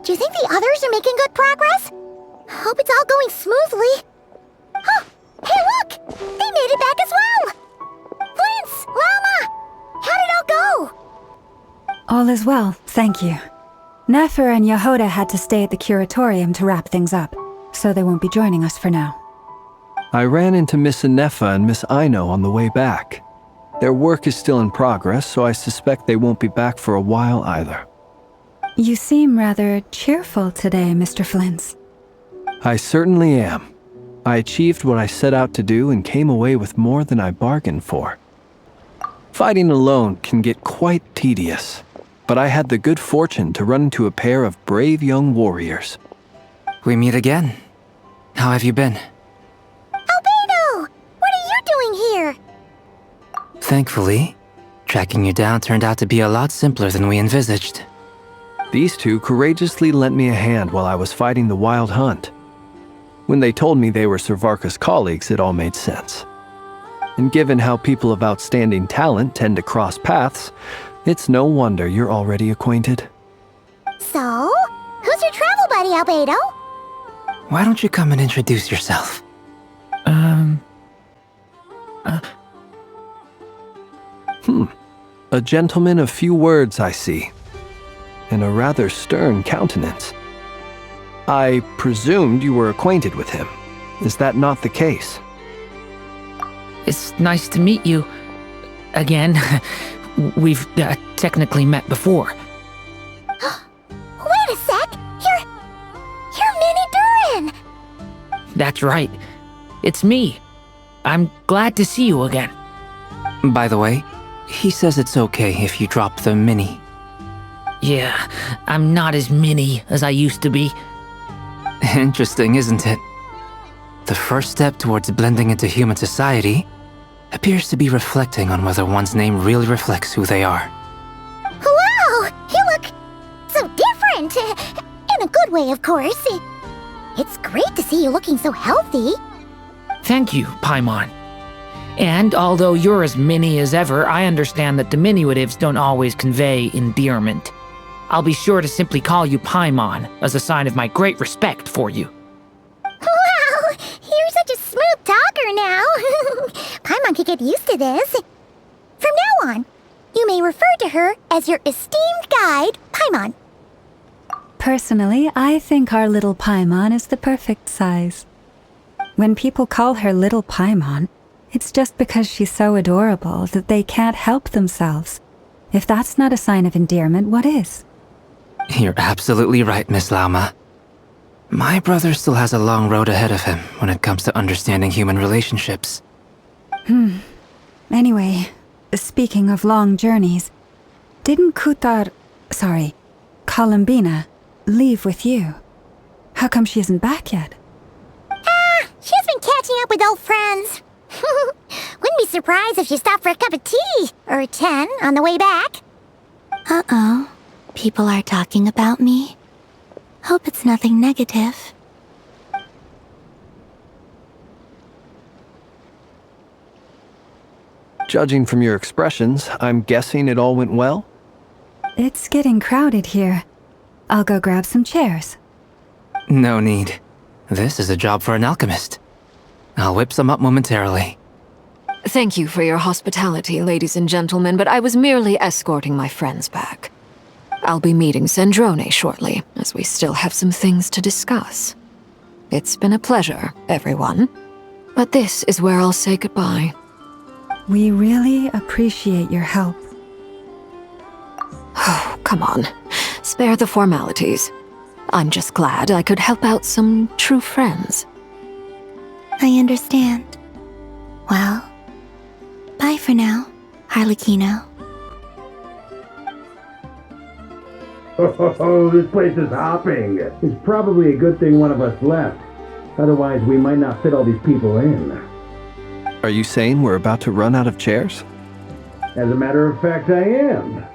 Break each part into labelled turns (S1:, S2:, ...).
S1: Do you think the others are making good progress? Hope it's all going smoothly. Oh, hey look! They made it back as well! Flintz! Llama! How did it all go?
S2: All is well, thank you. Nefer and Yehoda had to stay at the curatorium to wrap things up, so they won't be joining us for now.
S3: I ran into Miss Nefa and Miss Aino on the way back. Their work is still in progress, so I suspect they won't be back for a while either.
S2: You seem rather cheerful today, Mr. Flintz.
S3: I certainly am. I achieved what I set out to do and came away with more than I bargained for. Fighting alone can get quite tedious, but I had the good fortune to run into a pair of brave young warriors.
S4: We meet again. How have you been?
S1: Albedo! What are you doing here?
S4: Thankfully, tracking you down turned out to be a lot simpler than we envisaged.
S3: These two courageously lent me a hand while I was fighting the wild hunt. When they told me they were Servarka's colleagues, it all made sense. And given how people of outstanding talent tend to cross paths, it's no wonder you're already acquainted.
S1: So, who's your travel buddy, Albedo?
S4: Why don't you come and introduce yourself?
S3: A gentleman of few words, I see, and a rather stern countenance. I presumed you were acquainted with him. Is that not the case?
S5: It's nice to meet you. Again, we've technically met before.
S1: Wait a sec! You're Minnie Durin!
S5: That's right. It's me. I'm glad to see you again.
S4: By the way, he says it's okay if you drop the mini.
S5: Yeah, I'm not as mini as I used to be.
S4: Interesting, isn't it? The first step towards blending into human society appears to be reflecting on whether one's name really reflects who they are.
S1: Wow! You look so different! In a good way, of course. It's great to see you looking so healthy.
S5: Thank you, Paimon. And although you're as mini as ever, I understand that diminutives don't always convey endearment. I'll be sure to simply call you Paimon as a sign of my great respect for you.
S1: Wow! You're such a smooth talker now. Paimon could get used to this. From now on, you may refer to her as your esteemed guide, Paimon.
S2: Personally, I think our little Paimon is the perfect size. When people call her Little Paimon, it's just because she's so adorable that they can't help themselves. If that's not a sign of endearment, what is?
S4: You're absolutely right, Miss Llama. My brother still has a long road ahead of him when it comes to understanding human relationships.
S2: Anyway, speaking of long journeys, didn't Columbina, leave with you? How come she isn't back yet?
S1: She's been catching up with old friends. Wouldn't be surprised if she stopped for a cup of tea or 10 on the way back.
S6: Uh-oh. People are talking about me. Hope it's nothing negative.
S3: Judging from your expressions, I'm guessing it all went well?
S2: It's getting crowded here. I'll go grab some chairs.
S4: No need. This is a job for an alchemist. I'll whip some up momentarily.
S7: Thank you for your hospitality, ladies and gentlemen, but I was merely escorting my friends back. I'll be meeting Sandrone shortly, as we still have some things to discuss. It's been a pleasure, everyone. But this is where I'll say goodbye.
S2: We really appreciate your help.
S7: Oh, come on. Spare the formalities. I'm just glad I could help out some true friends.
S6: I understand. Well, bye for now, Harlequino.
S8: Oh, this place is hopping. It's probably a good thing one of us left. Otherwise, we might not fit all these people in.
S3: Are you saying we're about to run out of chairs?
S8: As a matter of fact, I am.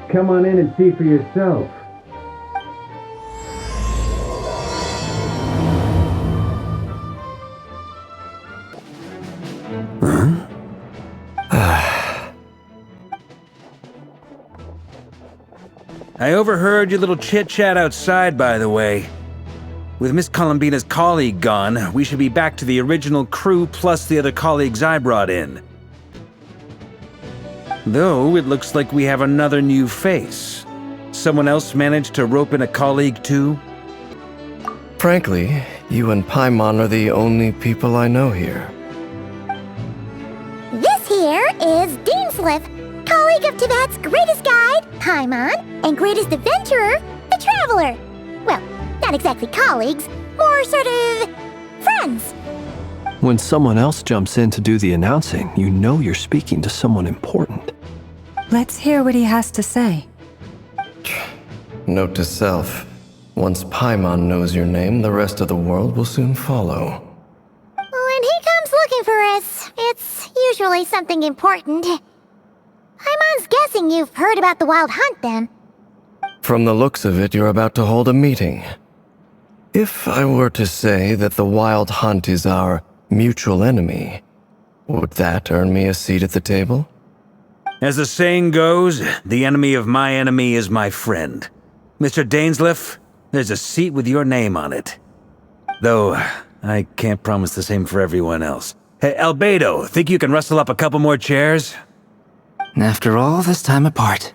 S8: Come on in and see for yourself.
S9: I overheard your little chit-chat outside, by the way. With Miss Columbina's colleague gone, we should be back to the original crew plus the other colleagues I brought in. Though, it looks like we have another new face. Someone else managed to rope in a colleague too?
S10: Frankly, you and Paimon are the only people I know here.
S1: This here is Dainsleif, colleague of Tibet's greatest guide, Paimon, and greatest adventurer, the Traveler. Well, not exactly colleagues, more sort of friends.
S3: When someone else jumps in to do the announcing, you know you're speaking to someone important.
S2: Let's hear what he has to say.
S10: Note to self. Once Paimon knows your name, the rest of the world will soon follow.
S1: When he comes looking for us, it's usually something important. Paimon's guessing you've heard about the Wild Hunt, then.
S10: From the looks of it, you're about to hold a meeting. If I were to say that the Wild Hunt is our mutual enemy, would that earn me a seat at the table?
S9: As the saying goes, the enemy of my enemy is my friend. Mr. Dainsleif, there's a seat with your name on it. Though, I can't promise the same for everyone else. Hey, Albedo, think you can rustle up a couple more chairs?
S4: After all this time apart,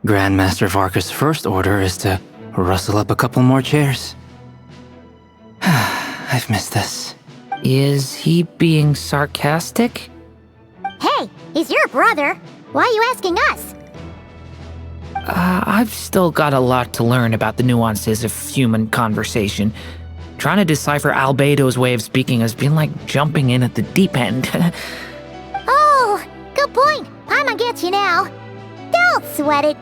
S4: Grandmaster Varka's first order is to rustle up a couple more chairs. I've missed this.
S5: Is he being sarcastic?
S1: Hey, he's your brother. Why are you asking us?
S5: I've still got a lot to learn about the nuances of human conversation. Trying to decipher Albedo's way of speaking has been like jumping in at the deep end.
S1: Oh, good point. Paimon gets you now. Don't sweat it.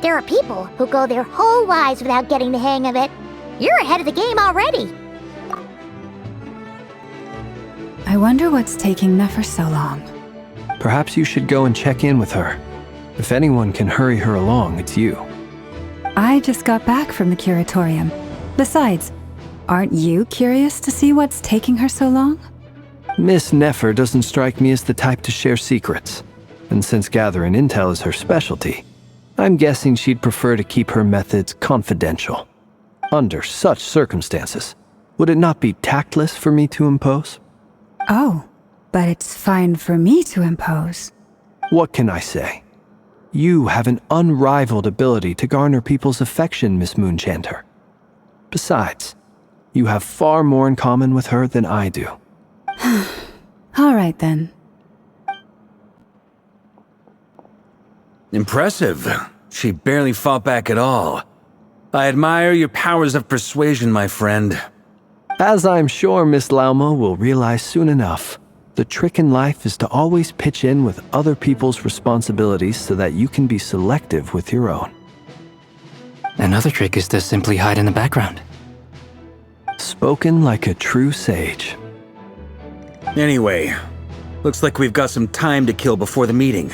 S1: There are people who go their whole lives without getting the hang of it. You're ahead of the game already.
S2: I wonder what's taking Nefer so long.
S3: Perhaps you should go and check in with her. If anyone can hurry her along, it's you.
S2: I just got back from the curatorium. Besides, aren't you curious to see what's taking her so long?
S3: Miss Nefer doesn't strike me as the type to share secrets. And since gathering intel is her specialty, I'm guessing she'd prefer to keep her methods confidential. Under such circumstances, would it not be tactless for me to impose?
S2: Oh, but it's fine for me to impose.
S3: What can I say? You have an unrivaled ability to garner people's affection, Miss Moonchanter. Besides, you have far more in common with her than I do.
S2: All right then.
S9: Impressive. She barely fought back at all. I admire your powers of persuasion, my friend.
S3: As I'm sure Miss Lauma will realize soon enough, the trick in life is to always pitch in with other people's responsibilities so that you can be selective with your own.
S4: Another trick is to simply hide in the background.
S3: Spoken like a true sage.
S9: Anyway, looks like we've got some time to kill before the meeting.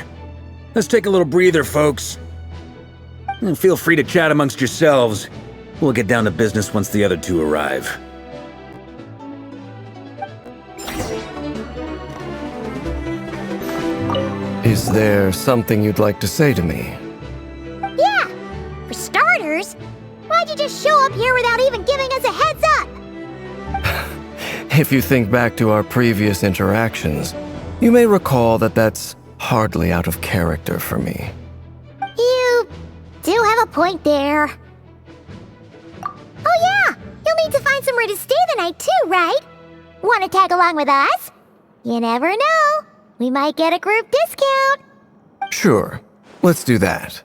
S9: Let's take a little breather, folks. And feel free to chat amongst yourselves. We'll get down to business once the other two arrive.
S10: Is there something you'd like to say to me?
S1: Yeah, for starters, why'd you just show up here without even giving us a heads up?
S10: If you think back to our previous interactions, you may recall that that's hardly out of character for me.
S1: You do have a point there. Oh yeah, you'll need to find somewhere to stay the night too, right? Want to tag along with us? You never know. We might get a group discount.
S10: Sure, let's do that.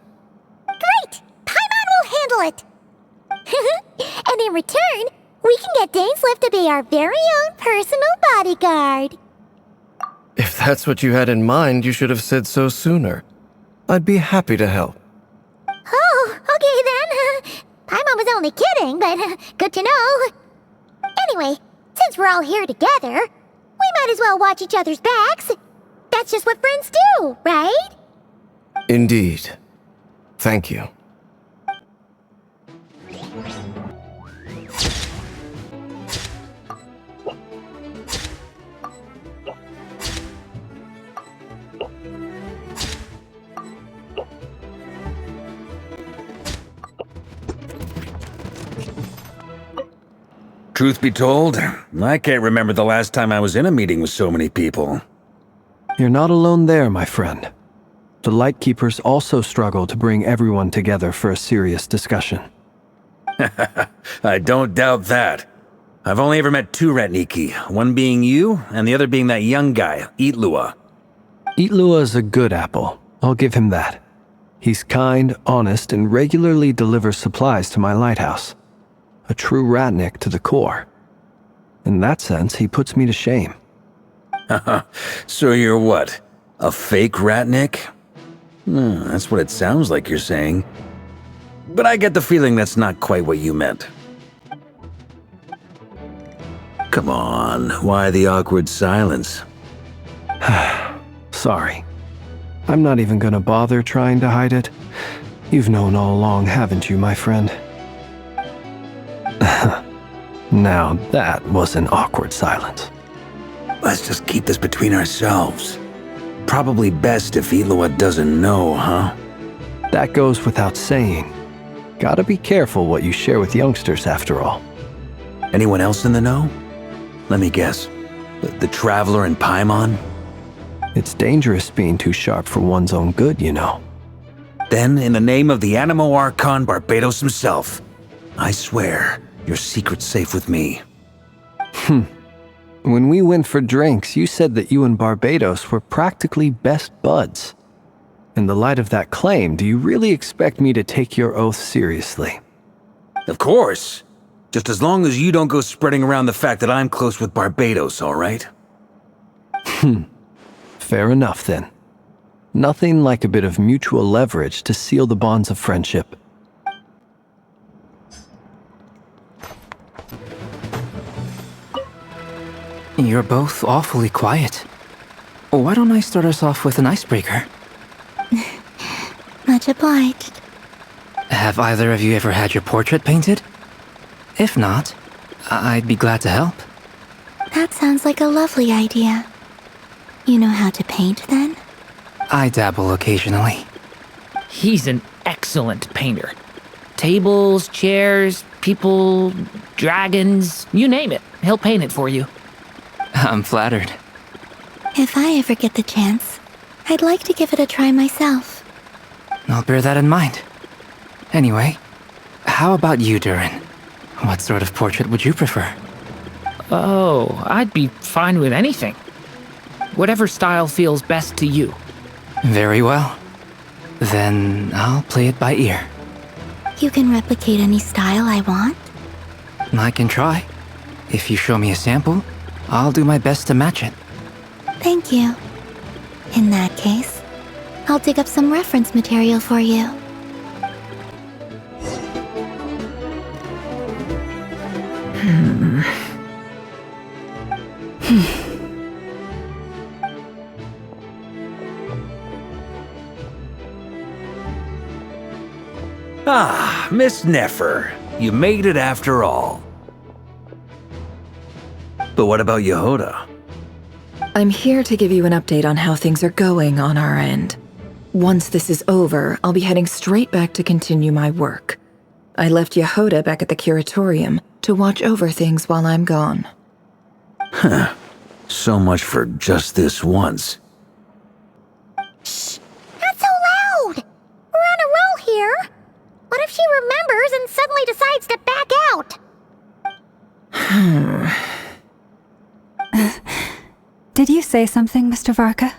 S1: Great! Paimon will handle it! And in return, we can get Dainsleif to be our very own personal bodyguard.
S10: If that's what you had in mind, you should have said so sooner. I'd be happy to help.
S1: Oh, okay then. Paimon was only kidding, but good to know. Anyway, since we're all here together, we might as well watch each other's backs. That's just what friends do, right?
S10: Indeed. Thank you.
S9: Truth be told, I can't remember the last time I was in a meeting with so many people.
S3: You're not alone there, my friend. The Lightkeepers also struggle to bring everyone together for a serious discussion.
S9: I don't doubt that. I've only ever met two Ratniki, one being you, and the other being that young guy, Itlua.
S3: Itlua is a good apple. I'll give him that. He's kind, honest, and regularly delivers supplies to my lighthouse. A true Ratnik to the core. In that sense, he puts me to shame.
S9: So you're what? A fake Ratnik? That's what it sounds like you're saying. But I get the feeling that's not quite what you meant. Come on, why the awkward silence?
S3: Sorry. I'm not even gonna bother trying to hide it. You've known all along, haven't you, my friend? Now that was an awkward silence.
S9: Let's just keep this between ourselves. Probably best if Itlua doesn't know, huh?
S3: That goes without saying. Gotta be careful what you share with youngsters, after all.
S9: Anyone else in the know? Let me guess. The Traveler and Paimon?
S3: It's dangerous being too sharp for one's own good, you know.
S9: Then, in the name of the Animo Archon Barbados himself, I swear your secret's safe with me.
S3: When we went for drinks, you said that you and Barbados were practically best buds. In the light of that claim, do you really expect me to take your oath seriously?
S9: Of course. Just as long as you don't go spreading around the fact that I'm close with Barbados, all right?
S3: Fair enough, then. Nothing like a bit of mutual leverage to seal the bonds of friendship.
S4: You're both awfully quiet. Why don't I start us off with an icebreaker?
S6: Much obliged.
S4: Have either of you ever had your portrait painted? If not, I'd be glad to help.
S6: That sounds like a lovely idea. You know how to paint, then?
S4: I dabble occasionally.
S5: He's an excellent painter. Tables, chairs, people, dragons, you name it. He'll paint it for you.
S4: I'm flattered.
S6: If I ever get the chance, I'd like to give it a try myself.
S4: I'll bear that in mind. Anyway, how about you, Durin? What sort of portrait would you prefer?
S5: Oh, I'd be fine with anything. Whatever style feels best to you.
S4: Very well. Then I'll play it by ear.
S6: You can replicate any style I want?
S4: I can try. If you show me a sample, I'll do my best to match it.
S6: Thank you. In that case, I'll dig up some reference material for you.
S9: Ah, Miss Nefer. You made it after all. But what about Yehoda?
S11: I'm here to give you an update on how things are going on our end. Once this is over, I'll be heading straight back to continue my work. I left Yehoda back at the curatorium to watch over things while I'm gone.
S9: Huh. So much for just this once.
S1: Shh! Not so loud! We're on a roll here. What if she remembers and suddenly decides to back out?
S2: Did you say something, Mr. Varka?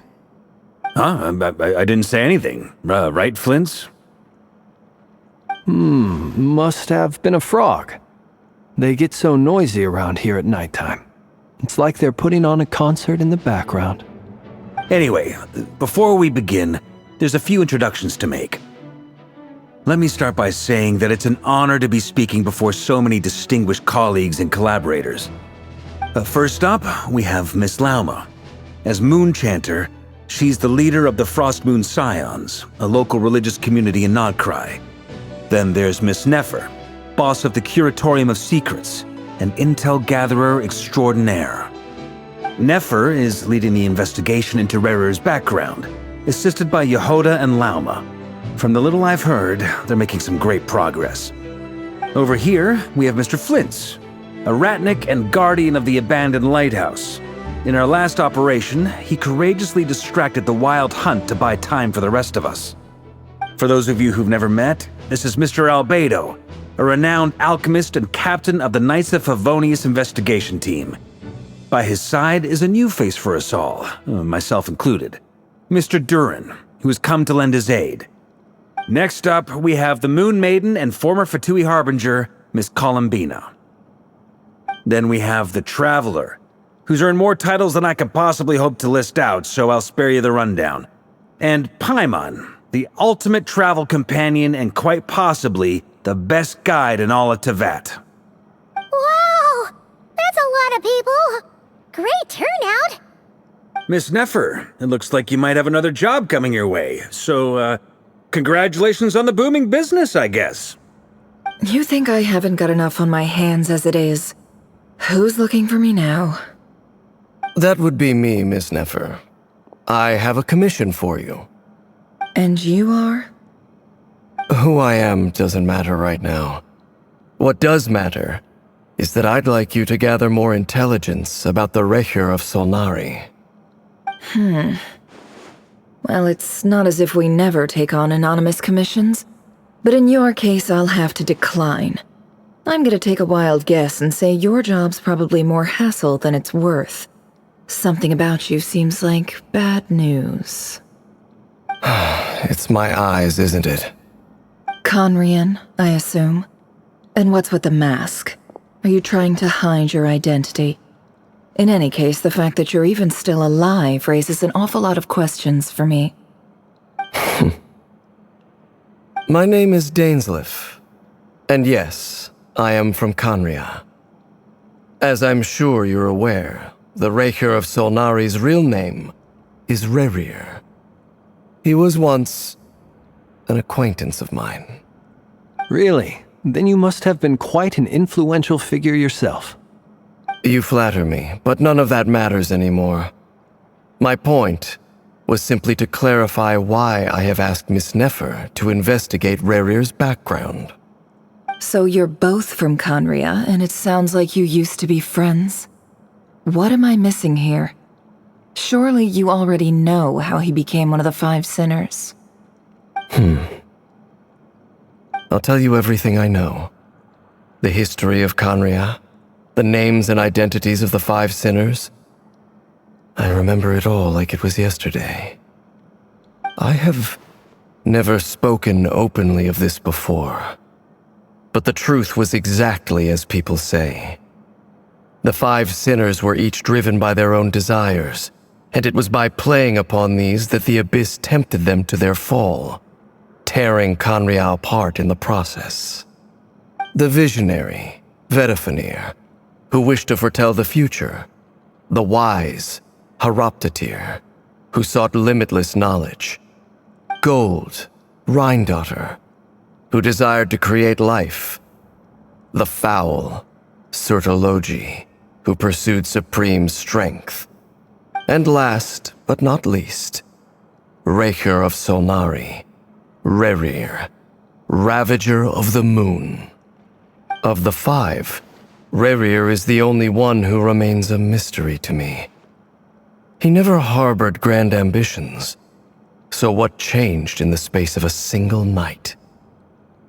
S9: Huh? I didn't say anything. Right, Flint's?
S3: Must have been a frog. They get so noisy around here at nighttime. It's like they're putting on a concert in the background.
S9: Anyway, before we begin, there's a few introductions to make. Let me start by saying that it's an honor to be speaking before so many distinguished colleagues and collaborators. First up, we have Miss Lauma. As Moon Chanter, she's the leader of the Frost Moon Scions, a local religious community in Nodcry. Then there's Miss Nefer, boss of the Curatorium of Secrets, an intel gatherer extraordinaire. Nefer is leading the investigation into Rerer's background, assisted by Yehoda and Lauma. From the little I've heard, they're making some great progress. Over here, we have Mr. Flint's, a ratnik and guardian of the abandoned lighthouse. In our last operation, he courageously distracted the Wild Hunt to buy time for the rest of us. For those of you who've never met, this is Mr. Albedo, a renowned alchemist and captain of the Knights of Favonius investigation team. By his side is a new face for us all, myself included, Mr. Durin, who has come to lend his aid. Next up, we have the Moon Maiden and former Fatui Harbinger, Miss Columbina. Then we have the Traveler, who's earned more titles than I could possibly hope to list out, so I'll spare you the rundown. And Paimon, the ultimate travel companion and quite possibly the best guide in all of Tevat.
S1: Wow! That's a lot of people! Great turnout!
S9: Miss Nefer, it looks like you might have another job coming your way, so, congratulations on the booming business, I guess.
S11: You think I haven't got enough on my hands as it is? Who's looking for me now?
S10: That would be me, Miss Nefer. I have a commission for you.
S11: And you are?
S10: Who I am doesn't matter right now. What does matter is that I'd like you to gather more intelligence about the Recher of Solnari.
S11: Well, it's not as if we never take on anonymous commissions, but in your case, I'll have to decline. I'm gonna take a wild guess and say your job's probably more hassle than it's worth. Something about you seems like bad news.
S10: It's my eyes, isn't it?
S11: Conrian, I assume. And what's with the mask? Are you trying to hide your identity? In any case, the fact that you're even still alive raises an awful lot of questions for me.
S10: My name is Dainsleif. And yes, I am from Conria. As I'm sure you're aware, the Recher of Solnari's real name is Rerir. He was once an acquaintance of mine.
S3: Really? Then you must have been quite an influential figure yourself.
S10: You flatter me, but none of that matters anymore. My point was simply to clarify why I have asked Miss Nefer to investigate Rerir's background.
S11: So you're both from Conria, and it sounds like you used to be friends? What am I missing here? Surely you already know how he became one of the Five Sinners.
S10: I'll tell you everything I know. The history of Conria, the names and identities of the Five Sinners. I remember it all like it was yesterday. I have never spoken openly of this before, but the truth was exactly as people say. The Five Sinners were each driven by their own desires, and it was by playing upon these that the Abyss tempted them to their fall, tearing Conria apart in the process. The visionary, Vedifenir, who wished to foretell the future. The wise, Haroptatir, who sought limitless knowledge. Gold, Rhindaughter, who desired to create life. The foul, Surtologi, who pursued supreme strength. And last, but not least, Recher of Solnari, Rerir, Ravager of the Moon. Of the five, Rerir is the only one who remains a mystery to me. He never harbored grand ambitions, so what changed in the space of a single night?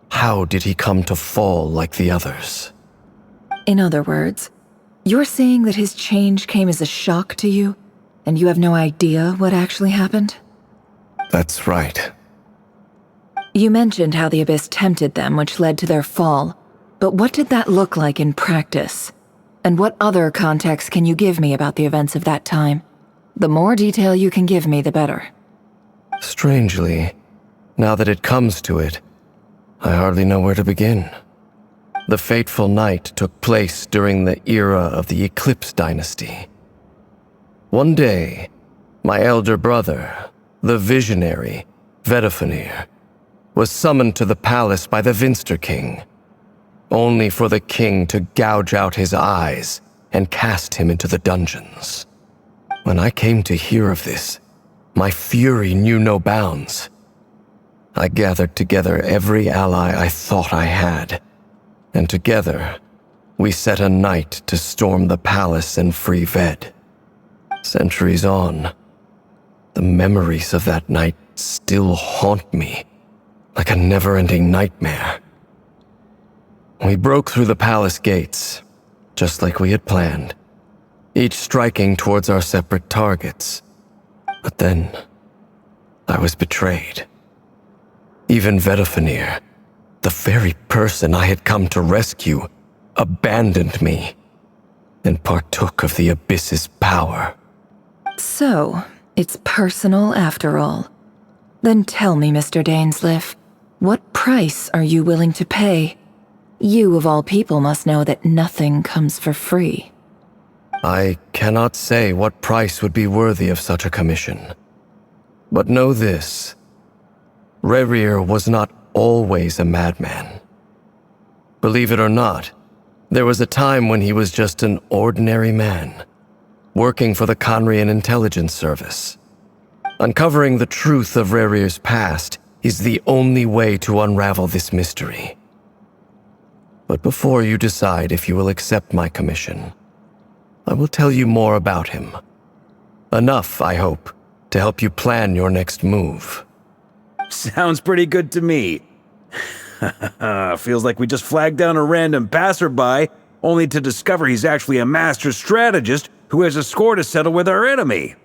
S10: How did he come to fall like the others?
S11: In other words, you're saying that his change came as a shock to you, and you have no idea what actually happened?
S10: That's right.
S11: You mentioned how the Abyss tempted them, which led to their fall. But what did that look like in practice? And what other context can you give me about the events of that time? The more detail you can give me, the better.
S10: Strangely, now that it comes to it, I hardly know where to begin. The fateful night took place during the era of the Eclipse Dynasty. One day, my elder brother, the visionary, Vedifenir, was summoned to the palace by the Vinster King, only for the king to gouge out his eyes and cast him into the dungeons. When I came to hear of this, my fury knew no bounds. I gathered together every ally I thought I had, and together, we set a knight to storm the palace and free Ved. Centuries on, the memories of that night still haunt me like a never-ending nightmare. We broke through the palace gates, just like we had planned, each striking towards our separate targets. But then, I was betrayed. Even Vedafenir, the very person I had come to rescue, abandoned me and partook of the Abyss's power.
S11: So, it's personal after all. Then tell me, Mr. Dainsleif, what price are you willing to pay? You, of all people, must know that nothing comes for free.
S10: I cannot say what price would be worthy of such a commission. But know this. Rerir was not always a madman. Believe it or not, there was a time when he was just an ordinary man, working for the Conrian Intelligence Service. Uncovering the truth of Rerir's past is the only way to unravel this mystery. But before you decide if you will accept my commission, I will tell you more about him. Enough, I hope, to help you plan your next move.
S9: Sounds pretty good to me. Feels like we just flagged down a random passerby, only to discover he's actually a master strategist who has a score to settle with our enemy.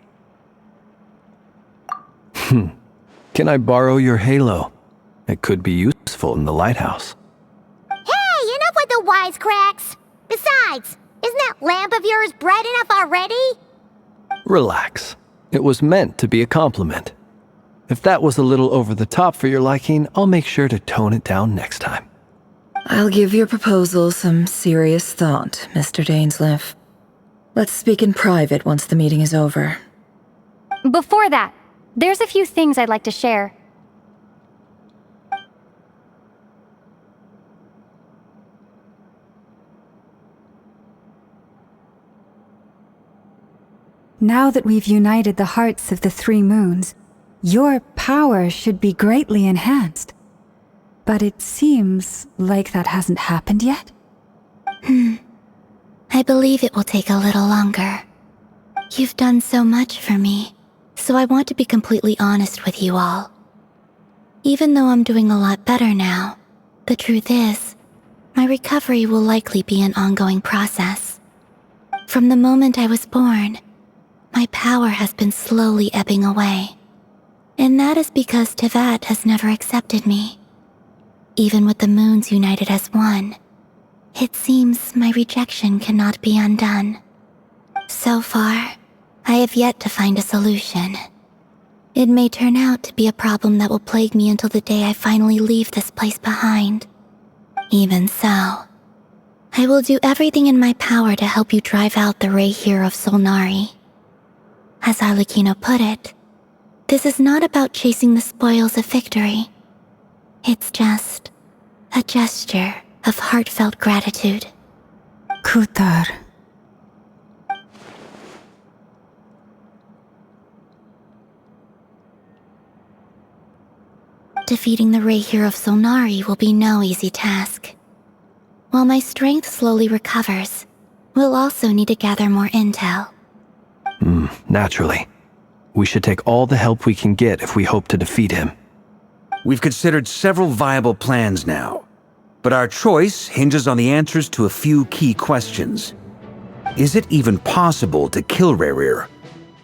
S3: Can I borrow your halo? It could be useful in the lighthouse.
S1: Hey, enough with the wisecracks! Besides, isn't that lamp of yours bright enough already?
S3: Relax. It was meant to be a compliment. If that was a little over the top for your liking, I'll make sure to tone it down next time.
S11: I'll give your proposal some serious thought, Mr. Dainsleif. Let's speak in private once the meeting is over.
S12: Before that, there's a few things I'd like to share.
S2: Now that we've united the hearts of the three moons, your power should be greatly enhanced. But it seems like that hasn't happened yet.
S6: I believe it will take a little longer. You've done so much for me, so I want to be completely honest with you all. Even though I'm doing a lot better now, the truth is, my recovery will likely be an ongoing process. From the moment I was born, my power has been slowly ebbing away. And that is because Tevat has never accepted me. Even with the moons united as one, it seems my rejection cannot be undone. So far, I have yet to find a solution. It may turn out to be a problem that will plague me until the day I finally leave this place behind. Even so, I will do everything in my power to help you drive out the Rayhir of Solnari. As Arlecchino put it, this is not about chasing the spoils of victory. It's just a gesture of heartfelt gratitude.
S2: Kutar.
S6: Defeating the Rayhir of Solnari will be no easy task. While my strength slowly recovers, we'll also need to gather more intel.
S3: Naturally. We should take all the help we can get if we hope to defeat him.
S9: We've considered several viable plans now, but our choice hinges on the answers to a few key questions. Is it even possible to kill Rerir?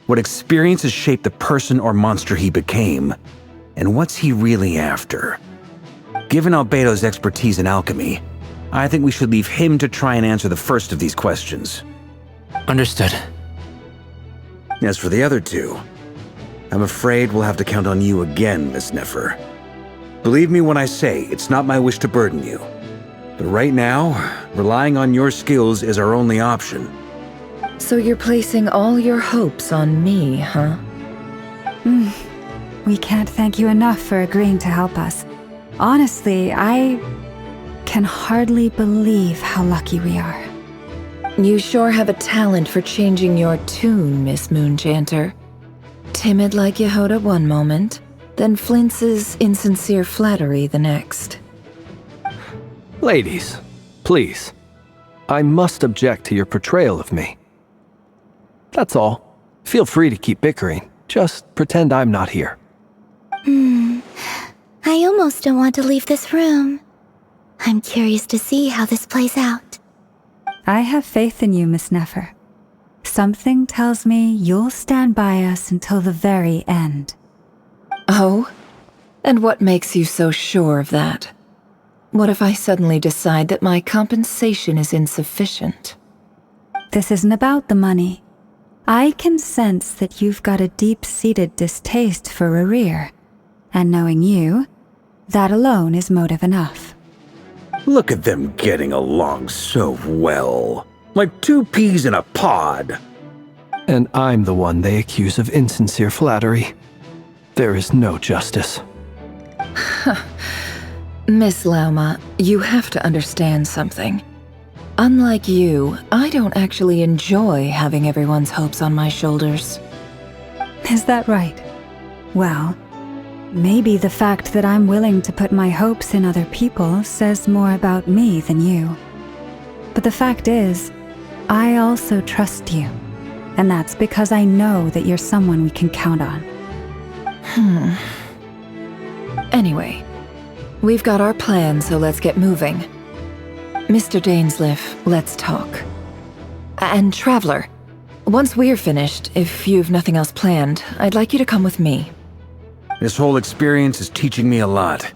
S9: What experiences shaped the person or monster he became? And what's he really after? Given Albedo's expertise in alchemy, I think we should leave him to try and answer the first of these questions.
S4: Understood.
S9: As for the other two, I'm afraid we'll have to count on you again, Miss Nefer. Believe me when I say it's not my wish to burden you. But right now, relying on your skills is our only option.
S11: So you're placing all your hopes on me, huh?
S2: We can't thank you enough for agreeing to help us. Honestly, I can hardly believe how lucky we are.
S11: You sure have a talent for changing your tune, Miss Moonchanter. Timid like Yehoda one moment, then flinches insincere flattery the next.
S3: Ladies, please. I must object to your portrayal of me. That's all. Feel free to keep bickering. Just pretend I'm not here.
S6: I almost don't want to leave this room. I'm curious to see how this plays out.
S2: I have faith in you, Miss Nefer. Something tells me you'll stand by us until the very end.
S11: Oh? And what makes you so sure of that? What if I suddenly decide that my compensation is insufficient?
S2: This isn't about the money. I can sense that you've got a deep-seated distaste for Rerir. And knowing you, that alone is motive enough.
S9: Look at them getting along so well. Like two peas in a pod.
S3: And I'm the one they accuse of insincere flattery. There is no justice.
S11: Miss Lauma, you have to understand something. Unlike you, I don't actually enjoy having everyone's hopes on my shoulders.
S2: Is that right? Well, maybe the fact that I'm willing to put my hopes in other people says more about me than you. But the fact is, I also trust you. And that's because I know that you're someone we can count on.
S11: Anyway, we've got our plan, so let's get moving. Mr. Dainsleif, let's talk. And Traveler, once we're finished, if you've nothing else planned, I'd like you to come with me.
S9: This whole experience is teaching me a lot.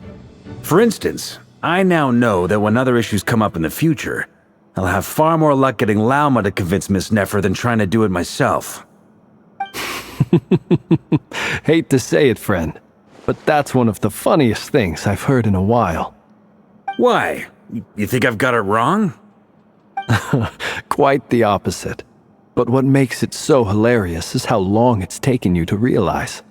S9: For instance, I now know that when other issues come up in the future, I'll have far more luck getting Lauma to convince Miss Nefer than trying to do it myself.
S3: Hate to say it, friend, but that's one of the funniest things I've heard in a while.
S9: Why? You think I've got it wrong?
S3: Quite the opposite. But what makes it so hilarious is how long it's taken you to realize.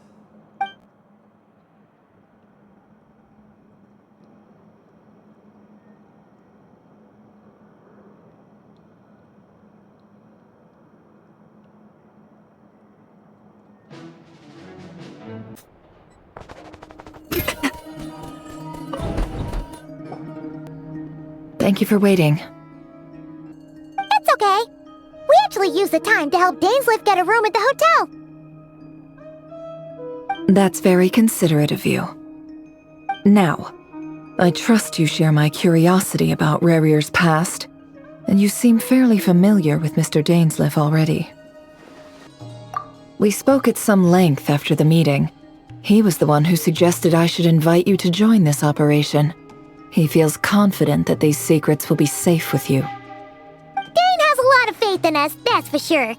S11: Thank you for waiting.
S1: It's okay. We actually used the time to help Dainsleif get a room at the hotel.
S11: That's very considerate of you. Now, I trust you share my curiosity about Rerir's past, and you seem fairly familiar with Mr. Dainsleif already. We spoke at some length after the meeting. He was the one who suggested I should invite you to join this operation. He feels confident that these secrets will be safe with you.
S1: Dane has a lot of faith in us, that's for sure.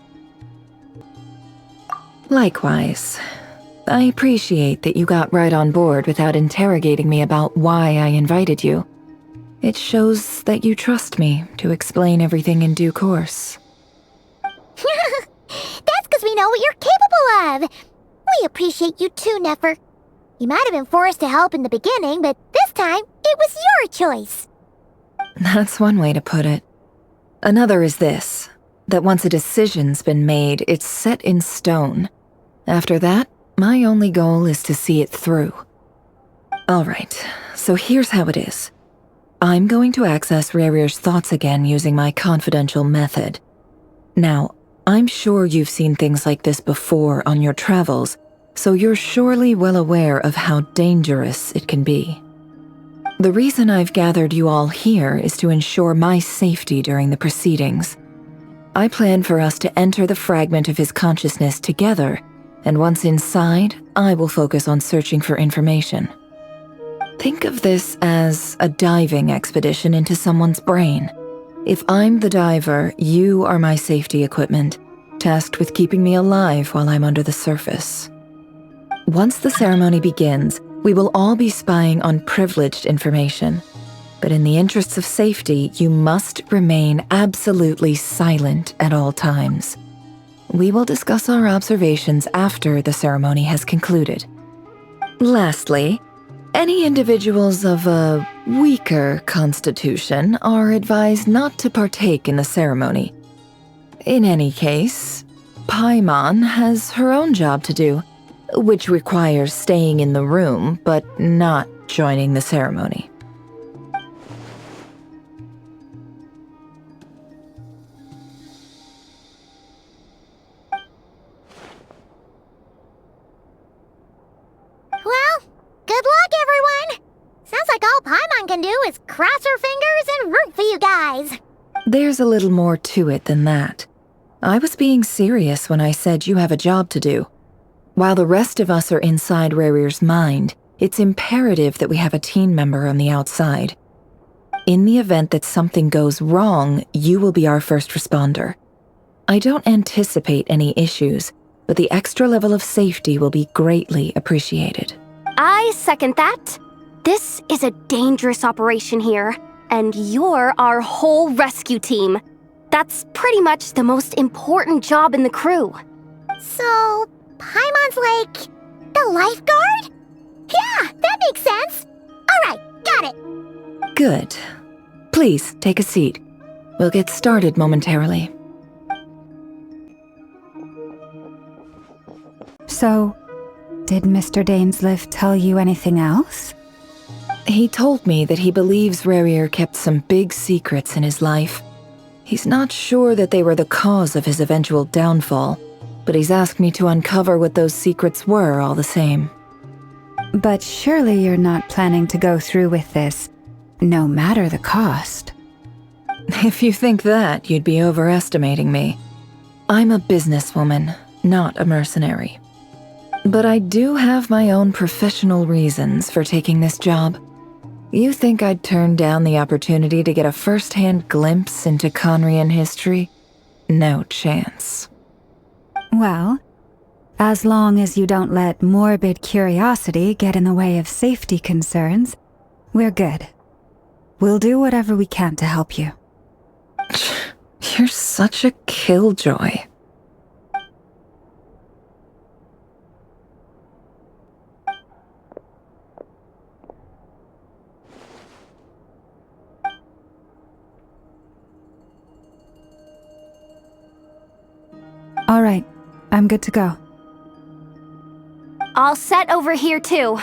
S11: Likewise. I appreciate that you got right on board without interrogating me about why I invited you. It shows that you trust me to explain everything in due course.
S1: That's because we know what you're capable of. We appreciate you too, Nefer. You might have been forced to help in the beginning, but this time, it was your choice.
S11: That's one way to put it. Another is this, that once a decision's been made, it's set in stone. After that, my only goal is to see it through. Alright, so here's how it is. I'm going to access Rerir's thoughts again using my confidential method. Now, I'm sure you've seen things like this before on your travels, so you're surely well aware of how dangerous it can be. The reason I've gathered you all here is to ensure my safety during the proceedings. I plan for us to enter the fragment of his consciousness together, and once inside, I will focus on searching for information. Think of this as a diving expedition into someone's brain. If I'm the diver, you are my safety equipment, tasked with keeping me alive while I'm under the surface. Once the ceremony begins, we will all be spying on privileged information. But in the interests of safety, you must remain absolutely silent at all times. We will discuss our observations after the ceremony has concluded. Lastly, any individuals of a weaker constitution are advised not to partake in the ceremony. In any case, Paimon has her own job to do, which requires staying in the room but not joining the ceremony.
S1: just cross our fingers and root for you guys.
S11: There's a little more to it than that. I was being serious when I said you have a job to do. While the rest of us are inside Rarier's mind, it's imperative that we have a team member on the outside. In the event that something goes wrong, you will be our first responder. I don't anticipate any issues, but the extra level of safety will be greatly appreciated.
S12: I second that. This is a dangerous operation here, and you're our whole rescue team. That's pretty much the most important job in the crew.
S1: So, Paimon's like the lifeguard? Yeah, that makes sense. All right, got it.
S11: Good. Please, take a seat. We'll get started momentarily.
S2: So, did Mr. Dainsleif tell you anything else?
S11: He told me that he believes Rarier kept some big secrets in his life. He's not sure that they were the cause of his eventual downfall, but he's asked me to uncover what those secrets were all the same.
S2: But surely you're not planning to go through with this, no matter the cost.
S11: If you think that, you'd be overestimating me. I'm a businesswoman, not a mercenary. But I do have my own professional reasons for taking this job. You think I'd turn down the opportunity to get a first-hand glimpse into Conrian history? No chance.
S2: Well, as long as you don't let morbid curiosity get in the way of safety concerns, we're good. We'll do whatever we can to help you.
S11: You're such a killjoy.
S2: All right, I'm good to go.
S12: All set over here too.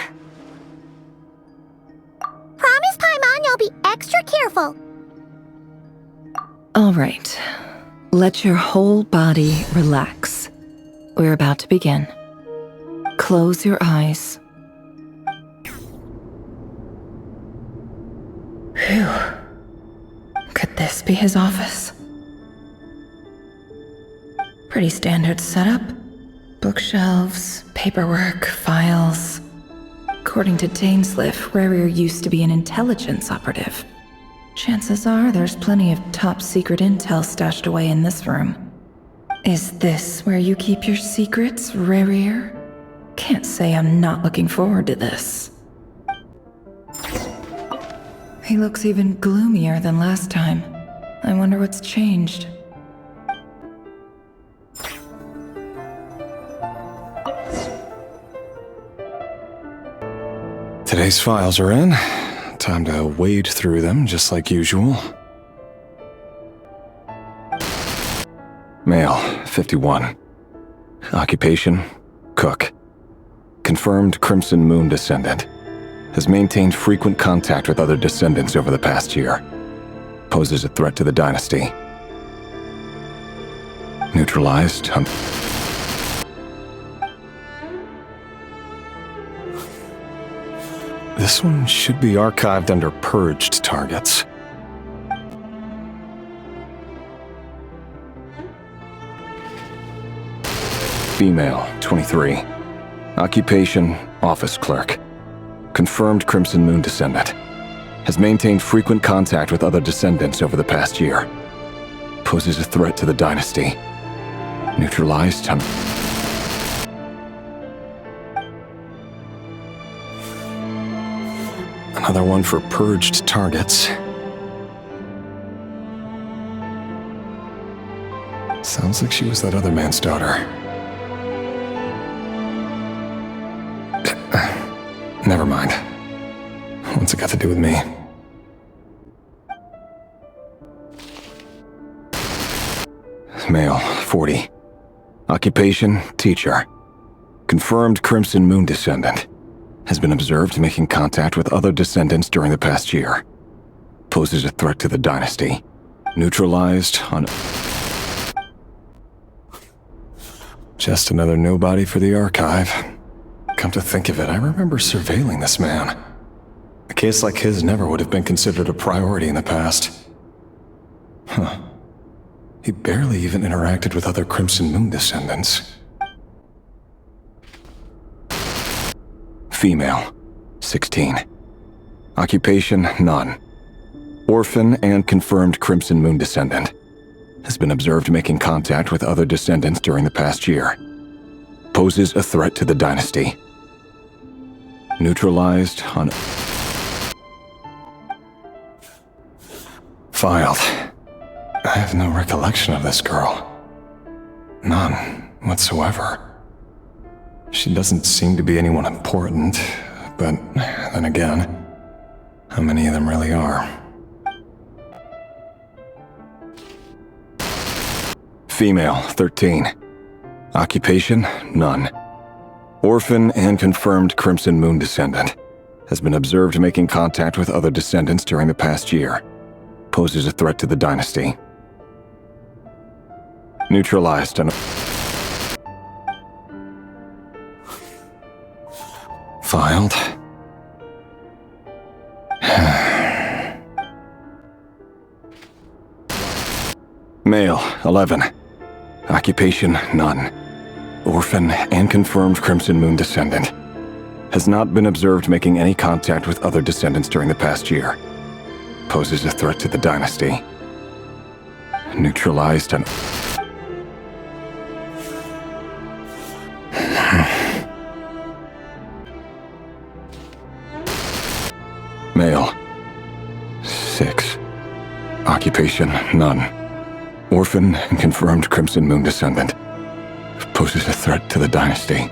S1: Promise, Paimon, you'll be extra careful.
S11: All right. Let your whole body relax. We're about to begin. Close your eyes. Phew. Could this be his office? Pretty standard setup. Bookshelves, paperwork, files. According to Dainsleif, Rarier used to be an intelligence operative. Chances are there's plenty of top-secret intel stashed away in this room. Is this where you keep your secrets, Rarier? Can't say I'm not looking forward to this. He looks even gloomier than last time. I wonder what's changed.
S13: Today's files are in. Time to wade through them, just like usual. Male, 51. Occupation, cook. Confirmed Crimson Moon descendant. Has maintained frequent contact with other descendants over the past year. Poses a threat to the dynasty. Neutralized. This one should be archived under purged targets. Female, 23. Occupation, office clerk. Confirmed Crimson Moon descendant. Has maintained frequent contact with other descendants over the past year. Poses a threat to the dynasty. Neutralized. Another one for purged targets. Sounds like she was that other man's daughter. Never mind. What's it got to do with me? Male, 40. Occupation, teacher. Confirmed Crimson Moon descendant. Has been observed making contact with other descendants during the past year. Poses a threat to the dynasty. Neutralized on... Just another nobody for the archive. Come to think of it, I remember surveilling this man. case like his never would have been considered a priority in the past. Huh. He barely even interacted with other Crimson Moon descendants. Female, 16. Occupation, none. Orphan and confirmed Crimson Moon descendant. Has been observed making contact with other descendants during the past year. Poses a threat to the dynasty. Neutralized on... Filed. I have no recollection of this girl. None whatsoever. She doesn't seem to be anyone important, but then again, how many of them really are? Female, 13. Occupation, none. Orphan and confirmed Crimson Moon descendant. Has been observed making contact with other descendants during the past year. Poses a threat to the dynasty. Neutralized on... Filed. Male, 11. Occupation, none. Orphan and confirmed Crimson Moon descendant. Has not been observed making any contact with other descendants during the past year. Poses a threat to the dynasty. Neutralized and... Male. 6. Occupation, none. Orphan and confirmed Crimson Moon descendant. Poses a threat to the dynasty.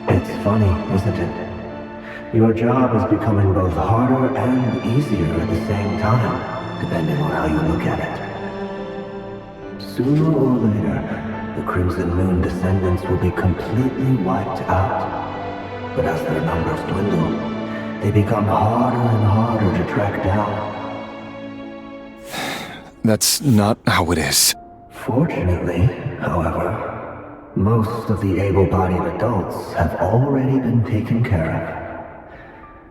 S14: It's funny, isn't it? Your job is becoming both harder and easier at the same time, depending on how you look at it. Sooner or later, the Crimson Moon descendants will be completely wiped out. But as their numbers dwindle, they become harder and harder to track down.
S13: That's not how it is.
S14: Fortunately, however, most of the able-bodied adults have already been taken care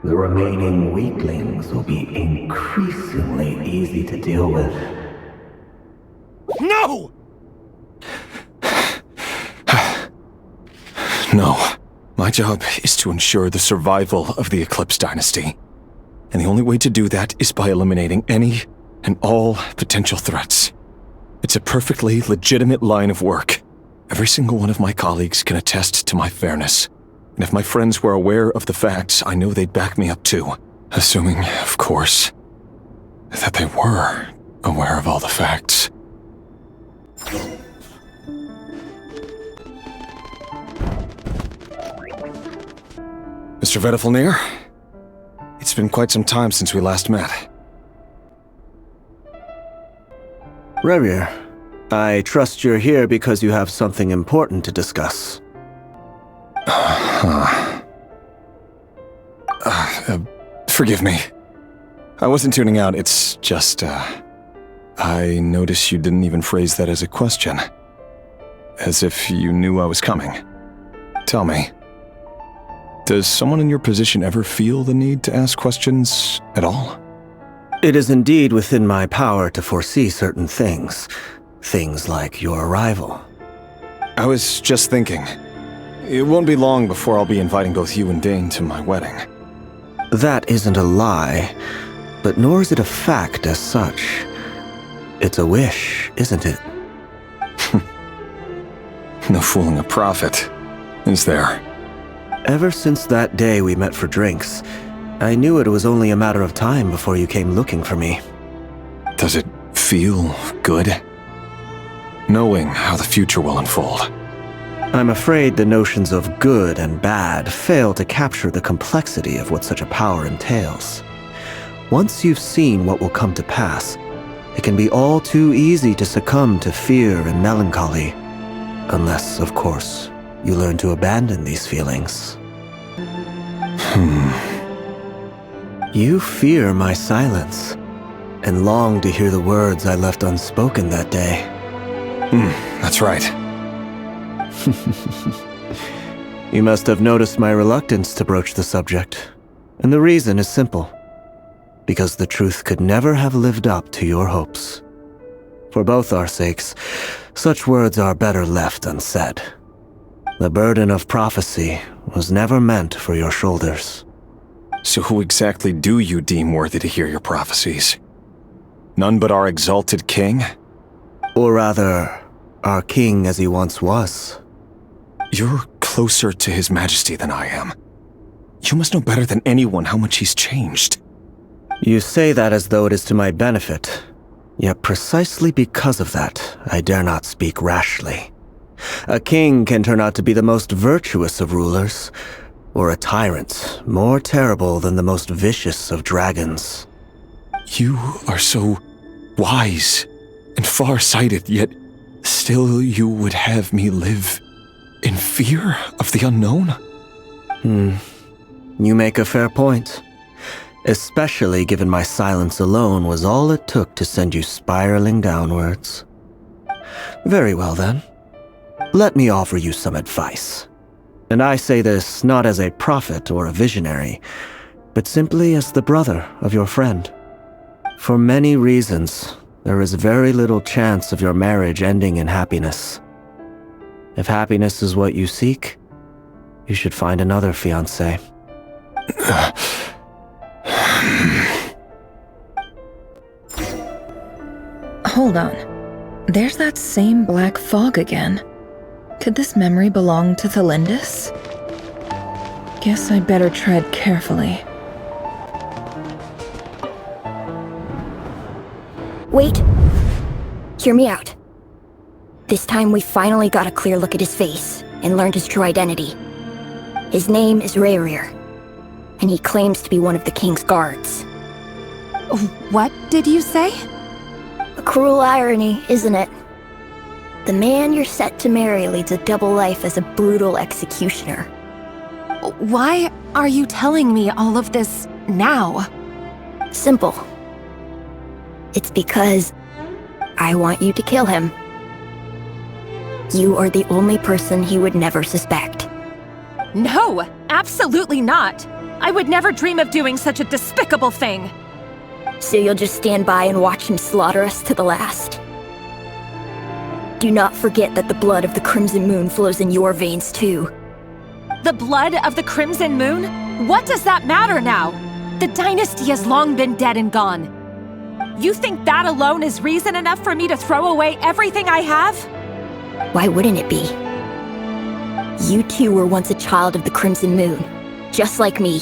S14: of. The remaining weaklings will be increasingly easy to deal with.
S13: No! No. My job is to ensure the survival of the Eclipse Dynasty. And the only way to do that is by eliminating any and all potential threats. It's a perfectly legitimate line of work. Every single one of my colleagues can attest to my fairness. And if my friends were aware of the facts, I know they'd back me up too. Assuming, of course, that they were aware of all the facts. Mr. Vedifalnir, it's been quite some time since we last met.
S14: Rerir, I trust you're here because you have something important to discuss.
S13: Forgive me. I wasn't tuning out, it's just, I noticed you didn't even phrase that as a question. As if you knew I was coming. Tell me, does someone in your position ever feel the need to ask questions at all?
S14: It is indeed within my power to foresee certain things. Things like your arrival.
S13: I was just thinking, it won't be long before I'll be inviting both you and Dane to my wedding.
S14: That isn't a lie, but nor is it a fact as such. It's a wish, isn't it?
S13: No fooling a prophet, is there?
S14: Ever since that day we met for drinks, I knew it was only a matter of time before you came looking for me.
S13: Does it feel good? Knowing how the future will unfold.
S14: I'm afraid the notions of good and bad fail to capture the complexity of what such a power entails. Once you've seen what will come to pass, it can be all too easy to succumb to fear and melancholy. Unless, of course, you learn to abandon these feelings. You fear my silence, and long to hear the words I left unspoken that day.
S13: That's right.
S15: You must have noticed my reluctance to broach the subject, and the reason is simple. Because the truth could never have lived up to your hopes. For both our sakes, such words are better left unsaid. The burden of prophecy was never meant for your shoulders.
S13: So who exactly do you deem worthy to hear your prophecies? None but our exalted king?
S15: Or rather, our king as he once was.
S13: You're closer to his majesty than I am. You must know better than anyone how much he's changed.
S15: You say that as though it is to my benefit. Yet precisely because of that, I dare not speak rashly. A king can turn out to be the most virtuous of rulers, or a tyrant more terrible than the most vicious of dragons.
S13: You are so wise and far-sighted, yet still you would have me live in fear of the unknown?
S15: You make a fair point. Especially given my silence alone was all it took to send you spiraling downwards. Very well then. Let me offer you some advice. And I say this not as a prophet or a visionary, but simply as the brother of your friend. For many reasons, there is very little chance of your marriage ending in happiness. If happiness is what you seek, you should find another fiancé.
S11: Hold on. There's that same black fog again. Could this memory belong to Thelindis? Guess I'd better tread carefully.
S16: Wait. Hear me out. This time we finally got a clear look at his face and learned his true identity. His name is Rayrir, and he claims to be one of the king's guards.
S17: What did you say?
S16: A cruel irony, isn't it? The man you're set to marry leads a double life as a brutal executioner.
S17: Why are you telling me all of this now?
S16: Simple. It's because I want you to kill him. You are the only person he would never suspect.
S17: No, absolutely not. I would never dream of doing such a despicable thing.
S16: So you'll just stand by and watch him slaughter us to the last? Do not forget that the blood of the Crimson Moon flows in your veins too.
S17: The blood of the Crimson Moon? What does that matter now? The dynasty has long been dead and gone. You think that alone is reason enough for me to throw away everything I have?
S16: Why wouldn't it be? You two were once a child of the Crimson Moon, just like me.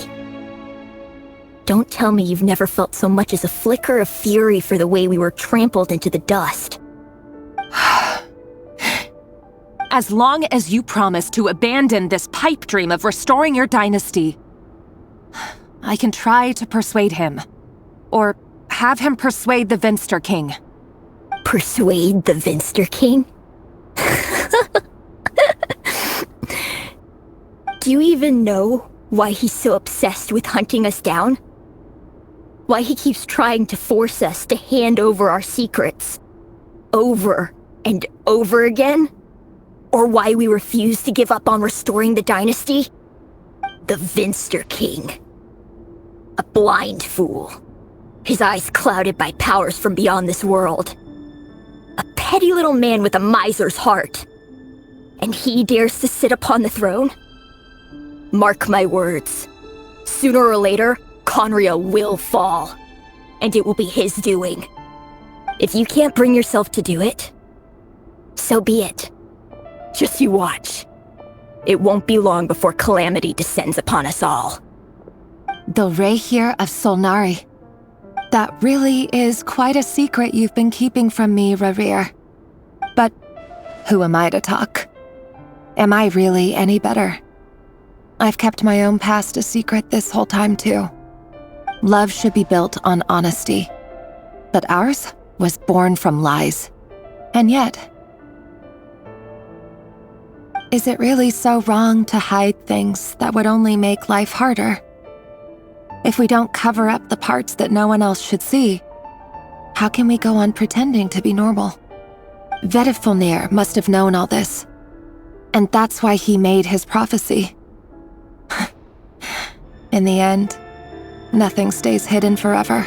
S16: Don't tell me you've never felt so much as a flicker of fury for the way we were trampled into the dust.
S17: As long as you promise to abandon this pipe dream of restoring your dynasty, I can try to persuade him. Or have him persuade the Vinster King.
S16: Persuade the Vinster King? Do you even know why he's so obsessed with hunting us down? Why he keeps trying to force us to hand over our secrets? Over and over again? Or why we refuse to give up on restoring the dynasty? The Vinster King. A blind fool. His eyes clouded by powers from beyond this world. A petty little man with a miser's heart. And he dares to sit upon the throne? Mark my words. Sooner or later, Conria will fall. And it will be his doing. If you can't bring yourself to do it, so be it. Just you watch. It won't be long before calamity descends upon us all.
S17: The Rayrir of Solnari. That really is quite a secret you've been keeping from me, Rayrir. But who am I to talk? Am I really any better? I've kept my own past a secret this whole time too. Love should be built on honesty. But ours was born from lies. And yet, is it really so wrong to hide things that would only make life harder? If we don't cover up the parts that no one else should see, how can we go on pretending to be normal? Vedifulnir must have known all this. And that's why he made his prophecy. In the end, nothing stays hidden forever.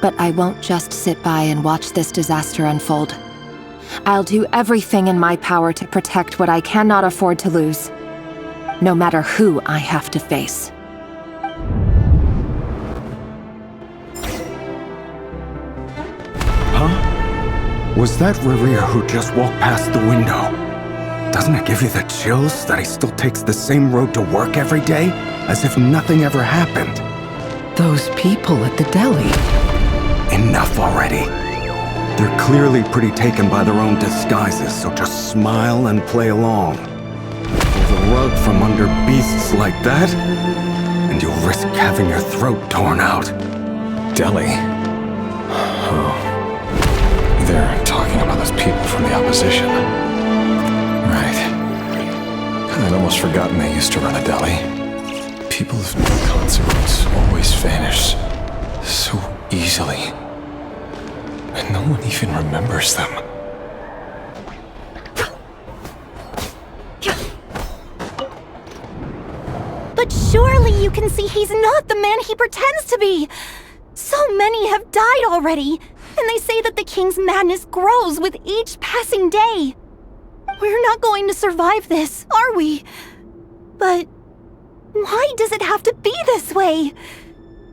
S17: But I won't just sit by and watch this disaster unfold. I'll do everything in my power to protect what I cannot afford to lose, no matter who I have to face.
S18: Huh? Was that Rerir who just walked past the window? Doesn't it give you the chills that he still takes the same road to work every day, as if nothing ever happened?
S19: Those people at the deli.
S18: Enough already. They're clearly pretty taken by their own disguises, so just smile and play along. Pull the rug from under beasts like that, and you'll risk having your throat torn out.
S13: Deli? Oh. They're talking about those people from the opposition. Right. I'd almost forgotten they used to run a deli. People of no consequence always vanish so easily. And no one even remembers them.
S1: But surely you can see he's not the man he pretends to be! So many have died already, and they say that the king's madness grows with each passing day. We're not going to survive this, are we? But why does it have to be this way?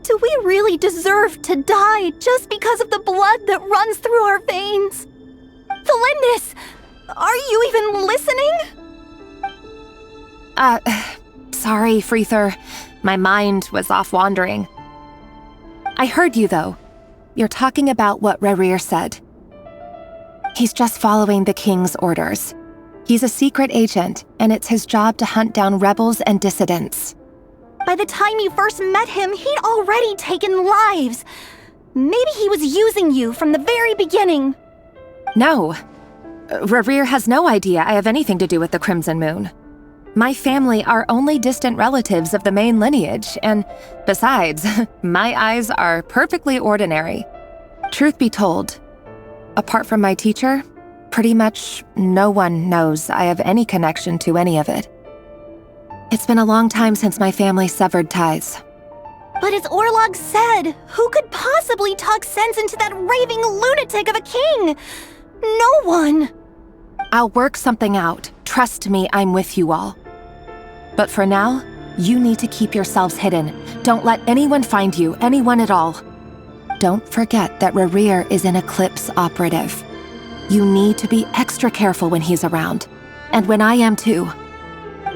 S1: Do we really deserve to die just because of the blood that runs through our veins? Felindis, are you even listening?
S17: Sorry, Freether. My mind was off wandering. I heard you, though. You're talking about what Rerir said. He's just following the king's orders. He's a secret agent, and it's his job to hunt down rebels and dissidents.
S1: By the time you first met him, he'd already taken lives. Maybe he was using you from the very beginning.
S17: No. Rerir has no idea I have anything to do with the Crimson Moon. My family are only distant relatives of the main lineage, and besides, my eyes are perfectly ordinary. Truth be told, apart from my teacher, pretty much no one knows I have any connection to any of it. It's been a long time since my family severed ties.
S1: But as Orlog said, who could possibly talk sense into that raving lunatic of a king? No one.
S17: I'll work something out. Trust me, I'm with you all. But for now, you need to keep yourselves hidden. Don't let anyone find you, anyone at all. Don't forget that Rerir is an Eclipse operative. You need to be extra careful when he's around. And when I am too.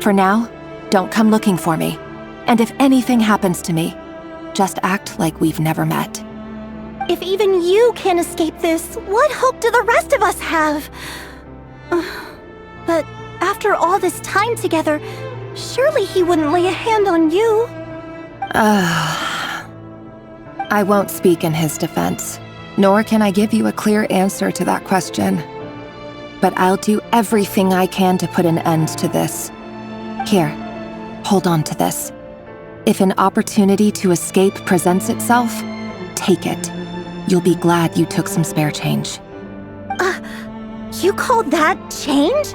S17: For now, don't come looking for me. And if anything happens to me, just act like we've never met.
S1: If even you can't escape this, what hope do the rest of us have? But after all this time together, surely he wouldn't lay a hand on you.
S17: I won't speak in his defense, nor can I give you a clear answer to that question. But I'll do everything I can to put an end to this. Here, hold on to this. If an opportunity to escape presents itself, take it. You'll be glad you took some spare change.
S1: You call that change?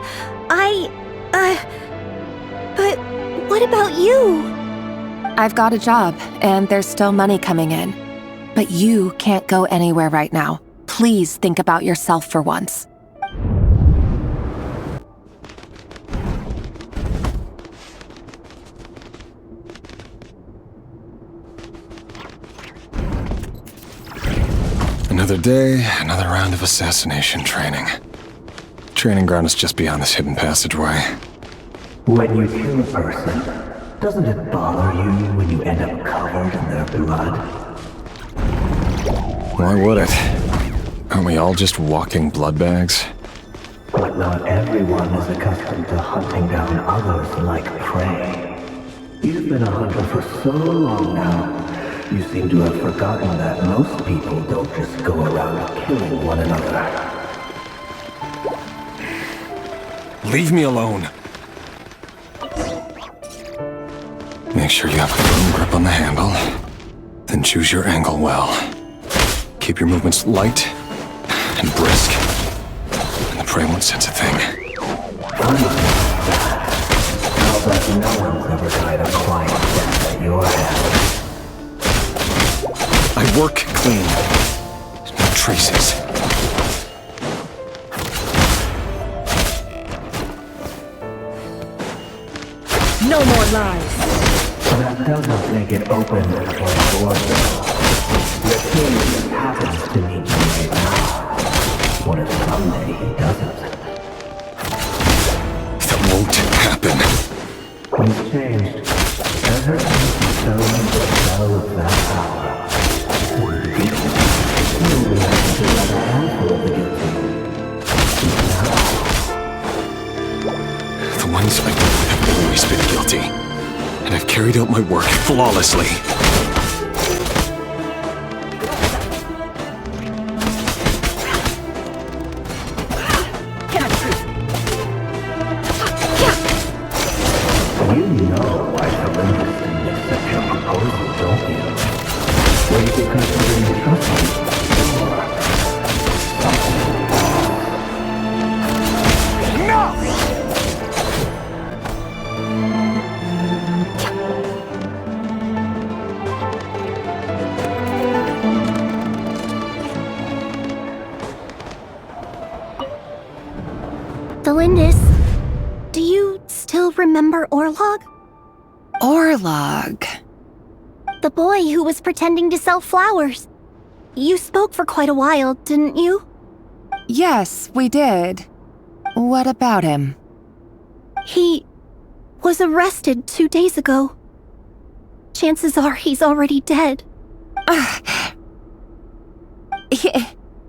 S1: But what about you?
S17: I've got a job, and there's still money coming in. But you can't go anywhere right now. Please think about yourself for once.
S13: Another day, another round of assassination training. Training ground is just beyond this hidden passageway.
S14: When you kill a person, doesn't it bother you when you end up covered in their blood?
S13: Why would it? Aren't we all just walking blood bags?
S14: But not everyone is accustomed to hunting down others like prey. You've been a hunter for so long now, you seem to have forgotten that most people don't just go around killing one another.
S13: Leave me alone. Make sure you have a firm grip on the handle, then choose your angle well. Keep your movements light and brisk, and the prey won't sense a thing.
S14: Now that No one's ever died a quiet death at your hands.
S13: I work clean. No traces.
S16: No more lies.
S14: That doesn't make it open for door, though. Your king just happens to need you right now. What if someday he doesn't?
S13: That won't happen.
S14: He's changed. Ever since he fell into the spell of that power. You'll be able to let a handful of the guilty.
S13: The ones I've dealt with have always been guilty. And I've carried out my work flawlessly.
S14: You know why Olympus didn't accept your proposal, don't you? Were you considering the trust me?
S12: Delindis, do you still remember Orlog?
S17: Orlog.
S12: The boy who was pretending to sell flowers. You spoke for quite a while, didn't you?
S17: Yes, we did. What about him?
S12: He was arrested 2 days ago. Chances are he's already dead.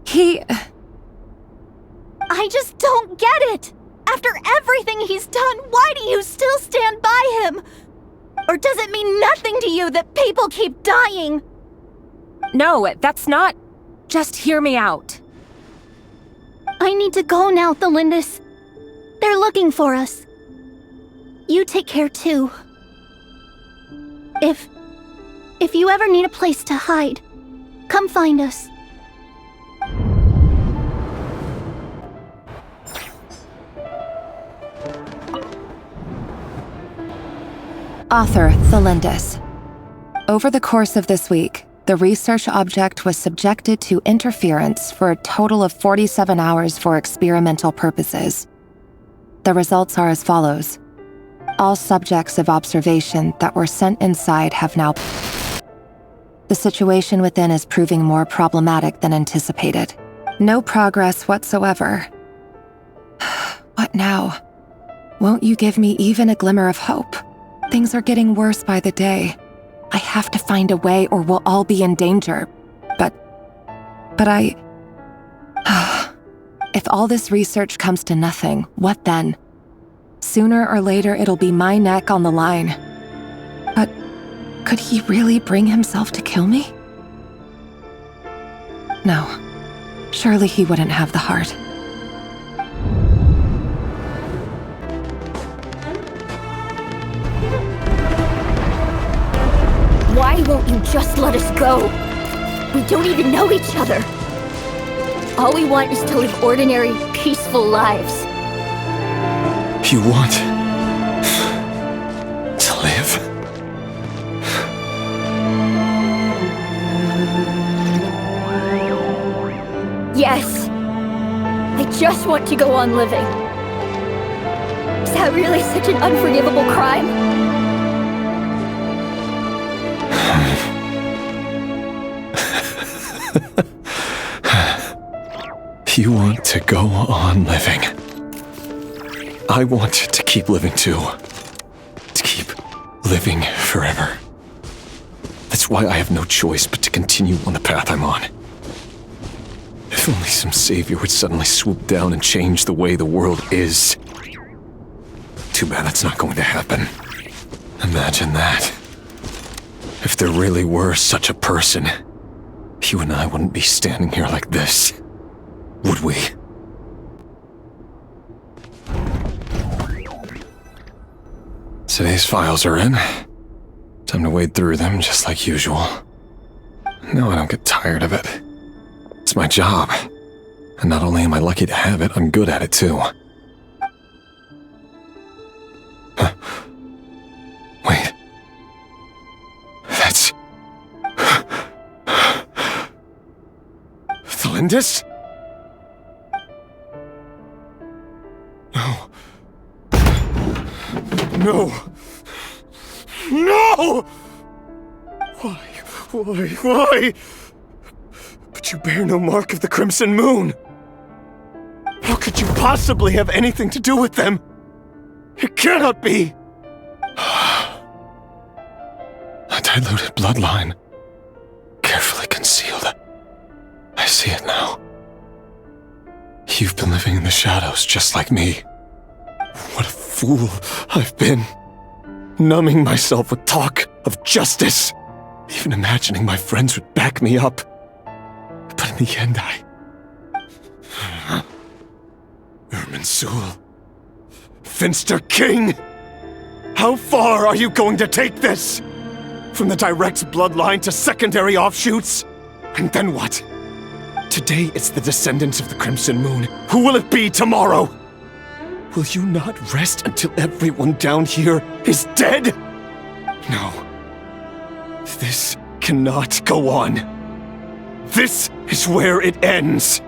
S17: He...
S12: I just don't get it! After everything he's done, why do you still stand by him? Or does it mean nothing to you that people keep dying?
S17: No, that's not... Just hear me out.
S12: I need to go now, Delindis. They're looking for us. You take care too. If you ever need a place to hide, come find us.
S17: Author Delindis. Over the course of this week, the research object was subjected to interference for a total of 47 hours for experimental purposes. The results are as follows. All subjects of observation that were sent inside have now... The situation within is proving more problematic than anticipated. No progress whatsoever. What now? Won't you give me even a glimmer of hope? Things are getting worse by the day. I have to find a way or we'll all be in danger. But I... If all this research comes to nothing, what then? Sooner or later it'll be my neck on the line. But could he really bring himself to kill me? No. Surely he wouldn't have the heart.
S16: Why won't you just let us go? We don't even know each other. All we want is to live ordinary, peaceful lives.
S13: You want... to live?
S16: Yes. I just want to go on living. Is that really such an unforgivable crime?
S13: You want to go on living. I want to keep living too. To keep living forever. That's why I have no choice but to continue on the path I'm on. If only some savior would suddenly swoop down and change the way the world is. Too bad that's not going to happen. Imagine that. If there really were such a person, you and I wouldn't be standing here like this. Would we? Today's files are in. Time to wade through them just like usual. No, I don't get tired of it. It's my job. And not only am I lucky to have it, I'm good at it too. Wait. That's... Thalindis? No. No! No! Why? But you bear no mark of the Crimson Moon! How could you possibly have anything to do with them? It cannot be! A diluted bloodline. Carefully concealed. I see it now. You've been living in the shadows just like me. What a fool I've been. Numbing myself with talk of justice. Even imagining my friends would back me up. But in the end, Irminsul. Finster King! How far are you going to take this? From the direct bloodline to secondary offshoots? And then what? Today it's the descendants of the Crimson Moon. Who will it be tomorrow? Will you not rest until everyone down here is dead? No. This cannot go on. This is where it ends.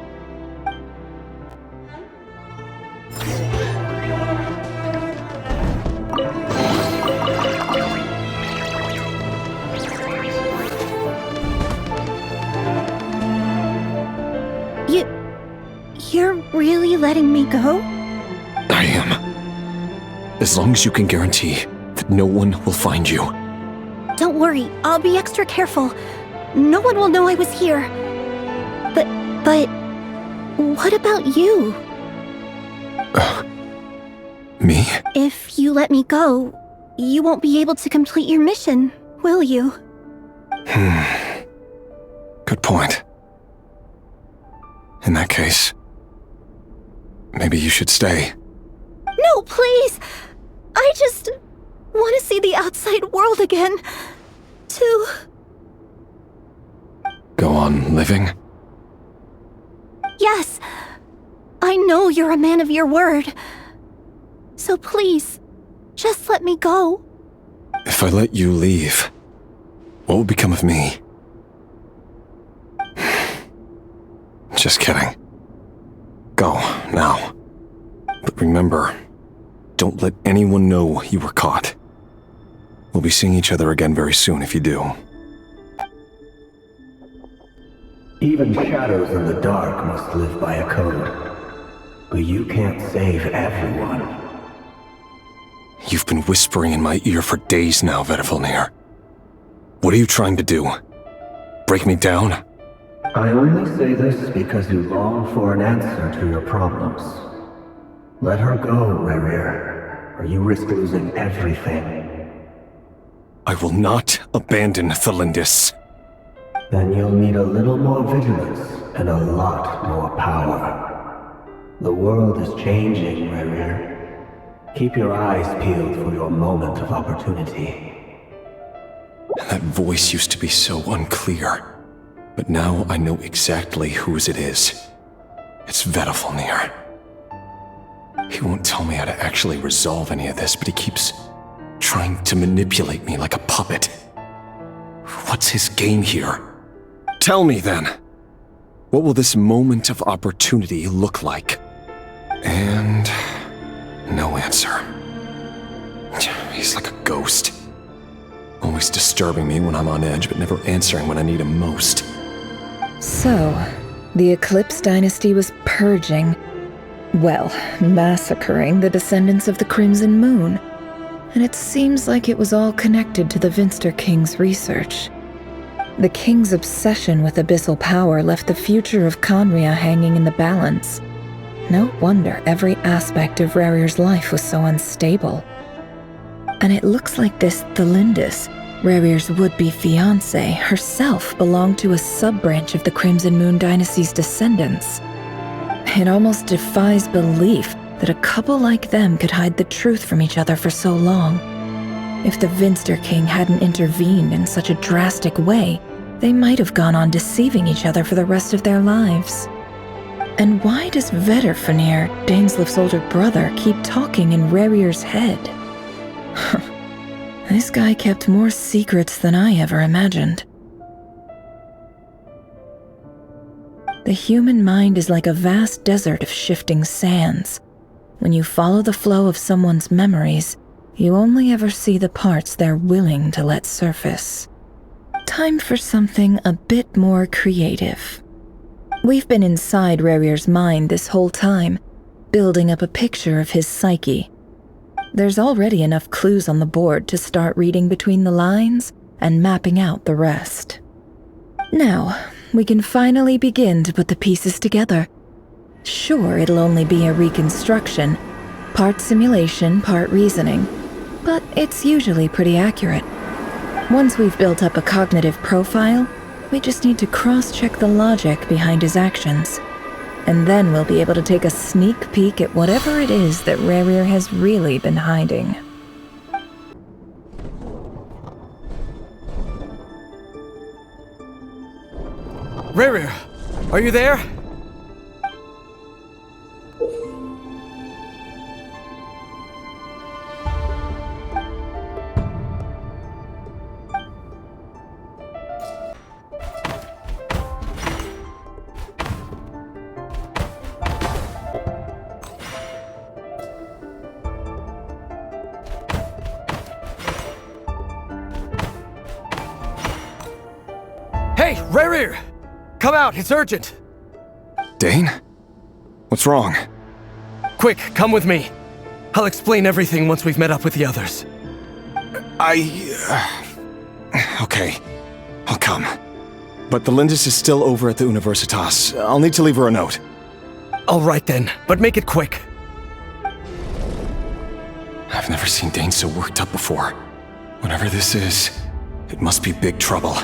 S1: You're really letting me go?
S13: I am. As long as you can guarantee that no one will find you.
S1: Don't worry, I'll be extra careful. No one will know I was here. But what about you?
S13: Me?
S1: If you let me go, you won't be able to complete your mission, will you?
S13: Good point. In that case, maybe you should stay.
S1: No, please! I just want to see the outside world again. To...
S13: Go on living?
S1: Yes. I know you're a man of your word. So please, just let me go.
S13: If I let you leave, what will become of me? Just kidding. Go, now. But remember, don't let anyone know you were caught. We'll be seeing each other again very soon if you do.
S14: Even shadows in the dark must live by a code. But you can't save everyone.
S13: You've been whispering in my ear for days now, Vedifilnir. What are you trying to do? Break me down?
S14: I only say this because you long for an answer to your problems. Let her go, Rerir, or you risk losing everything.
S13: I will not abandon Thalindis.
S14: Then you'll need a little more vigilance and a lot more power. The world is changing, Rerir. Keep your eyes peeled for your moment of opportunity.
S13: That voice used to be so unclear. But now I know exactly whose it is. It's Vedifilnir. He won't tell me how to actually resolve any of this, but he keeps trying to manipulate me like a puppet. What's his game here? Tell me then. What will this moment of opportunity look like? And... no answer. He's like a ghost. Always disturbing me when I'm on edge, but never answering when I need him most.
S11: So, the Eclipse Dynasty was purging, well, massacring the descendants of the Crimson Moon. And it seems like it was all connected to the Finster King's research. The King's obsession with abyssal power left the future of Khaenri'ah hanging in the balance. No wonder every aspect of Rerir's life was so unstable. And it looks like this Thalindis, Rerir's would-be fiancée, herself belonged to a sub-branch of the Crimson Moon Dynasty's descendants. It almost defies belief that a couple like them could hide the truth from each other for so long. If the Finster King hadn't intervened in such a drastic way, they might have gone on deceiving each other for the rest of their lives. And why does Vedifilnir, Dainslif's older brother, keep talking in Rerir's head? This guy kept more secrets than I ever imagined. The human mind is like a vast desert of shifting sands. When you follow the flow of someone's memories, you only ever see the parts they're willing to let surface. Time for something a bit more creative. We've been inside Rerir's mind this whole time, building up a picture of his psyche. There's already enough clues on the board to start reading between the lines and mapping out the rest. Now, we can finally begin to put the pieces together. Sure, it'll only be a reconstruction, part simulation, part reasoning, but it's usually pretty accurate. Once we've built up a cognitive profile, we just need to cross-check the logic behind his actions. And then we'll be able to take a sneak peek at whatever it is that Rerir has really been hiding.
S10: Rerir, are you there? Hey, Rerir! Come out, it's urgent!
S13: Dane? What's wrong?
S10: Quick, come with me. I'll explain everything once we've met up with the others.
S13: Okay. I'll come. But the Lindis is still over at the Universitas. I'll need to leave her a note.
S10: All right then, but make it quick.
S13: I've never seen Dane so worked up before. Whatever this is, it must be big trouble.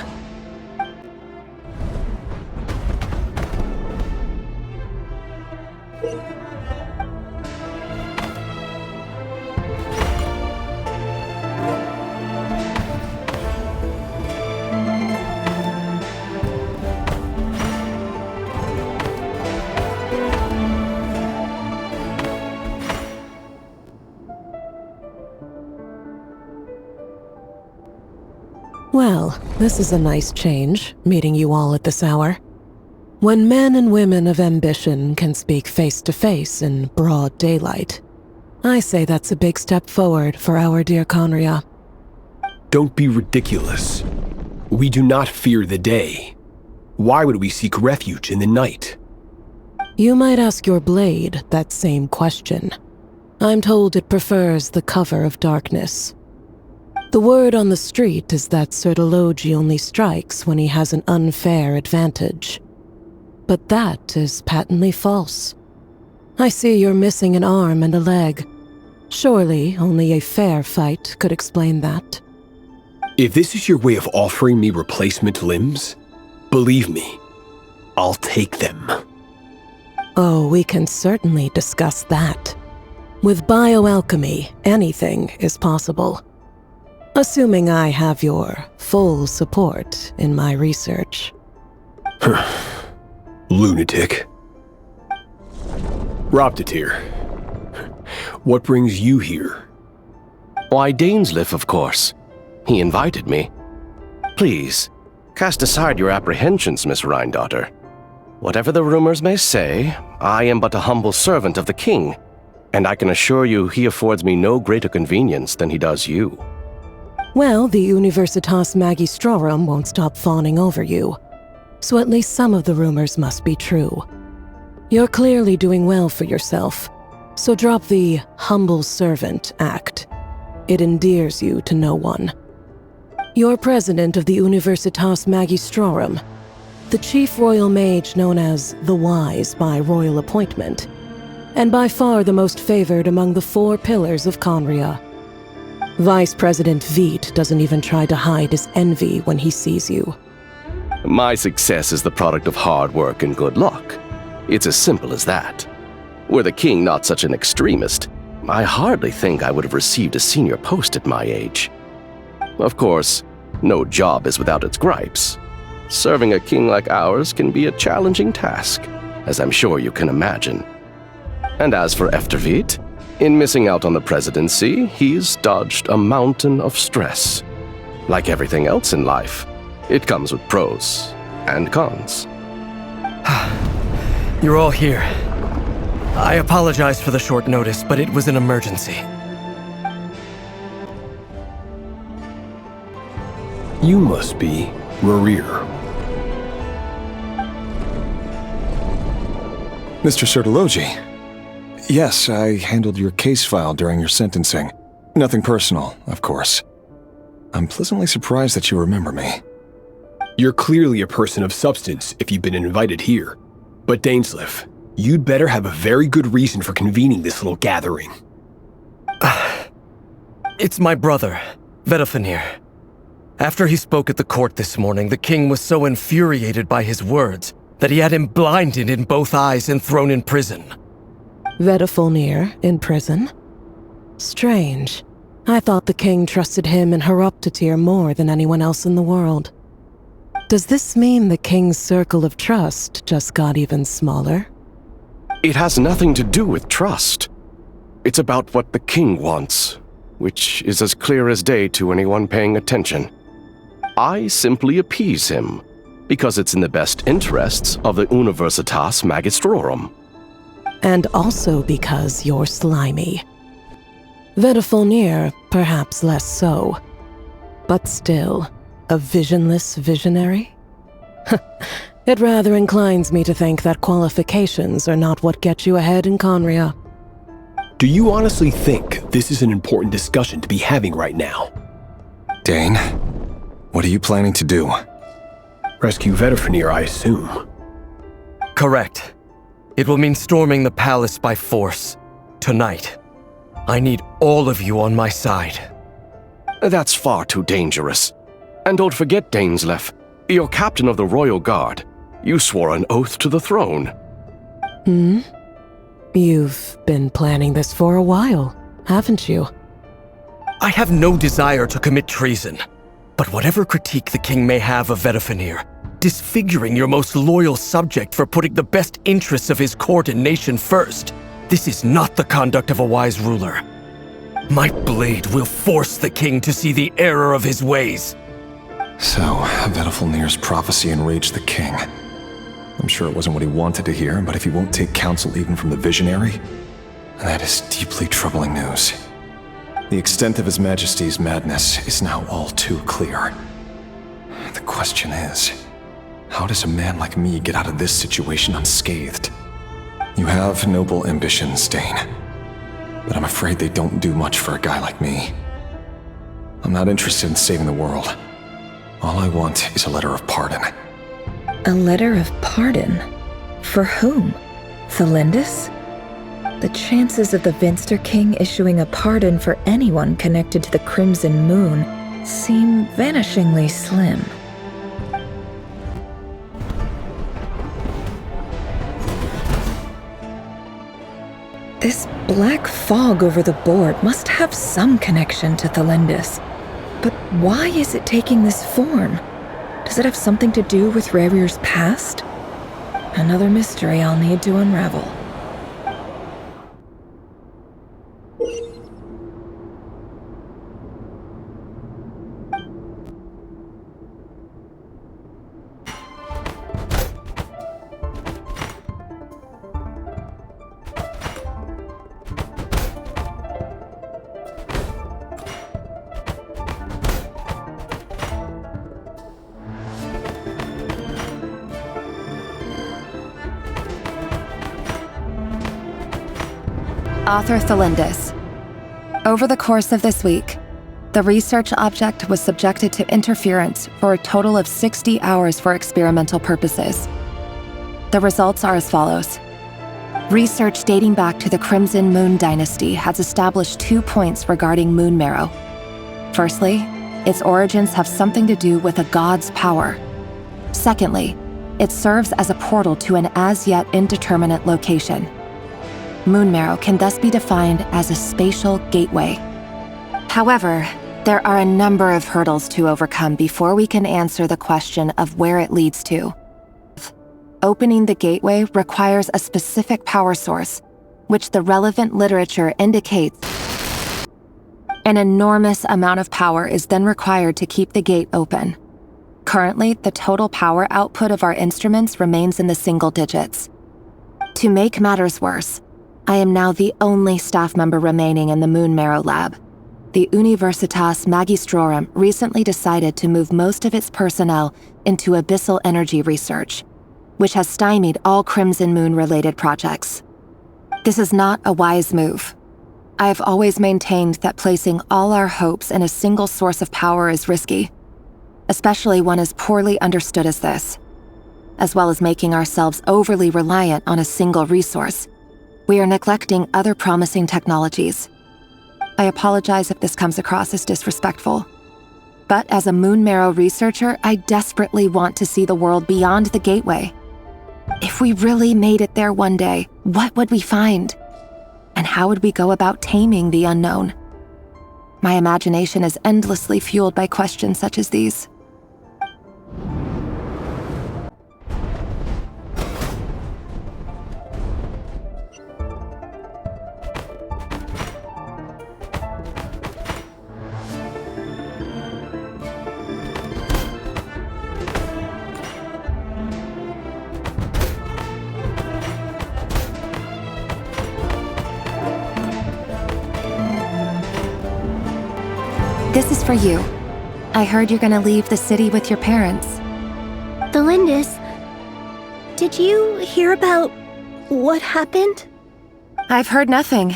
S19: Well, this is a nice change, meeting you all at this hour. When men and women of ambition can speak face to face in broad daylight, I say that's a big step forward for our dear Conria.
S20: Don't be ridiculous. We do not fear the day. Why would we seek refuge in the night?
S19: You might ask your blade that same question. I'm told it prefers the cover of darkness. The word on the street is that Sir Elegy only strikes when he has an unfair advantage. But that is patently false. I see you're missing an arm and a leg. Surely only a fair fight could explain that.
S20: If this is your way of offering me replacement limbs, believe me, I'll take them.
S19: Oh, we can certainly discuss that. With bioalchemy, anything is possible. Assuming I have your full support in my research.
S20: Lunatic. Roptatir, what brings you here?
S21: Why, Dainsleif, of course. He invited me. Please, cast aside your apprehensions, Miss Rhindaughter. Whatever the rumors may say, I am but a humble servant of the king, and I can assure you he affords me no greater convenience than he does you.
S19: Well, the Universitas Magistrorum won't stop fawning over you, so at least some of the rumors must be true. You're clearly doing well for yourself, so drop the humble servant act. It endears you to no one. You're president of the Universitas Magistrorum, the chief royal mage known as the Wise by royal appointment, and by far the most favored among the 4 pillars of Conria. Vice President Veet doesn't even try to hide his envy when he sees you.
S21: My success is the product of hard work and good luck. It's as simple as that. Were the king not such an extremist, I hardly think I would have received a senior post at my age. Of course, no job is without its gripes. Serving a king like ours can be a challenging task, as I'm sure you can imagine. And as for Efterveet, In missing out on the presidency, he's dodged a mountain of stress. Like everything else in life, it comes with pros and cons.
S10: You're all here. I apologize for the short notice, but it was an emergency.
S20: You must be Rerir.
S13: Mr. Sertologi. Yes, I handled your case file during your sentencing. Nothing personal, of course. I'm pleasantly surprised that you remember me.
S20: You're clearly a person of substance if you've been invited here. But Dainsleif, you'd better have a very good reason for convening this little gathering.
S10: It's my brother, Vedafenir. After he spoke at the court this morning, the king was so infuriated by his words that he had him blinded in both eyes and thrown in prison.
S19: Vedafenir in prison? Strange. I thought the king trusted him and Heroptatir more than anyone else in the world. Does this mean the king's circle of trust just got even smaller?
S21: It has nothing to do with trust. It's about what the king wants, which is as clear as day to anyone paying attention. I simply appease him, because it's in the best interests of the Universitas Magistrorum.
S19: And also because you're slimy. Vedafenir, perhaps less so. But still, a visionless visionary? It rather inclines me to think that qualifications are not what get you ahead in Conria.
S20: Do you honestly think this is an important discussion to be having right now?
S13: Dane, what are you planning to do?
S20: Rescue Vedafenir, I assume.
S10: Correct. It will mean storming the palace by force. Tonight. I need all of you on my side.
S21: That's far too dangerous. And don't forget, Dainsleif, you're captain of the Royal Guard. You swore an oath to the throne.
S19: You've been planning this for a while, haven't you?
S10: I have no desire to commit treason. But whatever critique the king may have of Vedafenir, disfiguring your most loyal subject for putting the best interests of his court and nation first, this is not the conduct of a wise ruler. My blade will force the king to see the error of his ways.
S13: So, Vedafenir's prophecy enraged the king. I'm sure it wasn't what he wanted to hear, but if he won't take counsel even from the visionary, that is deeply troubling news. The extent of His Majesty's madness is now all too clear. The question is, how does a man like me get out of this situation unscathed? You have noble ambitions, Dane, but I'm afraid they don't do much for a guy like me. I'm not interested in saving the world. All I want is a letter of pardon.
S11: A letter of pardon? For whom? Thelindis? The chances of the Vinster King issuing a pardon for anyone connected to the Crimson Moon seem vanishingly slim. This black fog over the board must have some connection to Thelindis. But why is it taking this form? Does it have something to do with Rerir's past? Another mystery I'll need to unravel.
S17: Author Thelindis. Over the course of this week, the research object was subjected to interference for a total of 60 hours for experimental purposes. The results are as follows. Research dating back to the Crimson Moon Dynasty has established 2 points regarding moon marrow. Firstly, its origins have something to do with a god's power. Secondly, it serves as a portal to an as-yet indeterminate location. Moon marrow can thus be defined as a spatial gateway. However, there are a number of hurdles to overcome before we can answer the question of where it leads to. Opening the gateway requires a specific power source, which the relevant literature indicates. An enormous amount of power is then required to keep the gate open. Currently, the total power output of our instruments remains in the single digits. To make matters worse, I am now the only staff member remaining in the Moon Marrow lab. The Universitas Magistrorum recently decided to move most of its personnel into abyssal energy research, which has stymied all Crimson Moon-related projects. This is not a wise move. I have always maintained that placing all our hopes in a single source of power is risky, especially one as poorly understood as this. As well as making ourselves overly reliant on a single resource, we are neglecting other promising technologies. I apologize if this comes across as disrespectful. But as a Moon Marrow researcher, I desperately want to see the world beyond the gateway. If we really made it there one day, what would we find? And how would we go about taming the unknown? My imagination is endlessly fueled by questions such as these. This is for you. I heard you're gonna leave the city with your parents.
S16: The Lindis, did you hear about what happened?
S17: I've heard nothing.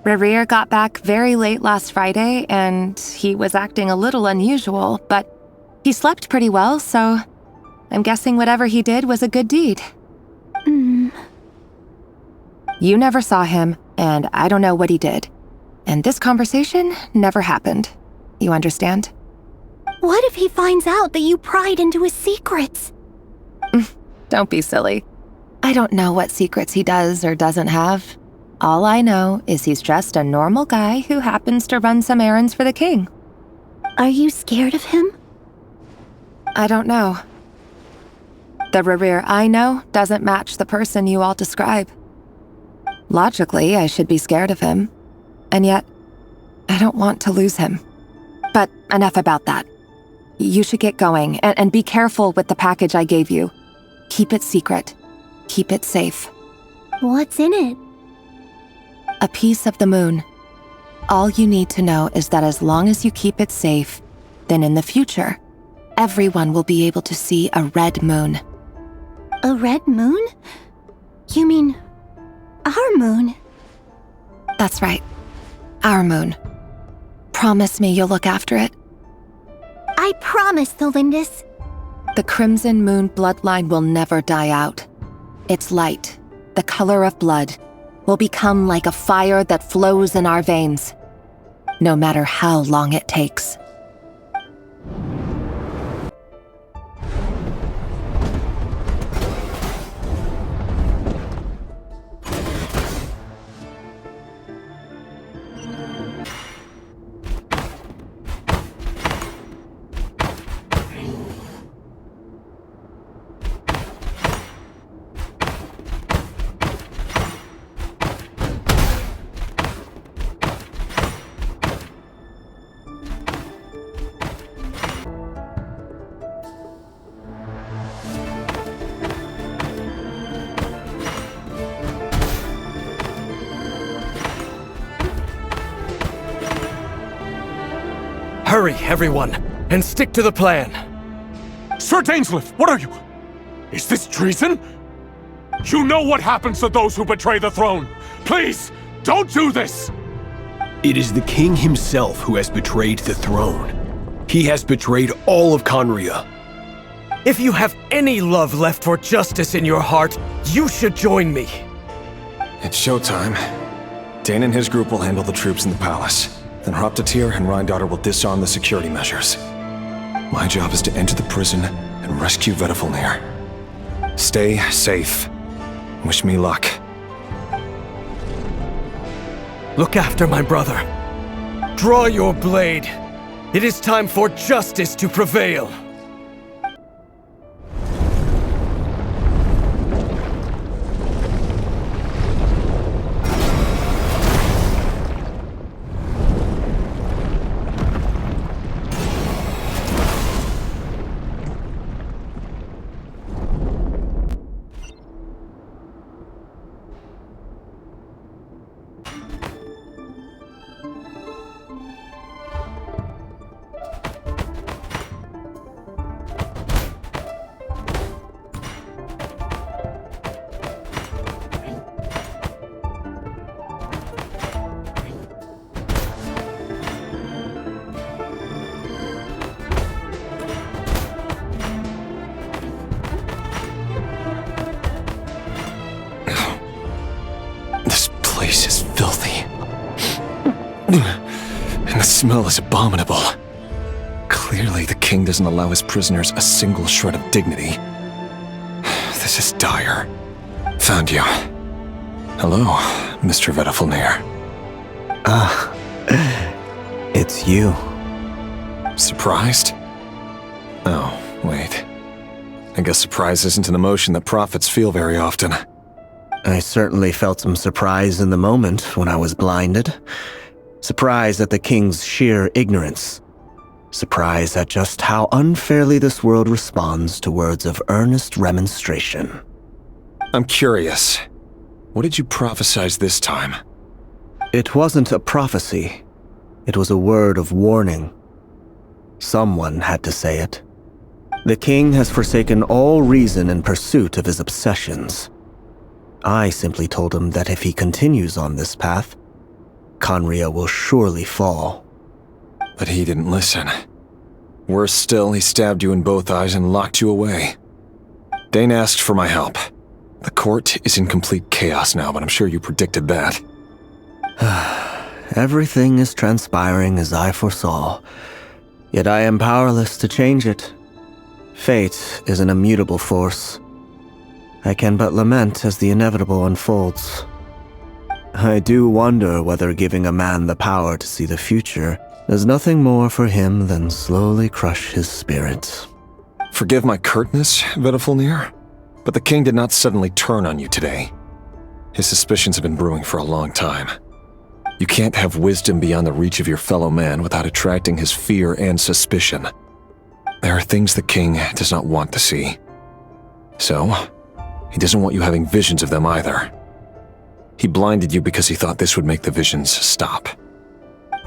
S17: Rerir got back very late last Friday, and he was acting a little unusual, but he slept pretty well, so I'm guessing whatever he did was a good deed. You never saw him, and I don't know what he did. And this conversation never happened. You understand?
S16: What if he finds out that you pried into his secrets?
S17: Don't be silly. I don't know what secrets he does or doesn't have. All I know is he's just a normal guy who happens to run some errands for the king.
S16: Are you scared of him?
S17: I don't know. The Rerir I know doesn't match the person you all describe. Logically, I should be scared of him. And yet, I don't want to lose him. But enough about that. You should get going, and be careful with the package I gave you. Keep it secret. Keep it safe.
S16: What's in it?
S17: A piece of the moon. All you need to know is that as long as you keep it safe, then in the future, everyone will be able to see a red moon.
S16: A red moon? You mean our moon?
S17: That's right. Our moon. Promise me you'll look after it.
S16: I promise, the Lindis.
S17: The Crimson Moon bloodline will never die out. Its light, the color of blood, will become like a fire that flows in our veins, no matter how long it takes.
S10: Hurry, everyone, and stick to the plan.
S7: Sir Dainsleif, what are you? Is this treason? You know what happens to those who betray the throne. Please, don't do this!
S20: It is the king himself who has betrayed the throne. He has betrayed all of Conria.
S10: If you have any love left for justice in your heart, you should join me.
S13: It's showtime. Dane and his group will handle the troops in the palace. Then Hraptatir and Rheindotter will disarm the security measures. My job is to enter the prison and rescue Vedifalnir. Stay safe. Wish me luck.
S10: Look after my brother. Draw your blade. It is time for justice to prevail.
S13: smell is abominable. Clearly, the king doesn't allow his prisoners a single shred of dignity. This is dire. Found you. Hello, Mr. Vedafilnir.
S15: Ah, it's you.
S13: Surprised? Oh, wait. I guess surprise isn't an emotion that prophets feel very often.
S15: I certainly felt some surprise in the moment when I was blinded. Surprise at the king's sheer ignorance. Surprise at just how unfairly this world responds to words of earnest remonstration.
S13: I'm curious. What did you prophesize this time?
S15: It wasn't a prophecy. It was a word of warning. Someone had to say it. The king has forsaken all reason in pursuit of his obsessions. I simply told him that if he continues on this path, Khaenri'ah will surely fall.
S13: But he didn't listen. Worse still, he stabbed you in both eyes and locked you away. Dane asked for my help. The court is in complete chaos now, but I'm sure you predicted that.
S15: Everything is transpiring as I foresaw, yet I am powerless to change it. Fate is an immutable force. I can but lament as the inevitable unfolds. I do wonder whether giving a man the power to see the future does nothing more for him than slowly crush his spirit.
S13: Forgive my curtness, Vedafilnir, but the king did not suddenly turn on you today. His suspicions have been brewing for a long time. You can't have wisdom beyond the reach of your fellow man without attracting his fear and suspicion. There are things the king does not want to see. So, he doesn't want you having visions of them either. He blinded you because he thought this would make the visions stop.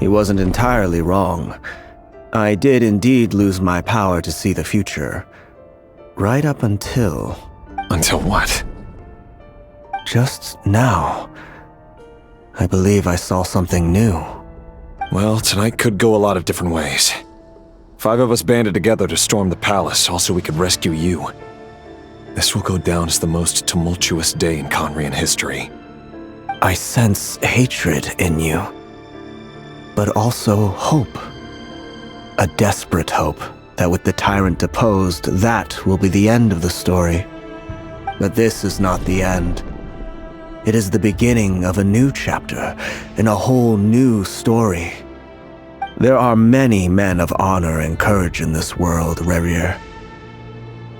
S15: He wasn't entirely wrong. I did indeed lose my power to see the future. Right up until...
S13: Until what?
S15: Just now. I believe I saw something new.
S13: Well, tonight could go a lot of different ways. 5 of us banded together to storm the palace, also we could rescue you. This will go down as the most tumultuous day in Khaenri'ah history.
S15: I sense hatred in you, but also hope. A desperate hope that with the tyrant deposed, that will be the end of the story. But this is not the end. It is the beginning of a new chapter, in a whole new story. There are many men of honor and courage in this world, Rerir.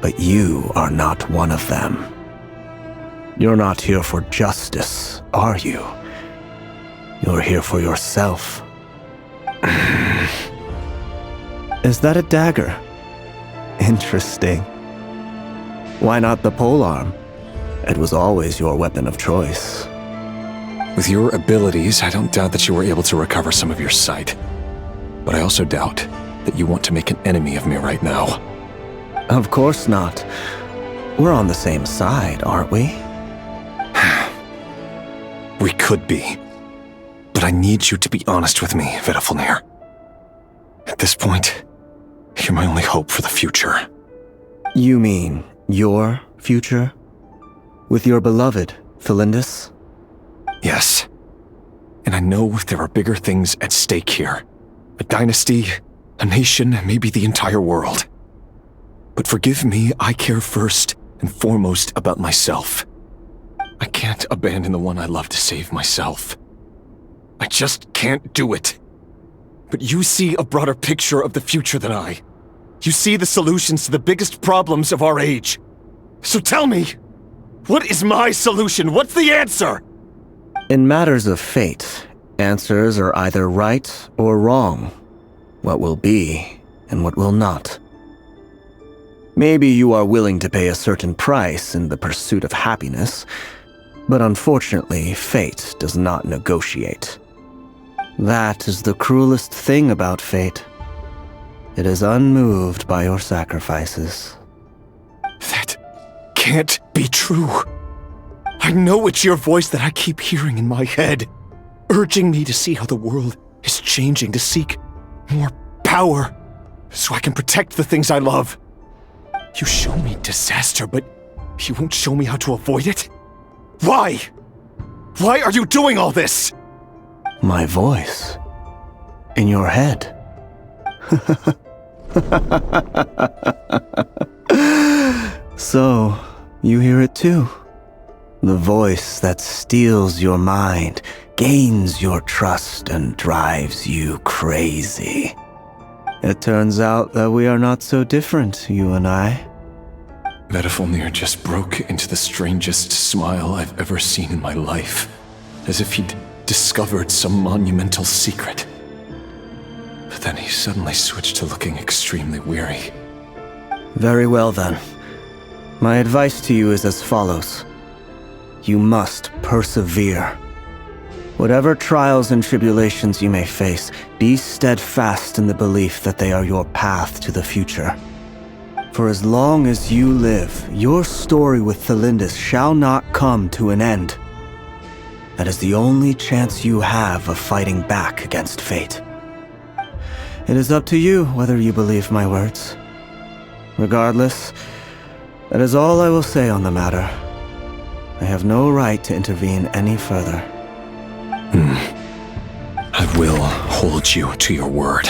S15: But you are not one of them. You're not here for justice, are you? You're here for yourself. Is that a dagger? Interesting. Why not the polearm? It was always your weapon of choice.
S13: With your abilities, I don't doubt that you were able to recover some of your sight. But I also doubt that you want to make an enemy of me right now.
S15: Of course not. We're on the same side, aren't we?
S13: We could be. But I need you to be honest with me, Vedafilnir. At this point, you're my only hope for the future.
S15: You mean your future? With your beloved, Felindis?
S13: Yes. And I know there are bigger things at stake here. A dynasty, a nation, maybe the entire world. But forgive me, I care first and foremost about myself. I can't abandon the one I love to save myself. I just can't do it. But you see a broader picture of the future than I. You see the solutions to the biggest problems of our age. So tell me, what is my solution? What's the answer?
S15: In matters of fate, answers are either right or wrong. What will be and what will not. Maybe you are willing to pay a certain price in the pursuit of happiness, but unfortunately, fate does not negotiate. That is the cruelest thing about fate. It is unmoved by your sacrifices.
S13: That can't be true. I know it's your voice that I keep hearing in my head, urging me to see how the world is changing, to seek more power, so I can protect the things I love. You show me disaster, but you won't show me how to avoid it? Why? Why are you doing all this?
S15: My voice. in your head. So, you hear it too. The voice that steals your mind, gains your trust, and drives you crazy. It turns out that we are not so different, you and I.
S13: Vedifilnir just broke into the strangest smile I've ever seen in my life, as if he'd discovered some monumental secret. But then he suddenly switched to looking extremely weary.
S15: Very well then. My advice to you is as follows. You must persevere. Whatever trials and tribulations you may face, be steadfast in the belief that they are your path to the future. For as long as you live, your story with Thelindis shall not come to an end. That is the only chance you have of fighting back against fate. It is up to you whether you believe my words. Regardless, that is all I will say on the matter. I have no right to intervene any further.
S13: I will hold you to your word.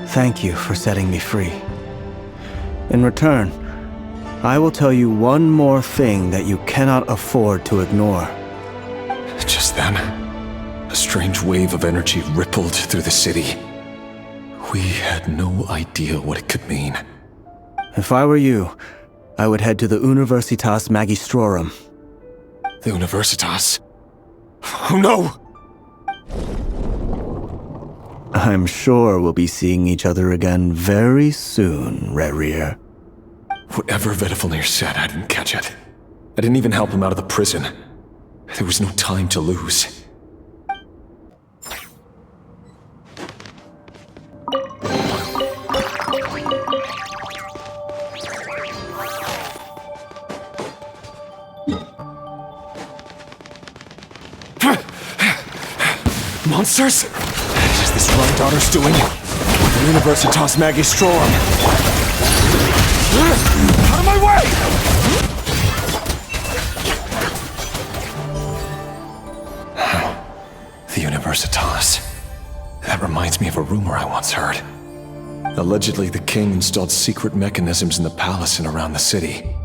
S15: Thank you for setting me free. In return, I will tell you one more thing that you cannot afford to ignore.
S13: Just then, a strange wave of energy rippled through the city. We had no idea what it could mean.
S15: If I were you, I would head to the Universitas Magistrorum.
S13: The Universitas? Oh no!
S15: I'm sure we'll be seeing each other again very soon, Rerir.
S13: Whatever Vedifilnir said, I didn't catch it. I didn't even help him out of the prison. There was no time to lose. Monsters? Is this Run Daughter's doing? The Universitas Magistrorum. Out of my way! The Universitas. That reminds me of a rumor I once heard. Allegedly, the king installed secret mechanisms in the palace and around the city.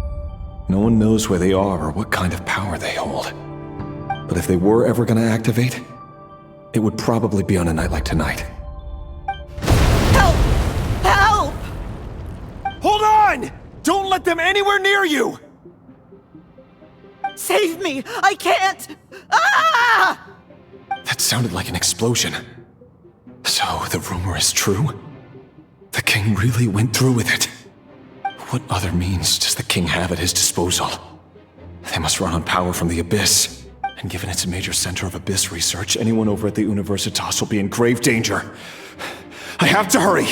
S13: No one knows where they are or what kind of power they hold. But if they were ever going to activate, it would probably be on a night like tonight.
S8: Help! Help! Hold on! Don't let them anywhere near you! Save me! I can't! Ah!
S13: That sounded like an explosion. So, the rumor is true? The king really went through with it? What other means does the king have at his disposal? They must run on power from the Abyss. And given it's a major center of Abyss research, anyone over at the Universitas will be in grave danger. I have to hurry!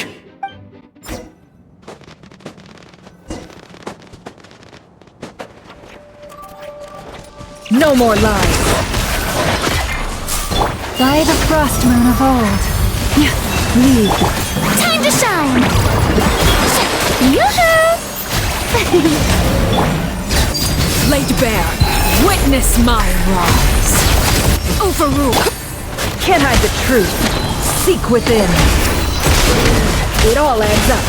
S2: No more lies! By the frost moon of old. Leave.
S1: Time to shine! Yoo-hoo!
S22: Laid bare, witness my rise. Overrule.
S2: Can't hide the truth. Seek within. It all adds up.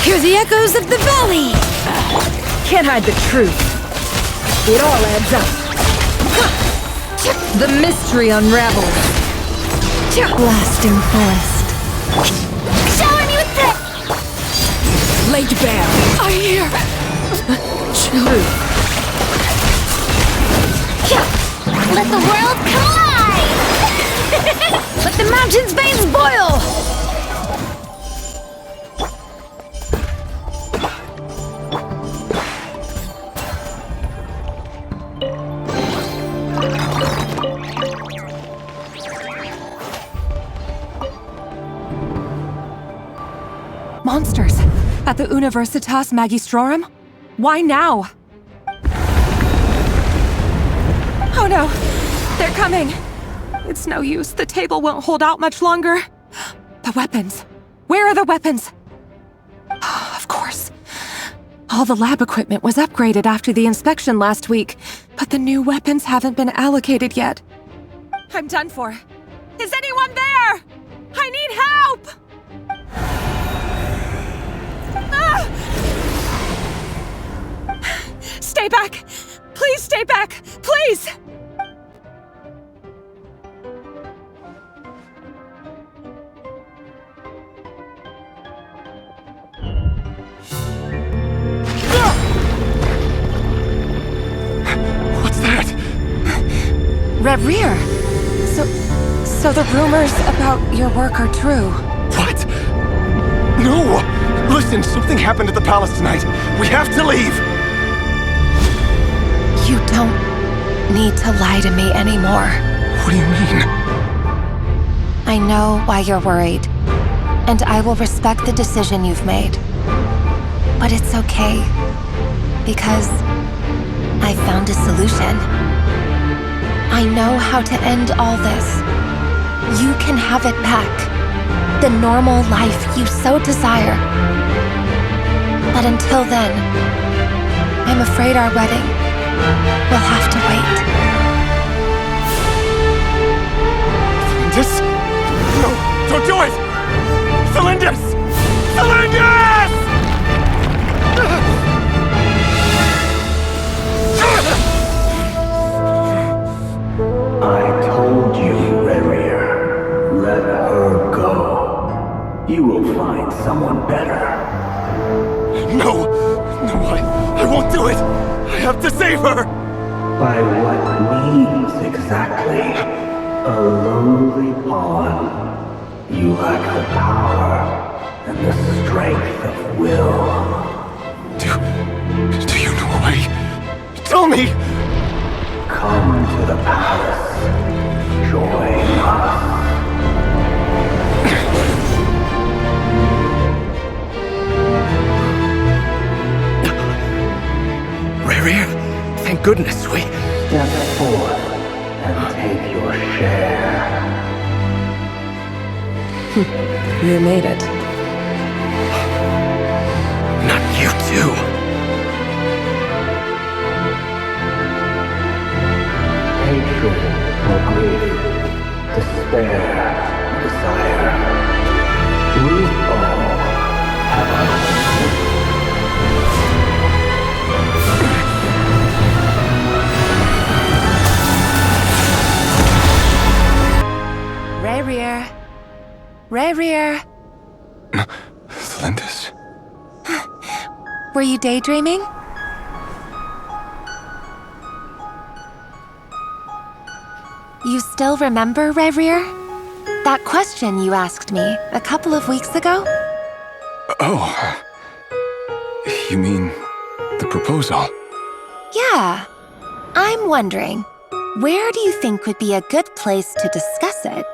S22: Hear the echoes of the valley.
S2: Can't hide the truth. It all adds up. The mystery unravels. Blasting forest.
S1: Shower me with the...
S22: Laid bare. I hear.
S2: Truth.
S1: Let the world collide!
S2: Let the mountain's veins boil!
S17: Monsters! At the Universitas Magistrorum? Why now? Oh no! They're coming! It's no use, the table won't hold out much longer. The weapons! Where are the weapons? Of course. All the lab equipment was upgraded after the inspection last week, but the new weapons haven't been allocated yet. I'm done for. Is anyone there? I need help! Ah! Stay back! Please stay back! Please!
S13: What's that?
S17: Reverie! So the rumors about your work are true.
S13: What? No! Listen, something happened at the palace tonight. We have to leave!
S17: You don't need to lie to me anymore.
S13: What do you mean?
S17: I know why you're worried, and I will respect the decision you've made. But it's okay, because I found a solution. I know how to end all this. You can have it back. The normal life you so desire. But until then, I'm afraid our wedding will have to wait.
S13: Celindus? No, don't do it! Celindus! Celindus!
S14: I told you, Reverie. Let her go. You will find someone better.
S13: No, I won't do it! I have to save her!
S14: By what means exactly? A lowly pawn. You lack the power and the strength of will.
S13: Do you know a way? Tell me!
S14: Come to the palace. Join us.
S10: Reverie, thank goodness we...
S14: Step forth and take your share.
S11: You made it.
S10: Not you too.
S14: Hatred or grief, despair or desire. We all have our
S17: Reverie!
S13: Celindus?
S17: Were you daydreaming? You still remember, Reverie? That question you asked me a couple of weeks ago?
S13: Oh. You mean the proposal?
S17: Yeah. I'm wondering, where do you think would be a good place to discuss it?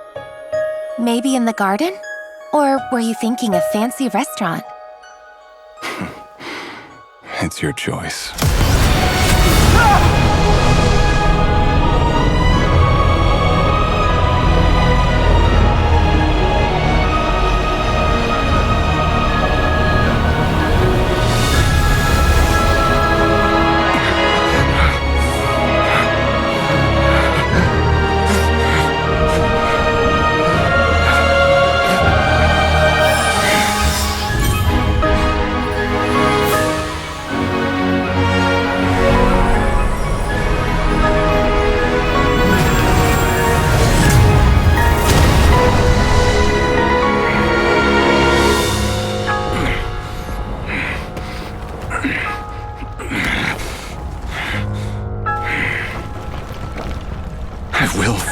S17: Maybe in the garden? Or were you thinking a fancy restaurant?
S13: It's your choice.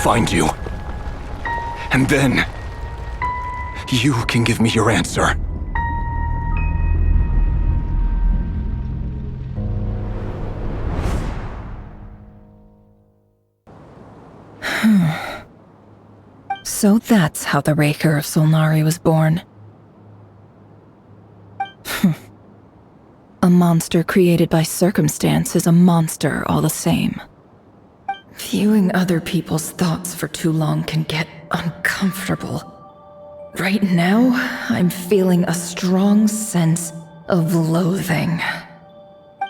S13: Find you. And then, you can give me your answer.
S11: So that's how the Raker of Solnari was born. A monster created by circumstance is a monster all the same. Viewing other people's thoughts for too long can get uncomfortable. Right now, I'm feeling a strong sense of loathing.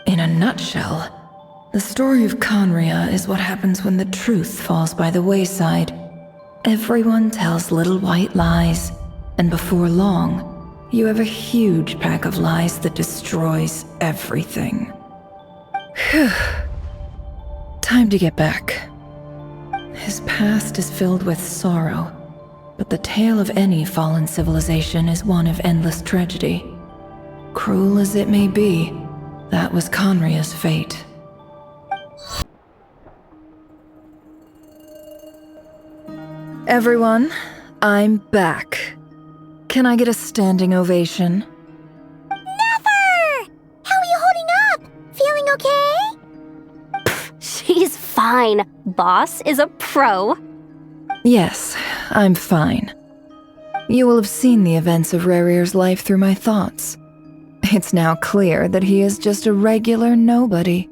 S11: In a nutshell, the story of Conria is what happens when the truth falls by the wayside. Everyone tells little white lies, and before long, you have a huge pack of lies that destroys everything. Phew. Time to get back. His past is filled with sorrow, but the tale of any fallen civilization is one of endless tragedy. Cruel as it may be, that was Conria's fate. Everyone, I'm back. Can I get a standing ovation?
S1: Never! How are you holding up? Feeling okay?
S12: She's fine. Boss is a pro.
S11: Yes, I'm fine. You will have seen the events of Rerir's life through my thoughts. It's now clear that he is just a regular nobody,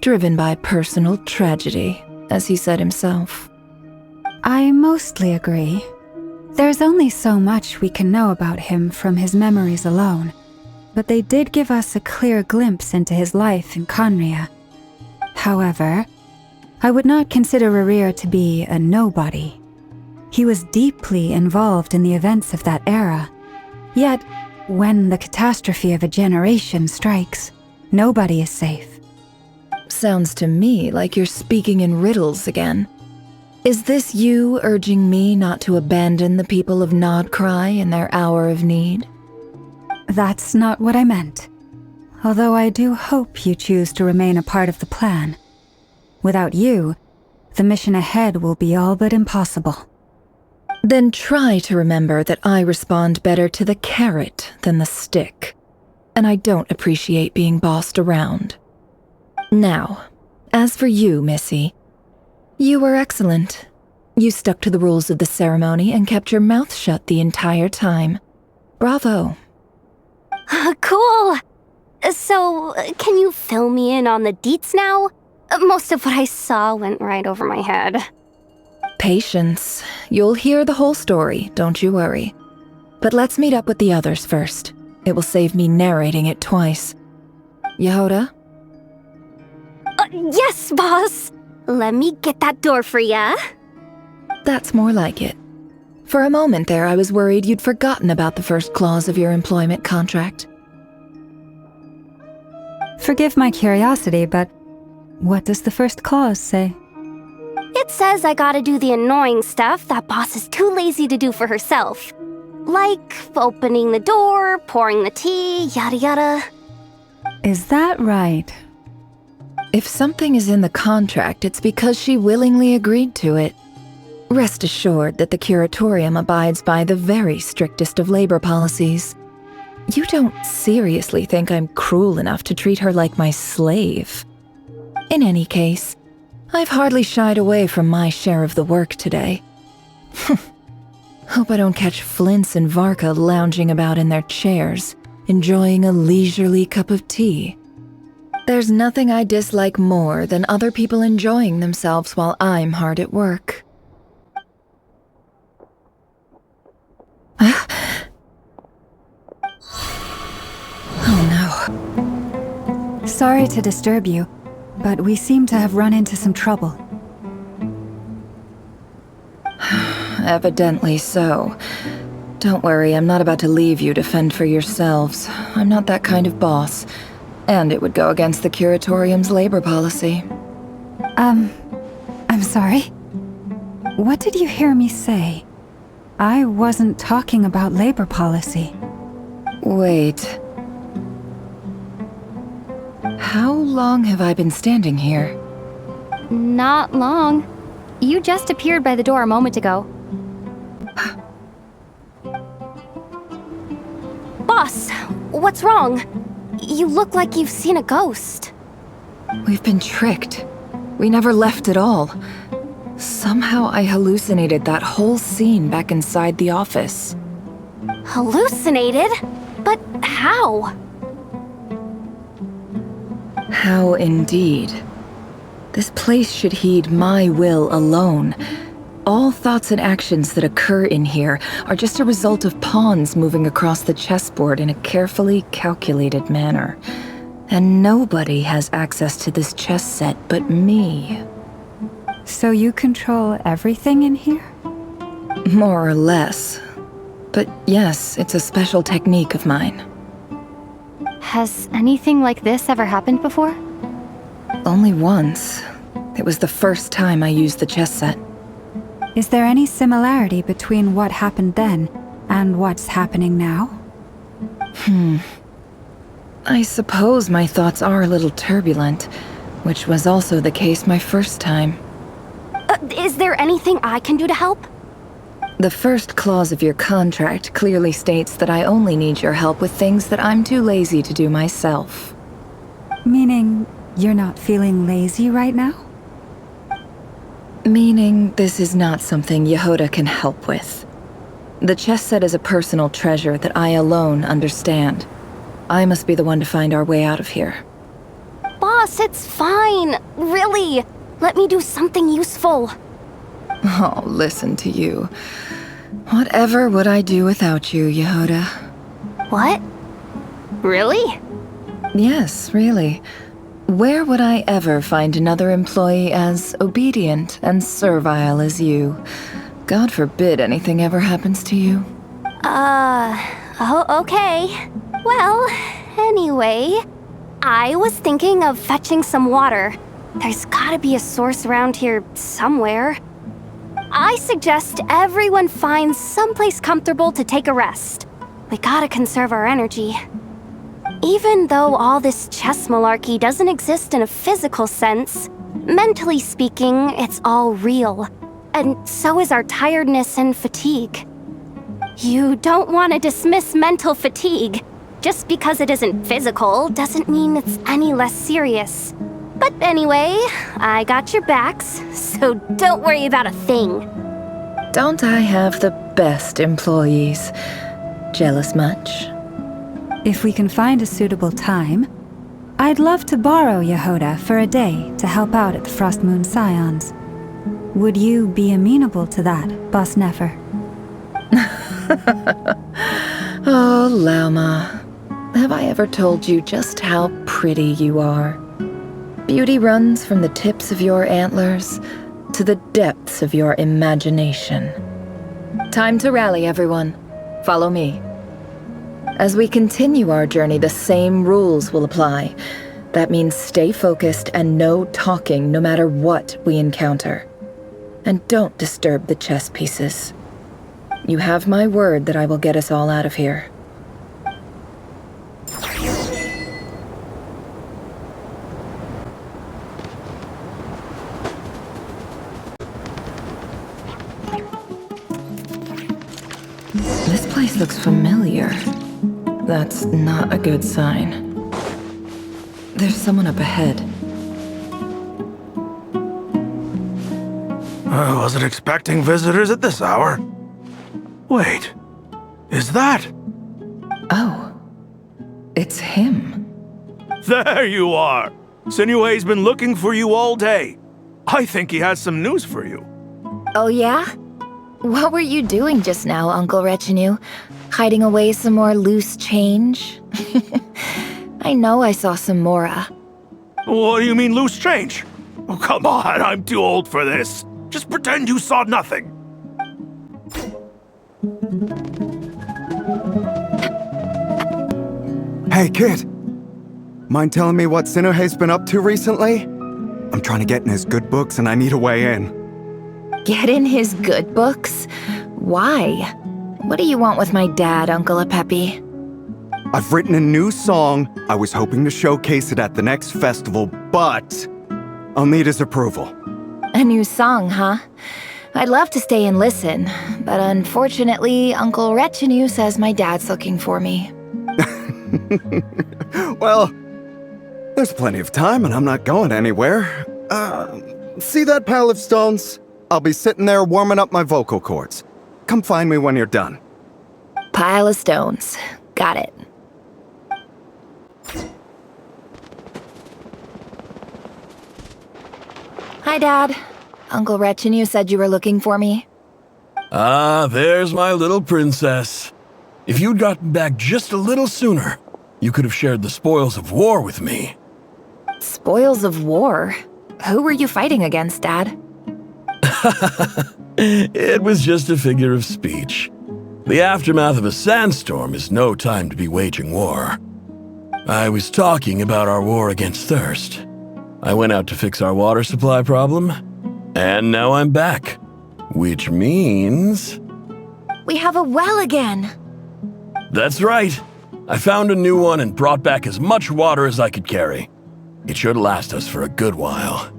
S11: driven by personal tragedy, as he said himself.
S2: I mostly agree. There's only so much we can know about him from his memories alone, but they did give us a clear glimpse into his life in Conria. However, I would not consider Rerir to be a nobody. He was deeply involved in the events of that era. Yet, when the catastrophe of a generation strikes, nobody is safe.
S11: Sounds to me like you're speaking in riddles again. Is this you urging me not to abandon the people of Nodcry in their hour of need?
S2: That's not what I meant. Although I do hope you choose to remain a part of the plan. Without you, the mission ahead will be all but impossible.
S11: Then try to remember that I respond better to the carrot than the stick. And I don't appreciate being bossed around. Now, as for you, Missy, you were excellent. You stuck to the rules of the ceremony and kept your mouth shut the entire time. Bravo.
S12: Cool. So, can you fill me in on the deets now? Most of what I saw went right over my head.
S11: Patience. You'll hear the whole story, don't you worry. But let's meet up with the others first. It will save me narrating it twice. Yehoda?
S12: Yes, boss! Let me get that door for ya.
S11: That's more like it. For a moment there, I was worried you'd forgotten about the first clause of your employment contract.
S2: Forgive my curiosity, but what does the first clause say?
S12: It says I gotta do the annoying stuff that boss is too lazy to do for herself. Like opening the door, pouring the tea, yada yada.
S2: Is that right?
S11: If something is in the contract, it's because she willingly agreed to it. Rest assured that the Curatorium abides by the very strictest of labor policies. You don't seriously think I'm cruel enough to treat her like my slave? In any case, I've hardly shied away from my share of the work today. Hope I don't catch Flintz and Varka lounging about in their chairs, enjoying a leisurely cup of tea. There's nothing I dislike more than other people enjoying themselves while I'm hard at work. Oh no.
S2: Sorry to disturb you, but we seem to have run into some trouble.
S11: Evidently so. Don't worry, I'm not about to leave you to fend for yourselves. I'm not that kind of boss. And it would go against the Curatorium's labor policy.
S2: I'm sorry? What did you hear me say? I wasn't talking about labor policy.
S11: Wait. How long have I been standing here?
S12: Not long. You just appeared by the door a moment ago. Boss, what's wrong? You look like you've seen a ghost.
S11: We've been tricked. We never left at all. Somehow I hallucinated that whole scene back inside the office.
S12: Hallucinated? But how?
S11: How indeed. This place should heed my will alone. All thoughts and actions that occur in here are just a result of pawns moving across the chessboard in a carefully calculated manner. And nobody has access to this chess set but me.
S2: So you control everything in here?
S11: More or less. But yes, it's a special technique of mine.
S12: Has anything like this ever happened before?
S11: Only once. It was the first time I used the chess set.
S2: Is there any similarity between what happened then and what's happening now?
S11: I suppose my thoughts are a little turbulent, which was also the case my first time.
S12: Is there anything I can do to help?
S11: The first clause of your contract clearly states that I only need your help with things that I'm too lazy to do myself.
S2: Meaning you're not feeling lazy right now?
S11: Meaning this is not something Yehoda can help with. The chess set is a personal treasure that I alone understand. I must be the one to find our way out of here.
S12: Boss, it's fine. Really. Let me do something useful.
S11: Oh, listen to you. Whatever would I do without you, Yehoda?
S12: What? Really?
S11: Yes, really. Where would I ever find another employee as obedient and servile as you? God forbid anything ever happens to you.
S12: Oh, okay. Well, anyway, I was thinking of fetching some water. There's gotta be a source around here somewhere. I suggest everyone finds someplace comfortable to take a rest. We gotta conserve our energy. Even though all this chess malarkey doesn't exist in a physical sense, mentally speaking, it's all real. And so is our tiredness and fatigue. You don't want to dismiss mental fatigue. Just because it isn't physical doesn't mean it's any less serious. But anyway, I got your backs, so don't worry about a thing.
S11: Don't I have the best employees? Jealous much?
S2: If we can find a suitable time, I'd love to borrow Yehoda for a day to help out at the Frost Moon Scions. Would you be amenable to that, Boss Nefer?
S11: Oh, Lauma. Have I ever told you just how pretty you are? Beauty runs from the tips of your antlers to the depths of your imagination. Time to rally, everyone. Follow me. As we continue our journey, the same rules will apply. That means stay focused and no talking no matter what we encounter. And don't disturb the chess pieces. You have my word that I will get us all out of here. This place looks familiar. That's not a good sign. There's someone up ahead.
S4: I wasn't expecting visitors at this hour. Wait, is that?
S11: Oh, it's him.
S4: There you are! Sinue's been looking for you all day. I think he has some news for you.
S6: Oh yeah? What were you doing just now, Uncle Retinue? Hiding away some more loose change? I know I saw some Mora.
S4: What do you mean loose change? Oh, come on, I'm too old for this. Just pretend you saw nothing.
S18: Hey, kid. Mind telling me what Sinuhe's been up to recently? I'm trying to get in his good books and I need a way in.
S6: Get in his good books? Why? What do you want with my dad, Uncle Apepi?
S18: I've written a new song. I was hoping to showcase it at the next festival, but I'll need his approval.
S6: A new song, huh? I'd love to stay and listen, but unfortunately, Uncle Retinue says my dad's looking for me.
S18: Well, there's plenty of time and I'm not going anywhere. See that pile of stones? I'll be sitting there warming up my vocal cords. Come find me when you're done.
S6: Pile of stones. Got it. Hi, Dad. Uncle Retinue said you were looking for me.
S5: Ah, there's my little princess. If you'd gotten back just a little sooner,
S18: You could have shared the spoils of war with me.
S11: Spoils of war? Who were you fighting against, Dad?
S18: It was just a figure of speech. The aftermath of a sandstorm is no time to be waging war. I was talking about our war against thirst. I went out to fix our water supply problem, and now I'm back. Which means...
S11: We have a well again!
S18: That's right. I found a new one and brought back as much water as I could carry. It should last us for a good while.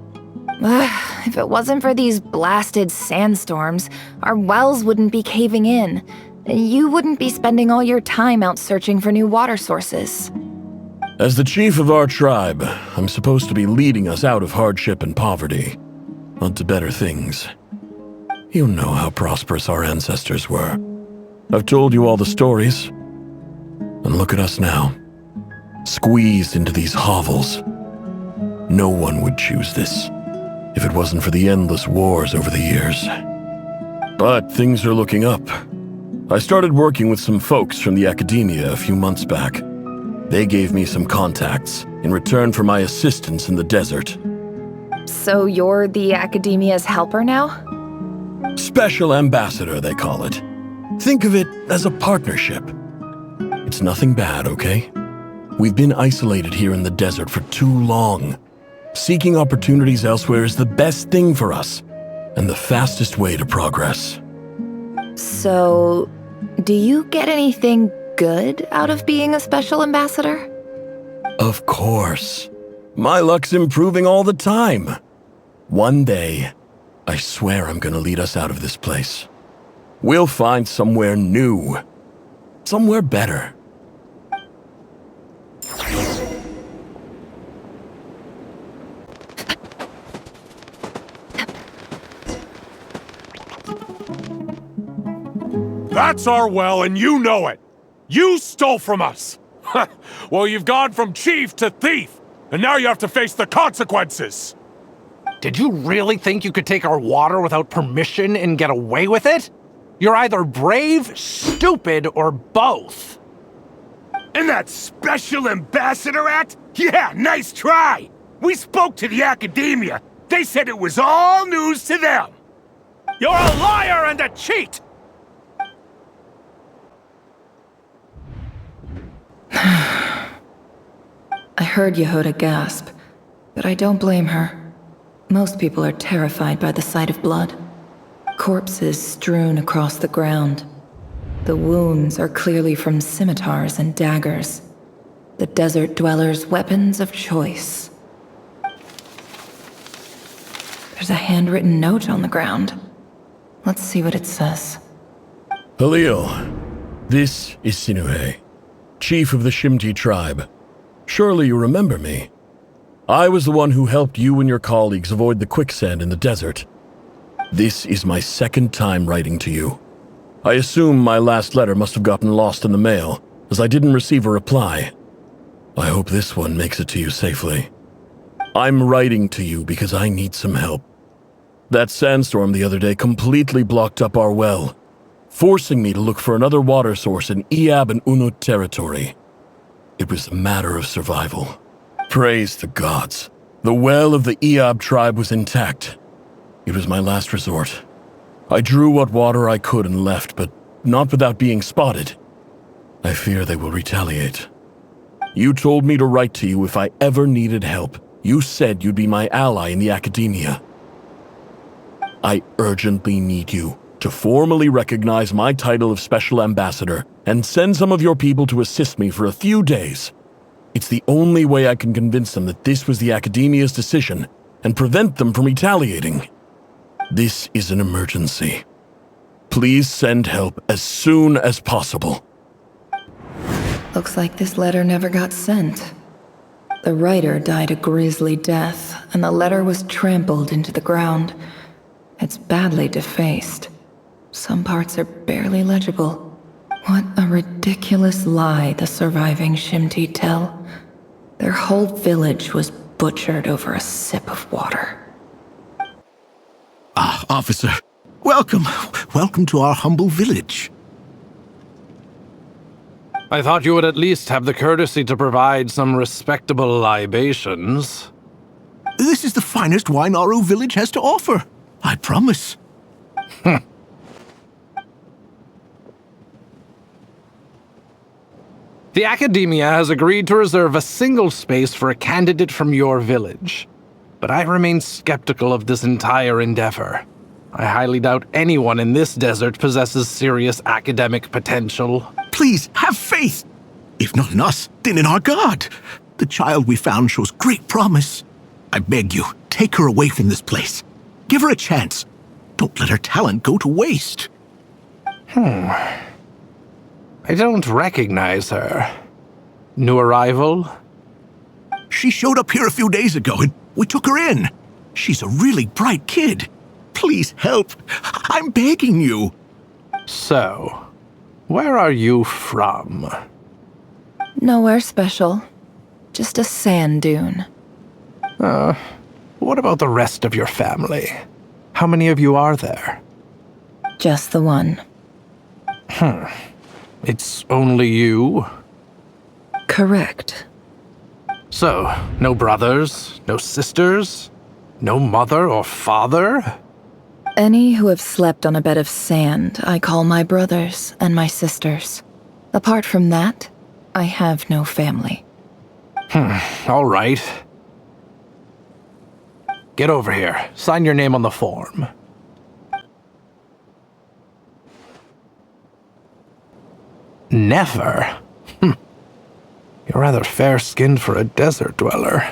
S11: If it wasn't for these blasted sandstorms, our wells wouldn't be caving in. You wouldn't be spending all your time out searching for new water sources.
S18: As the chief of our tribe, I'm supposed to be leading us out of hardship and poverty, onto better things. You know how prosperous our ancestors were. I've told you all the stories. And look at us now, squeezed into these hovels. No one would choose this, if it wasn't for the endless wars over the years. But things are looking up. I started working with some folks from the academia a few months back. They gave me some contacts in return for my assistance in the desert.
S11: So you're the academia's helper now?
S18: Special ambassador, they call it. Think of it as a partnership. It's nothing bad, okay? We've been isolated here in the desert for too long. Seeking opportunities elsewhere is the best thing for us, and the fastest way to progress.
S11: So, do you get anything good out of being a special ambassador?
S18: Of course. My luck's improving all the time. One day, I swear I'm gonna lead us out of this place. We'll find somewhere new. Somewhere better.
S7: That's our well, and you know it! You stole from us! Well, you've gone from chief to thief, and now you have to face the consequences!
S5: Did you really think you could take our water without permission and get away with it? You're either brave, stupid, or both.
S4: And that Special Ambassador Act? Yeah, nice try! We spoke to the academia. They said it was all news to them. You're a liar and a cheat!
S11: I heard Yehuda gasp, but I don't blame her. Most people are terrified by the sight of blood. Corpses strewn across the ground. The wounds are clearly from scimitars and daggers. The desert dwellers' weapons of choice. There's a handwritten note on the ground. Let's see what it says.
S18: Halil, this is Sinuhe, chief of the Shimti tribe. Surely you remember me. I was the one who helped you and your colleagues avoid the quicksand in the desert. This is my second time writing to you. I assume my last letter must have gotten lost in the mail, as I didn't receive a reply. I hope this one makes it to you safely. I'm writing to you because I need some help. That sandstorm the other day completely blocked up our well, forcing me to look for another water source in Iab and Unut territory. It was a matter of survival. Praise the gods. The well of the Iab tribe was intact. It was my last resort. I drew what water I could and left, but not without being spotted. I fear they will retaliate. You told me to write to you if I ever needed help. You said you'd be my ally in the academia. I urgently need you to formally recognize my title of Special Ambassador and send some of your people to assist me for a few days. It's the only way I can convince them that this was the academia's decision and prevent them from retaliating. This is an emergency. Please send help as soon as possible.
S11: Looks like this letter never got sent. The writer died a grisly death, and the letter was trampled into the ground. It's badly defaced. Some parts are barely legible. What a ridiculous lie the surviving Shimti tell. Their whole village was butchered over a sip of water.
S9: Ah, officer. Welcome. Welcome to our humble village.
S5: I thought you would at least have the courtesy to provide some respectable libations.
S3: This is the finest wine Aru village has to offer. I promise.
S5: The Academia has agreed to reserve a single space for a candidate from your village. But I remain skeptical of this entire endeavor. I highly doubt anyone in this desert possesses serious academic potential.
S3: Please, have faith. If not in us, then in our god. The child we found shows great promise. I beg you, take her away from this place. Give her a chance. Don't let her talent go to waste.
S5: I don't recognize her. New arrival?
S3: She showed up here a few days ago and we took her in. She's a really bright kid. Please help. I'm begging you.
S5: So, where are you from?
S11: Nowhere special. Just a sand dune.
S5: What about the rest of your family? How many of you are there?
S11: Just the one.
S5: It's only you?
S11: Correct.
S5: So, no brothers, no sisters, no mother or father?
S11: Any who have slept on a bed of sand, I call my brothers and my sisters. Apart from that, I have no family.
S5: All right. Get over here. Sign your name on the form. Never? You're rather fair-skinned for a desert dweller.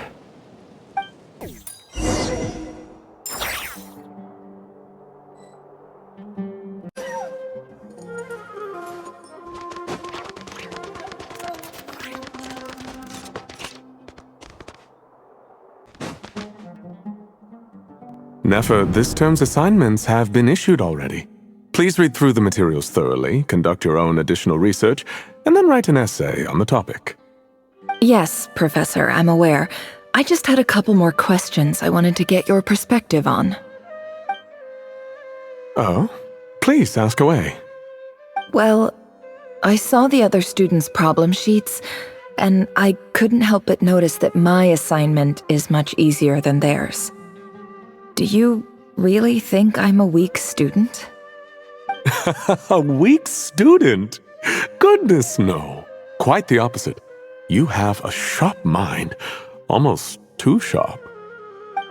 S7: Nefer, this term's assignments have been issued already. Please read through the materials thoroughly, conduct your own additional research, and then write an essay on the topic.
S11: Yes, Professor, I'm aware. I just had a couple more questions I wanted to get your perspective on.
S7: Oh? Please, ask away.
S11: Well, I saw the other students' problem sheets, and I couldn't help but notice that my assignment is much easier than theirs. Do you really think I'm a weak student?
S7: A weak student? Goodness, no. Quite the opposite. You have a sharp mind. Almost too sharp.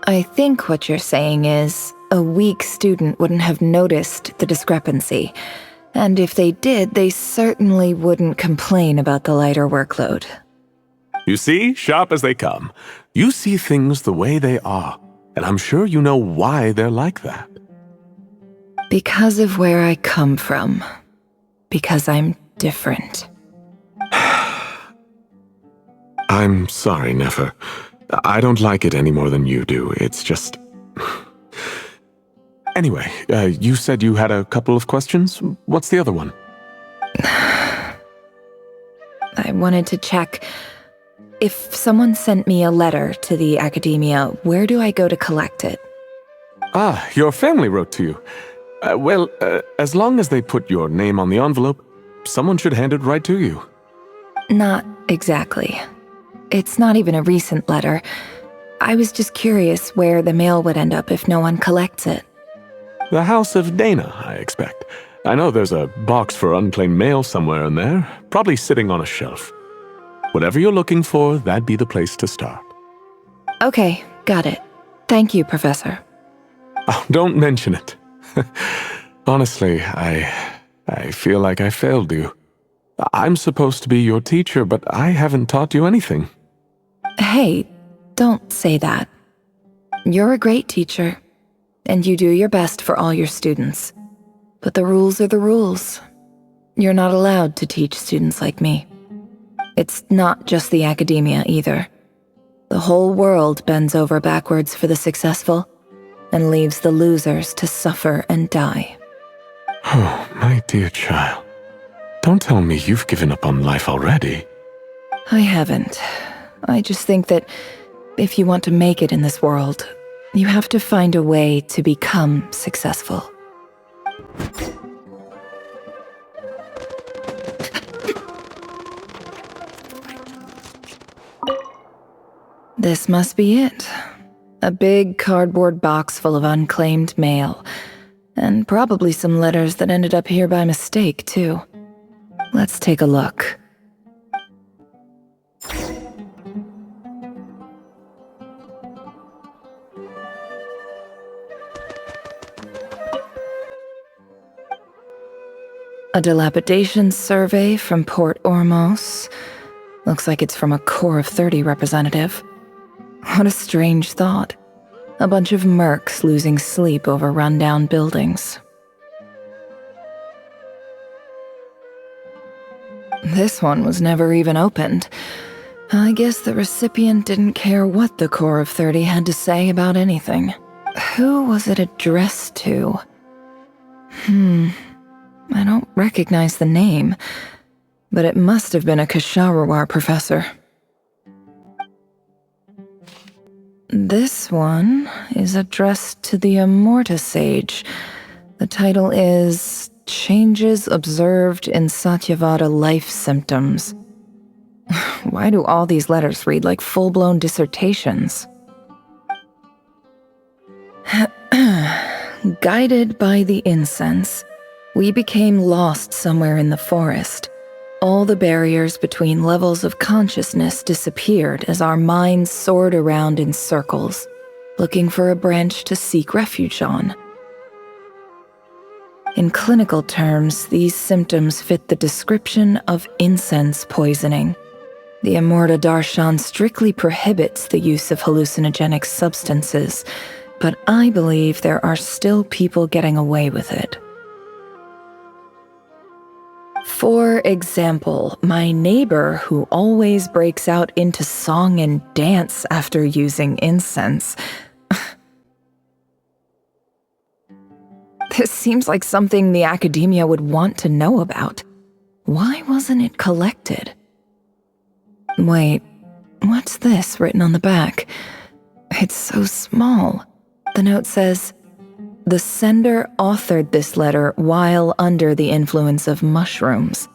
S11: I think what you're saying is, a weak student wouldn't have noticed the discrepancy. And if they did, they certainly wouldn't complain about the lighter workload.
S7: You see, sharp as they come. You see things the way they are. And I'm sure you know why they're like that.
S11: Because of where I come from. Because I'm different.
S7: I'm sorry, Nefer. I don't like it any more than you do. It's just... Anyway, you said you had a couple of questions? What's the other one?
S11: I wanted to check... If someone sent me a letter to the Academia, where do I go to collect it?
S7: Ah, your family wrote to you. Well, as long as they put your name on the envelope, someone should hand it right to you.
S11: Not exactly. It's not even a recent letter. I was just curious where the mail would end up if no one collects it.
S7: The House of Dana, I expect. I know there's a box for unclaimed mail somewhere in there, probably sitting on a shelf. Whatever you're looking for, that'd be the place to start.
S11: Okay, got it. Thank you, Professor.
S7: Oh, don't mention it. Honestly, I feel like I failed you. I'm supposed to be your teacher, but I haven't taught you anything.
S11: Hey, don't say that. You're a great teacher, and you do your best for all your students. But the rules are the rules. You're not allowed to teach students like me. It's not just the Academia either. The whole world bends over backwards for the successful, and leaves the losers to suffer and die.
S7: Oh, my dear child. Don't tell me you've given up on life already.
S11: I haven't. I just think that if you want to make it in this world, you have to find a way to become successful. This must be it. A big cardboard box full of unclaimed mail. And probably some letters that ended up here by mistake, too. Let's take a look. A dilapidation survey from Port Ormos. Looks like it's from a Core of 30 representative. What a strange thought. A bunch of mercs losing sleep over rundown buildings. This one was never even opened. I guess the recipient didn't care what the Core of 30 had to say about anything. Who was it addressed to? I don't recognize the name, but it must have been a Kasharawar professor. This one is addressed to the Immorta Sage. The title is Changes Observed in Satyavada Life Symptoms. Why do all these letters read like full-blown dissertations? Guided by the incense, we became lost somewhere in the forest. All the barriers between levels of consciousness disappeared as our minds soared around in circles, looking for a branch to seek refuge on. In clinical terms, these symptoms fit the description of incense poisoning. The Immorta Darshan strictly prohibits the use of hallucinogenic substances, but I believe there are still people getting away with it. For example, my neighbor who always breaks out into song and dance after using incense. This seems like something the academia would want to know about. Why wasn't it collected? Wait, what's this written on the back? It's so small. The note says, "The sender authored this letter while under the influence of mushrooms.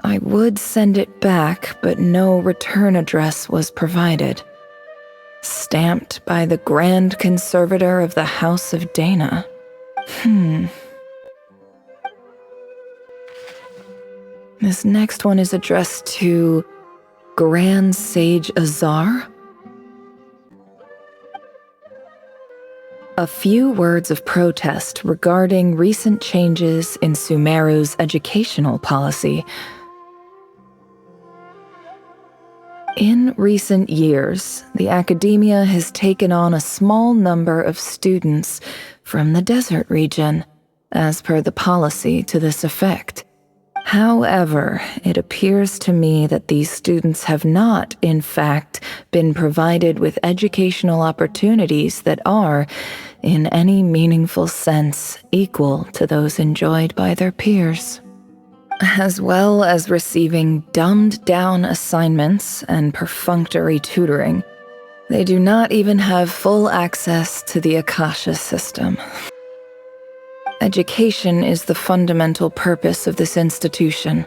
S11: I would send it back, but no return address was provided. Stamped by the Grand Conservator of the House of Dana." This next one is addressed to Grand Sage Azar. A few words of protest regarding recent changes in Sumeru's educational policy. In recent years, the academia has taken on a small number of students from the desert region, as per the policy to this effect. However, it appears to me that these students have not, in fact, been provided with educational opportunities that are, in any meaningful sense, equal to those enjoyed by their peers. As well as receiving dumbed-down assignments and perfunctory tutoring, they do not even have full access to the Akasha system. Education is the fundamental purpose of this institution,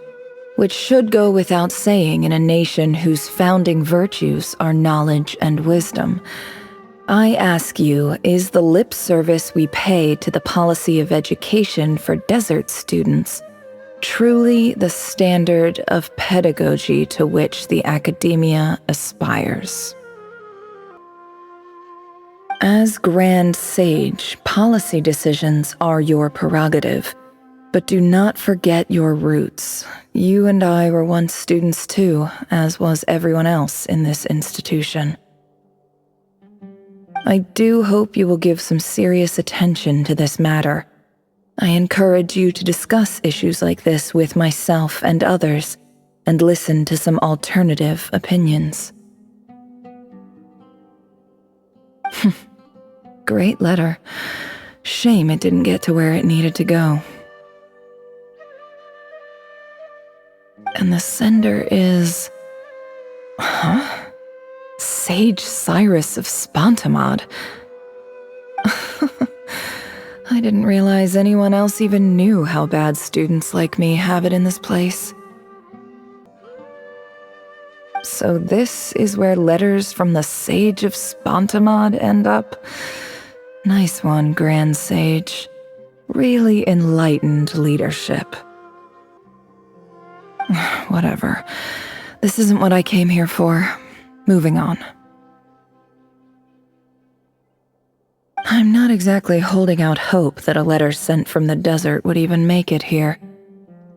S11: which should go without saying in a nation whose founding virtues are knowledge and wisdom. I ask you, is the lip service we pay to the policy of education for desert students truly the standard of pedagogy to which the academia aspires? As Grand Sage, policy decisions are your prerogative, but do not forget your roots. You and I were once students too, as was everyone else in this institution. I do hope you will give some serious attention to this matter. I encourage you to discuss issues like this with myself and others, and listen to some alternative opinions. Great letter. Shame it didn't get to where it needed to go. And the sender is... Sage Cyrus of Spontamod. I didn't realize anyone else even knew how bad students like me have it in this place. So this is where letters from the Sage of Spontamod end up? Nice one, Grand Sage. Really enlightened leadership. Whatever. This isn't what I came here for. Moving on. I'm not exactly holding out hope that a letter sent from the desert would even make it here.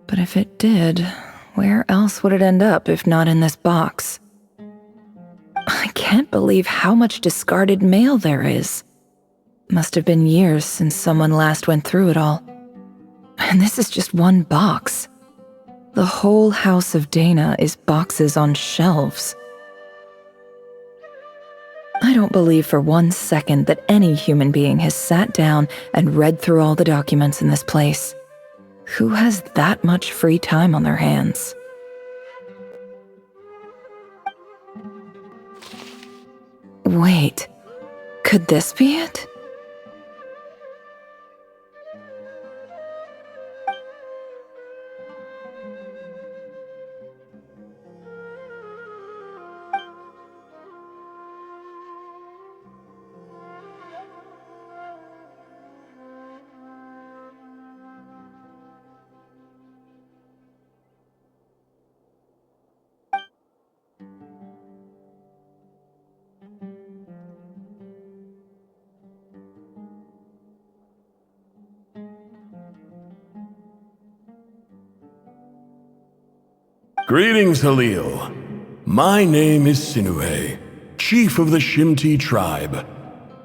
S11: But if it did, where else would it end up if not in this box? I can't believe how much discarded mail there is. Must have been years since someone last went through it all. And this is just one box. The whole house of Dana is boxes on shelves. I don't believe for 1 second that any human being has sat down and read through all the documents in this place. Who has that much free time on their hands? Wait, could this be it?
S9: Greetings, Halil. My name is Sinuhe, chief of the Shimti tribe.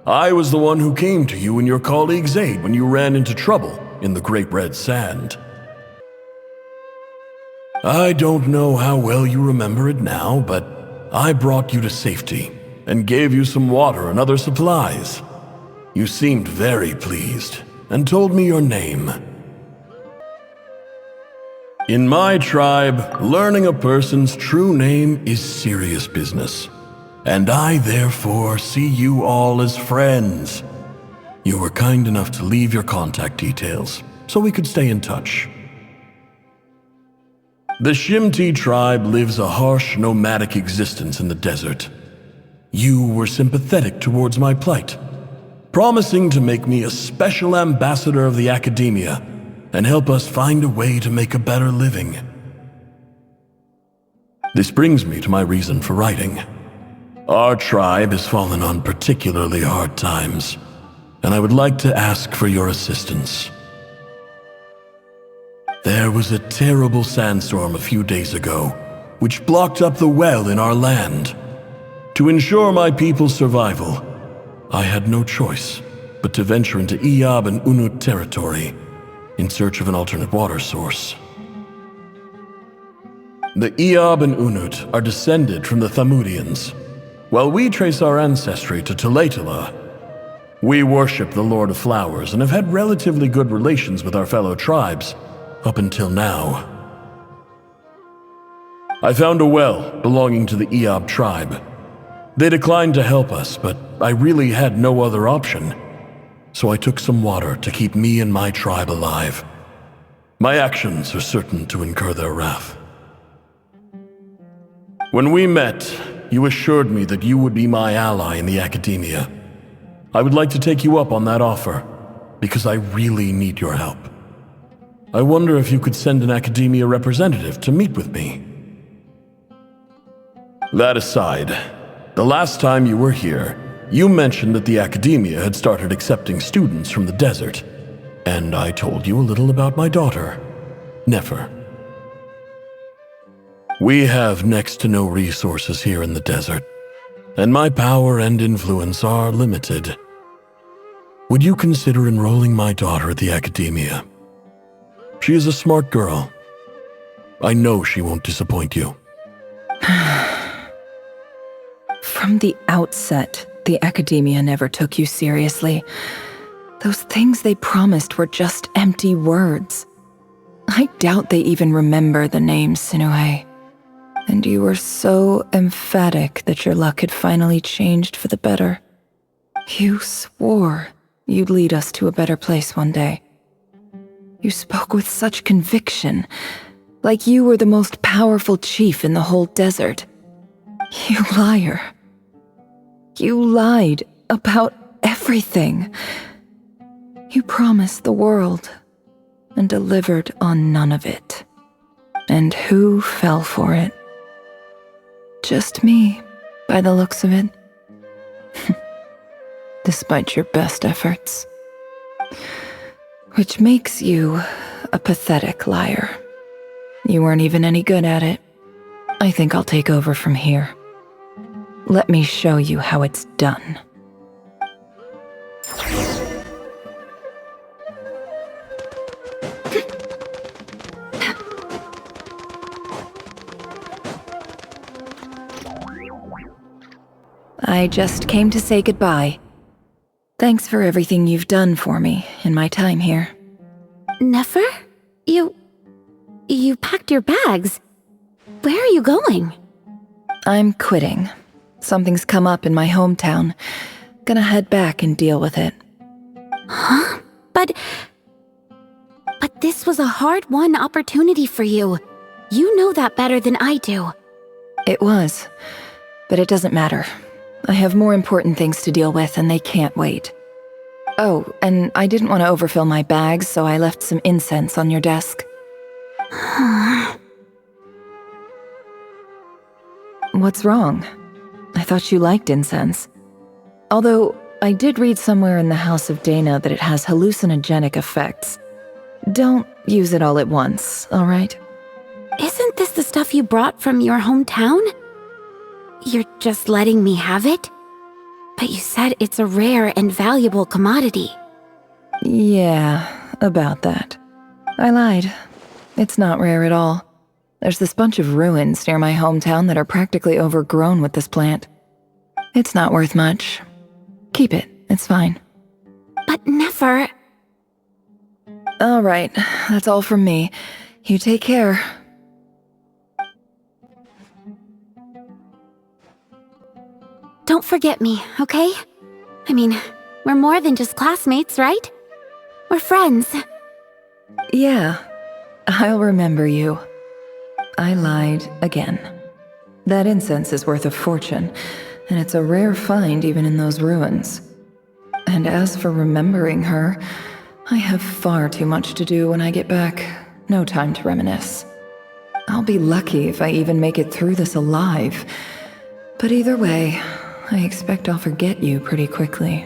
S9: I was the one who came to you and your colleague's aid when you ran into trouble in the Great Red Sand. I don't know how well you remember it now, but I brought you to safety and gave you some water and other supplies. You seemed very pleased and told me your name. In my tribe, learning a person's true name is serious business, and I therefore see you all as friends. You were kind enough to leave your contact details, so we could stay in touch. The Shimti tribe lives a harsh, nomadic existence in the desert. You were sympathetic towards my plight, promising to make me a special ambassador of the academia and help us find a way to make a better living. This brings me to my reason for writing. Our tribe has fallen on particularly hard times, and I would like to ask for your assistance. There was a terrible sandstorm a few days ago, which blocked up the well in our land. To ensure my people's survival, I had no choice but to venture into Iyab and Unut territory in search of an alternate water source. The Iyab and Unut are descended from the Thamudians, while we trace our ancestry to Tulatala. We worship the Lord of Flowers and have had relatively good relations with our fellow tribes up until now. I found a well belonging to the Iyab tribe. They declined to help us, but I really had no other option. So I took some water to keep me and my tribe alive. My actions are certain to incur their wrath. When we met, you assured me that you would be my ally in the academia. I would like to take you up on that offer, because I really need your help. I wonder if you could send an academia representative to meet with me. That aside, the last time you were here, you mentioned that the academia had started accepting students from the desert, and I told you a little about my daughter, Nefer. We have next to no resources here in the desert, and my power and influence are limited. Would you consider enrolling my daughter at the academia? She is a smart girl. I know she won't disappoint you.
S11: From the outset, the academia never took you seriously. Those things they promised were just empty words. I doubt they even remember the name Sinuhe. And you were so emphatic that your luck had finally changed for the better. You swore you'd lead us to a better place one day. You spoke with such conviction, like you were the most powerful chief in the whole desert. You liar. You lied about everything. You promised the world and delivered on none of it. And who fell for it? Just me, by the looks of it. Despite your best efforts. Which makes you a pathetic liar. You weren't even any good at it. I think I'll take over from here. Let me show you how it's done. I just came to say goodbye. Thanks for everything you've done for me in my time here.
S12: Nefer? You packed your bags. Where are you going?
S11: I'm quitting. Something's come up in my hometown. Gonna head back and deal with it.
S12: Huh? But this was a hard-won opportunity for you. You know that better than I do.
S11: It was, but it doesn't matter. I have more important things to deal with and they can't wait. Oh, and I didn't want to overfill my bags, so I left some incense on your desk. What's wrong? I thought you liked incense. Although, I did read somewhere in the House of Dana that it has hallucinogenic effects. Don't use it all at once, alright?
S12: Isn't this the stuff you brought from your hometown? You're just letting me have it? But you said it's a rare and valuable commodity.
S11: Yeah, about that. I lied. It's not rare at all. There's this bunch of ruins near my hometown that are practically overgrown with this plant. It's not worth much. Keep it, it's fine.
S12: But Nefer...
S11: Alright, that's all from me. You take care.
S12: Don't forget me, okay? I mean, we're more than just classmates, right? We're friends.
S11: Yeah, I'll remember you. I lied again. That incense is worth a fortune, and it's a rare find even in those ruins. And as for remembering her, I have far too much to do when I get back. No time to reminisce. I'll be lucky if I even make it through this alive. But either way, I expect I'll forget you pretty quickly.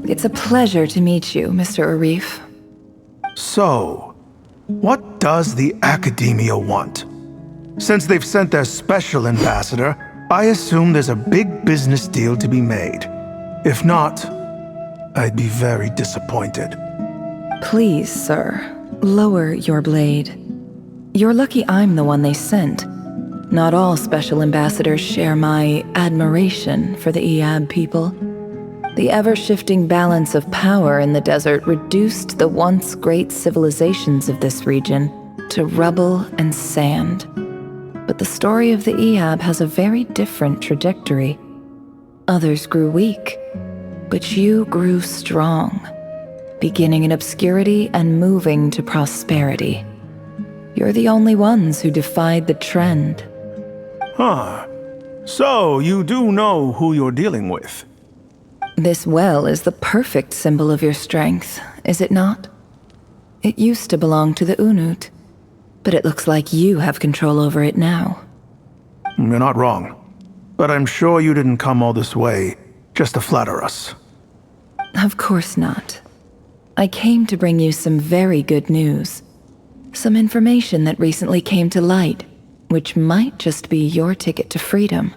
S11: It's a pleasure to meet you, Mr. Arif.
S19: So, what does the Academia want? Since they've sent their special ambassador, I assume there's a big business deal to be made. If not, I'd be very disappointed.
S11: Please, sir, lower your blade. You're lucky I'm the one they sent. Not all special ambassadors share my admiration for the Iab people. The ever-shifting balance of power in the desert reduced the once great civilizations of this region to rubble and sand. But the story of the Iab has a very different trajectory. Others grew weak, but you grew strong, beginning in obscurity and moving to prosperity. You're the only ones who defied the trend.
S19: Huh. So, you do know who you're dealing with?
S11: This well is the perfect symbol of your strength, is it not? It used to belong to the Unut, but it looks like you have control over it now.
S19: You're not wrong. But I'm sure you didn't come all this way just to flatter us.
S11: Of course not. I came to bring you some very good news. Some information that recently came to light, which might just be your ticket to freedom.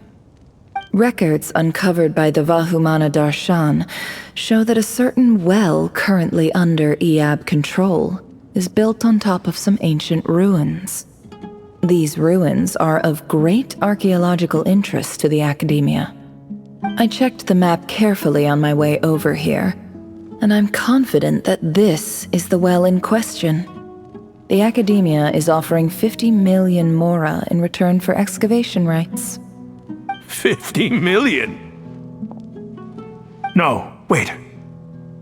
S11: Records uncovered by the Vahumana Darshan show that a certain well currently under Iab control is built on top of some ancient ruins. These ruins are of great archaeological interest to the Academia. I checked the map carefully on my way over here, and I'm confident that this is the well in question. The Academia is offering 50 million mora in return for excavation rights.
S19: 50 million? No, wait.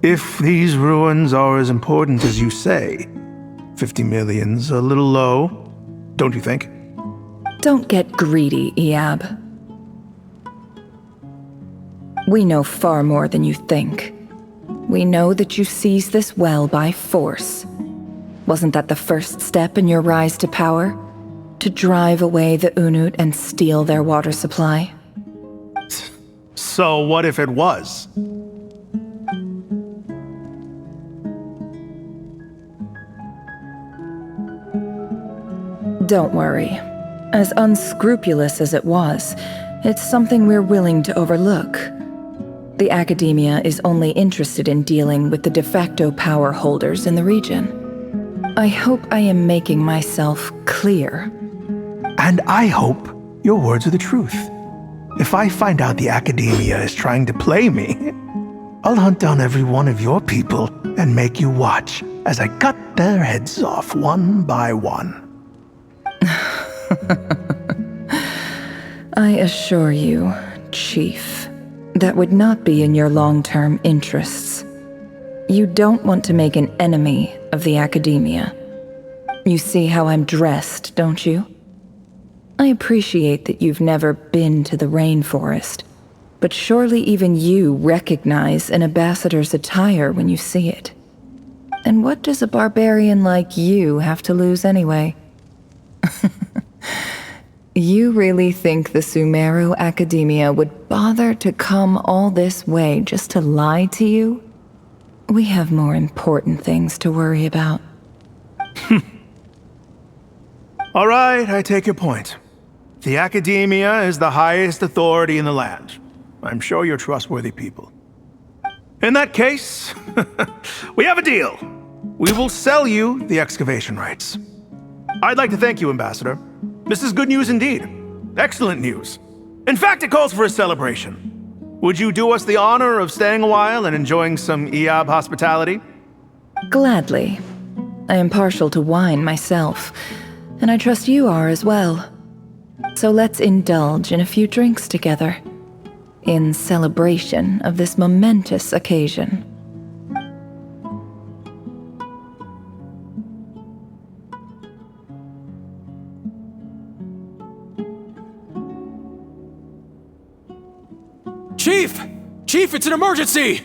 S19: If these ruins are as important as you say, 50 million's a little low, don't you think?
S11: Don't get greedy, Iab. We know far more than you think. We know that you seized this well by force. Wasn't that the first step in your rise to power? To drive away the Unut and steal their water supply?
S19: So what if it was?
S11: Don't worry. As unscrupulous as it was, it's something we're willing to overlook. The Academia is only interested in dealing with the de facto power holders in the region. I hope I am making myself clear.
S19: And I hope your words are the truth. If I find out the Academia is trying to play me, I'll hunt down every one of your people and make you watch as I cut their heads off one by one.
S11: I assure you, Chief, that would not be in your long-term interests. You don't want to make an enemy of the Academia. You see how I'm dressed, don't you? I appreciate that you've never been to the rainforest, but surely even you recognize an ambassador's attire when you see it. And what does a barbarian like you have to lose anyway? You really think the Sumeru Academia would bother to come all this way just to lie to you? We have more important things to worry about.
S19: All right, I take your point. The Academia is the highest authority in the land. I'm sure you're trustworthy people. In that case, we have a deal. We will sell you the excavation rights. I'd like to thank you, Ambassador. This is good news indeed. Excellent news. In fact, it calls for a celebration. Would you do us the honor of staying a while and enjoying some Iab hospitality?
S11: Gladly. I am partial to wine myself, and I trust you are as well. So let's indulge in a few drinks together, in celebration of this momentous occasion.
S20: Chief! Chief, it's an emergency!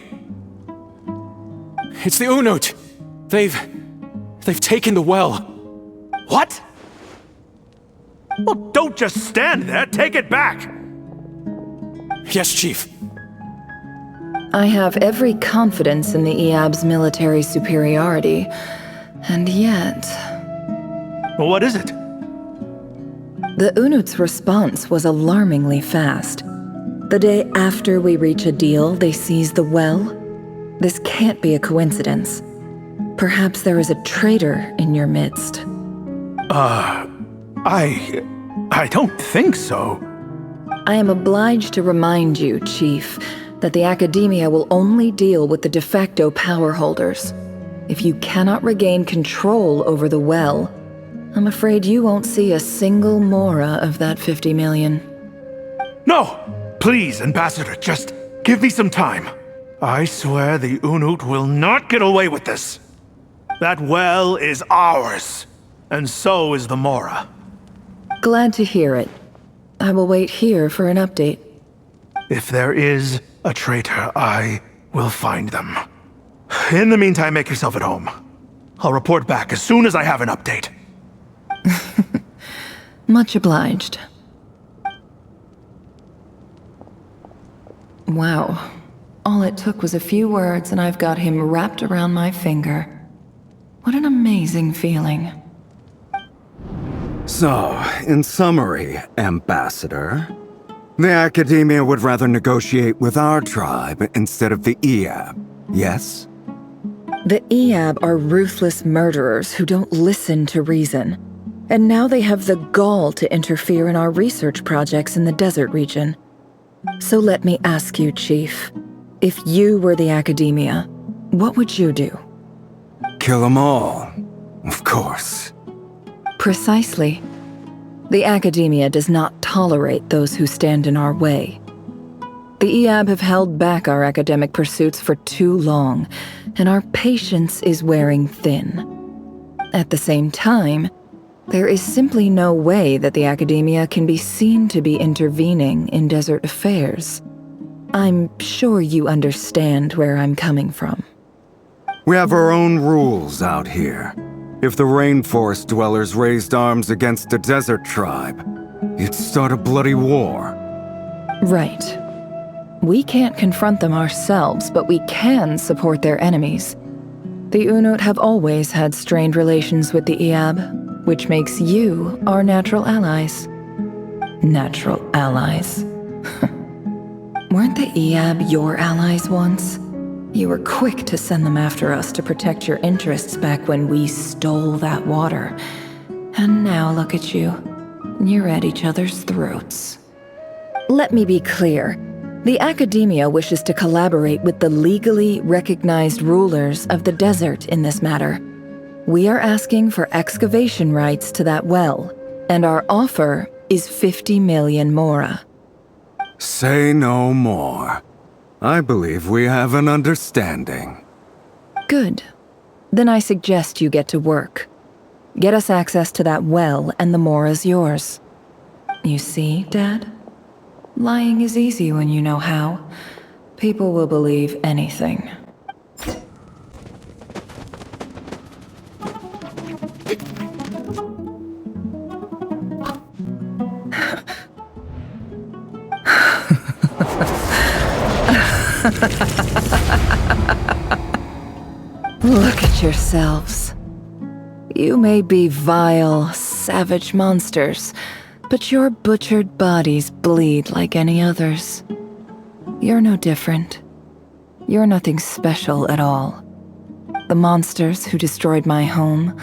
S20: It's the Unut. They've taken the well.
S19: What? Well, don't just stand there. Take it back.
S20: Yes, Chief.
S11: I have every confidence in the Iab's military superiority, and yet...
S19: Well, what is it?
S11: The Unut's response was alarmingly fast. The day after we reach a deal, they seize the well. This can't be a coincidence. Perhaps there is a traitor in your midst.
S19: I don't think so.
S11: I am obliged to remind you, Chief, that the Academia will only deal with the de facto power holders. If you cannot regain control over the well, I'm afraid you won't see a single mora of that 50 million.
S19: No! Please, Ambassador, just give me some time. I swear the Unut will not get away with this. That well is ours, and so is the mora.
S11: Glad to hear it. I will wait here for an update.
S19: If there is a traitor, I will find them. In the meantime, make yourself at home. I'll report back as soon as I have an update.
S11: Much obliged. Wow. All it took was a few words and I've got him wrapped around my finger. What an amazing feeling.
S18: So, in summary, Ambassador, the Academia would rather negotiate with our tribe instead of the Iab, yes?
S11: The Iab are ruthless murderers who don't listen to reason. And now they have the gall to interfere in our research projects in the desert region. So let me ask you, Chief, if you were the Academia, what would you do?
S18: Kill them all. Of course.
S11: Precisely. The Academia does not tolerate those who stand in our way. The EAB have held back our academic pursuits for too long, and our patience is wearing thin. At the same time, there is simply no way that the Academia can be seen to be intervening in desert affairs. I'm sure you understand where I'm coming from.
S18: We have our own rules out here. If the rainforest dwellers raised arms against a desert tribe, you'd start a bloody war.
S11: Right. We can't confront them ourselves, but we can support their enemies. The Unut have always had strained relations with the EAB, which makes you our natural allies. Natural allies. Weren't the EAB your allies once? You were quick to send them after us to protect your interests back when we stole that water. And now look at you. You're at each other's throats. Let me be clear. The Academia wishes to collaborate with the legally recognized rulers of the desert in this matter. We are asking for excavation rights to that well, and our offer is 50 million mora.
S18: Say no more. I believe we have an understanding.
S11: Good. Then I suggest you get to work. Get us access to that well, and the mora's yours. You see, Dad? Lying is easy when you know how. People will believe anything. Look at yourselves. You may be vile, savage monsters, but your butchered bodies bleed like any others. You're no different. You're nothing special at all. The monsters who destroyed my home,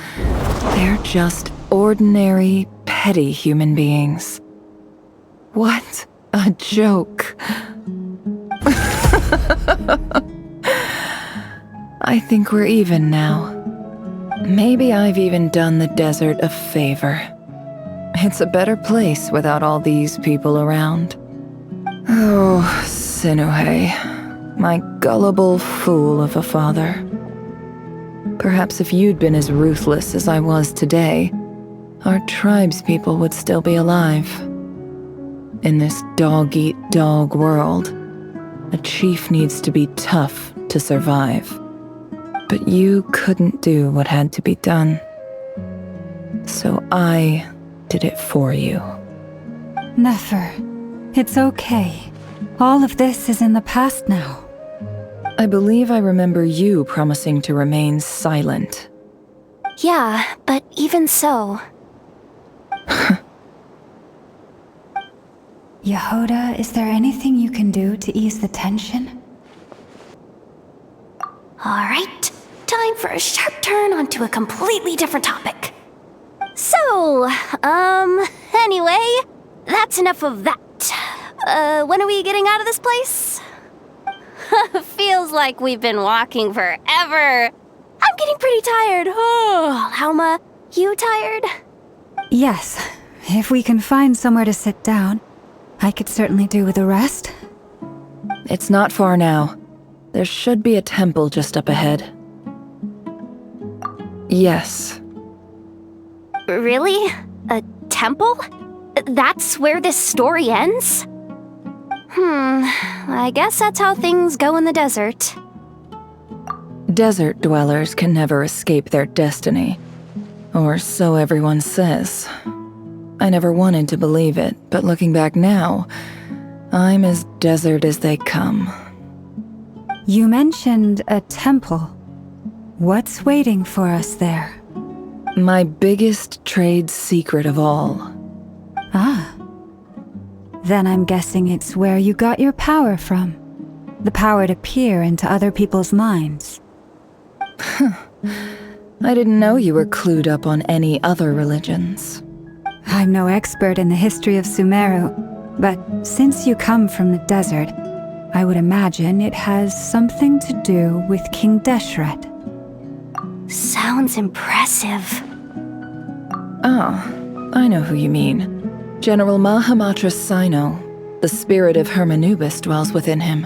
S11: they're just ordinary, petty human beings. What a joke. I think we're even now. Maybe I've even done the desert a favor. It's a better place without all these people around. Oh, Sinuhe, my gullible fool of a father. Perhaps if you'd been as ruthless as I was today, our tribespeople would still be alive. In this dog-eat-dog world, a chief needs to be tough to survive. But you couldn't do what had to be done. So I did it for you.
S2: Nefer, it's okay. All of this is in the past now.
S11: I believe I remember you promising to remain silent.
S12: Yeah, but even so...
S2: Yehoda, is there anything you can do to ease the tension?
S12: Alright, time for a sharp turn onto a completely different topic. So, anyway, that's enough of that. When are we getting out of this place? Feels like we've been walking forever. I'm getting pretty tired. Oh, Alma, you tired?
S2: Yes, if we can find somewhere to sit down, I could certainly do with a rest.
S11: It's not far now. There should be a temple just up ahead. Yes.
S12: Really? A temple? That's where this story ends? I guess that's how things go in the desert.
S11: Desert dwellers can never escape their destiny. Or so everyone says. I never wanted to believe it, but looking back now, I'm as desert as they come.
S2: You mentioned a temple. What's waiting for us there?
S11: My biggest trade secret of all.
S2: Ah. Then I'm guessing it's where you got your power from. The power to peer into other people's minds.
S11: I didn't know you were clued up on any other religions.
S2: I'm no expert in the history of Sumeru, but since you come from the desert, I would imagine it has something to do with King Deshret.
S12: So, sounds impressive.
S11: Oh, I know who you mean. General Mahamatra Sino. The spirit of Hermanubis dwells within him.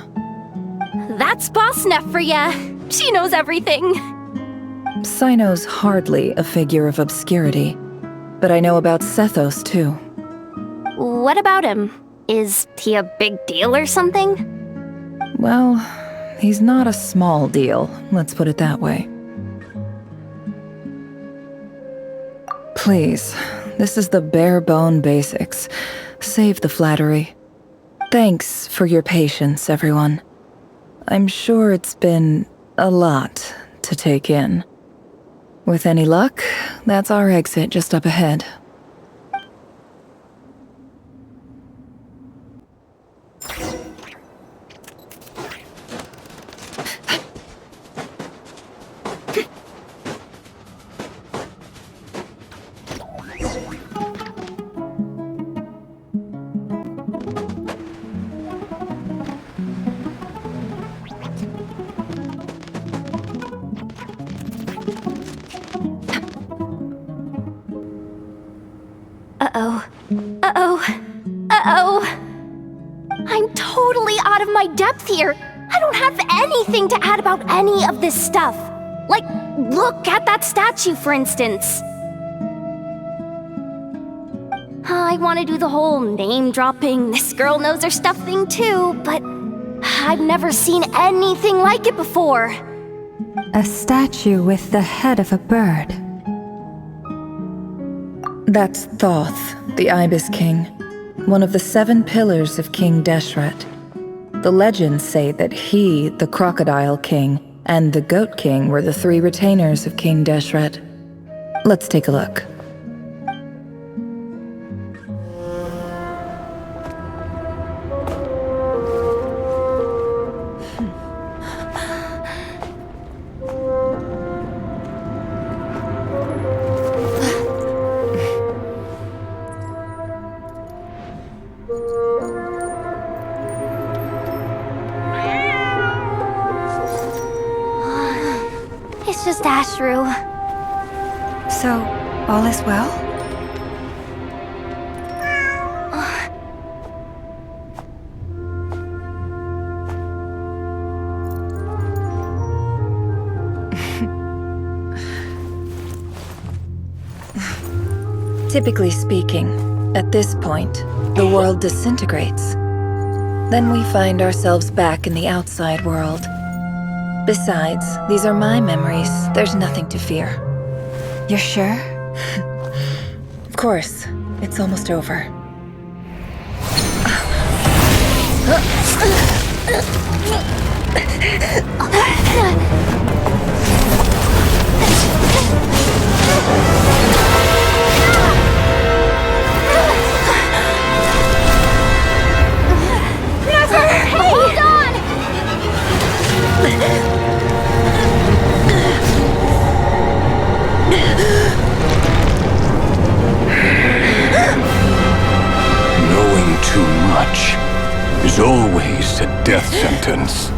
S12: That's Boss Neff for ya. She knows everything.
S11: Sino's hardly a figure of obscurity, but I know about Sethos too.
S12: What about him? Is he a big deal or something?
S11: Well, he's not a small deal, let's put it that way. Please, this is the bare-bone basics. Save the flattery. Thanks for your patience, everyone. I'm sure it's been a lot to take in. With any luck, that's our exit just up ahead.
S12: I'm totally out of my depth here. I don't have anything to add about any of this stuff. Like, look at that statue, for instance. I want to do the whole name-dropping, this girl knows her stuff thing too, but I've never seen anything like it before.
S2: A statue with the head of a bird.
S11: That's Thoth, the Ibis King, one of the 7 pillars of King Deshret. The legends say that he, the Crocodile King, and the Goat King were the 3 retainers of King Deshret. Let's take a look.
S12: It's just Ashru.
S2: So, all is well?
S11: Typically speaking, at this point, the world disintegrates. Then we find ourselves back in the outside world. Besides, these are my memories. There's nothing to fear.
S2: You're sure?
S11: Of course. It's almost over.
S12: Hold on!
S13: Knowing too much is always a death sentence.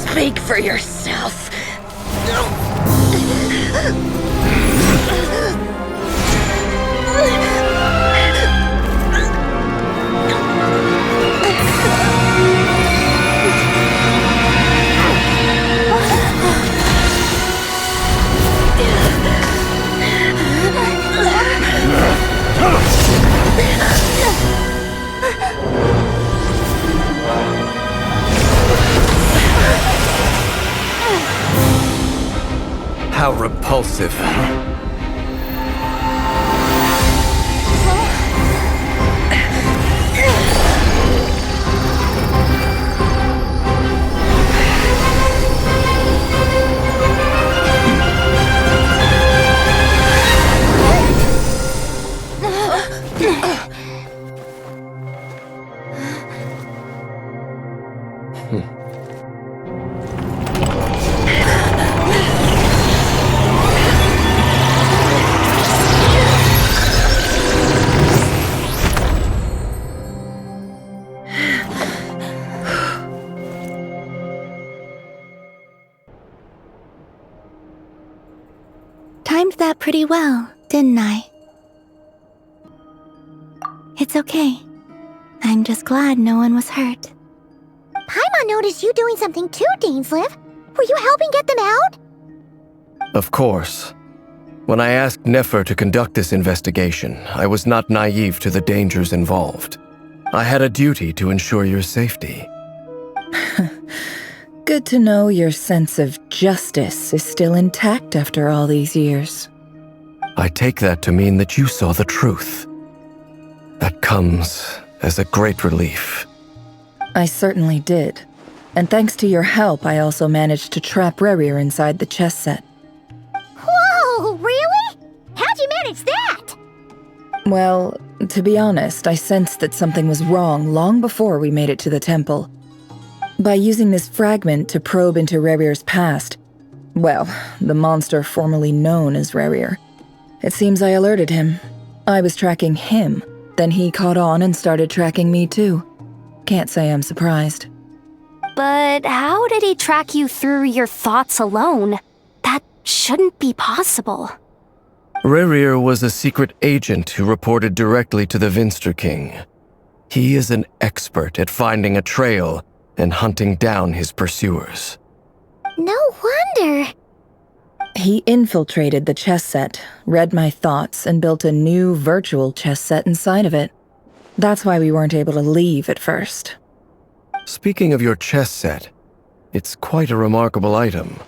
S22: Speak for yourself.
S15: How repulsive.
S6: timed that pretty well, didn't I? It's okay. I'm just glad no one was hurt.
S1: Paimon noticed you doing something too, Dainsleif. Were you helping get them out?
S10: Of course. When I asked Nefer to conduct this investigation, I was not naive to the dangers involved. I had a duty to ensure your safety.
S11: Good to know your sense of justice is still intact after all these years.
S10: I take that to mean that you saw the truth. That comes as a great relief.
S11: I certainly did. And thanks to your help, I also managed to trap Rerir inside the chess set.
S1: Whoa, really? How'd you manage that?
S11: Well, to be honest, I sensed that something was wrong long before we made it to the temple. By using this fragment to probe into Rerir's past, well, the monster formerly known as Rerir, it seems I alerted him. I was tracking him, then he caught on and started tracking me too. Can't say I'm surprised.
S12: But how did he track you through your thoughts alone? That shouldn't be possible.
S10: Rerir was a secret agent who reported directly to the Vinster King. He is an expert at finding a trail and hunting down his pursuers.
S1: No wonder.
S11: He infiltrated the chess set, read my thoughts, and built a new virtual chess set inside of it. That's why we weren't able to leave at first.
S10: Speaking of your chess set, it's quite a remarkable item.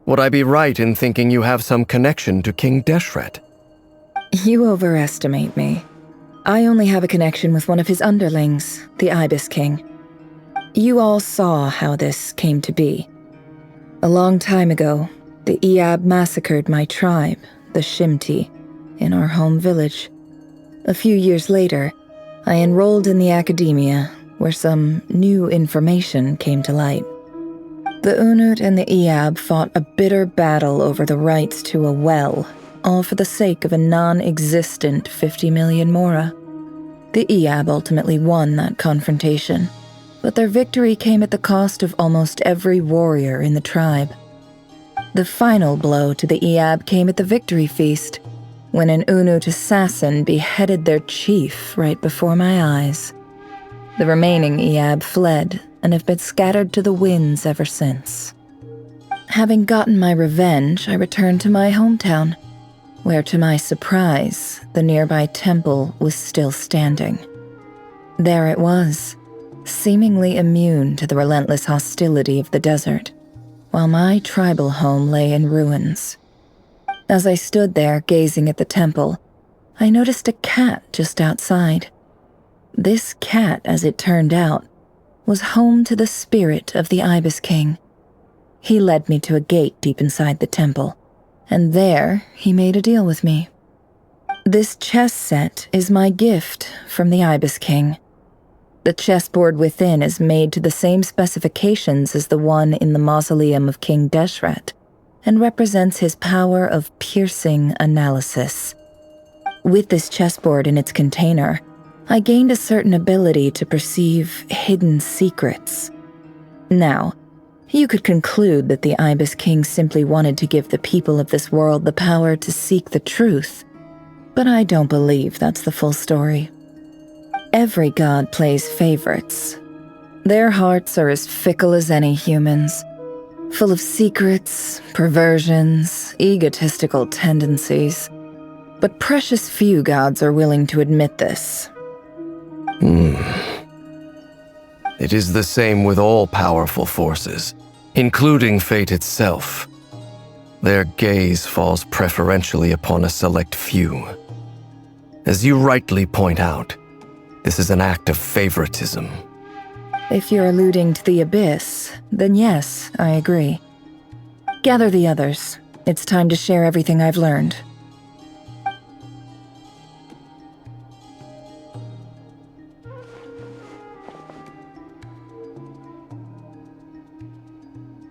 S10: Would I be right in thinking you have some connection to King Deshret?
S11: You overestimate me. I only have a connection with one of his underlings, the Ibis King. You all saw how this came to be. A long time ago, the Eab massacred my tribe, the Shimti, in our home village. A few years later, I enrolled in the academia, where some new information came to light. The Unut and the Eab fought a bitter battle over the rights to a well, all for the sake of a non-existent 50 million mora. The Eab ultimately won that confrontation, but their victory came at the cost of almost every warrior in the tribe. The final blow to the Eab came at the victory feast, when an Unut assassin beheaded their chief right before my eyes. The remaining Eab fled and have been scattered to the winds ever since. Having gotten my revenge, I returned to my hometown, where to my surprise, the nearby temple was still standing. There it was, seemingly immune to the relentless hostility of the desert, while my tribal home lay in ruins. As I stood there gazing at the temple, I noticed a cat just outside. This cat, as it turned out, was home to the spirit of the Ibis King. He led me to a gate deep inside the temple, and there he made a deal with me. This chess set is my gift from the Ibis King. The chessboard within is made to the same specifications as the one in the mausoleum of King Deshret, and represents his power of piercing analysis. With this chessboard in its container, I gained a certain ability to perceive hidden secrets. Now, you could conclude that the Ibis King simply wanted to give the people of this world the power to seek the truth, but I don't believe that's the full story. Every god plays favorites. Their hearts are as fickle as any human's, full of secrets, perversions, egotistical tendencies. But precious few gods are willing to admit this.
S10: It is the same with all powerful forces, including fate itself. Their gaze falls preferentially upon a select few. As you rightly point out, this is an act of favoritism.
S11: If you're alluding to the Abyss, then yes, I agree. Gather the others. It's time to share everything I've learned.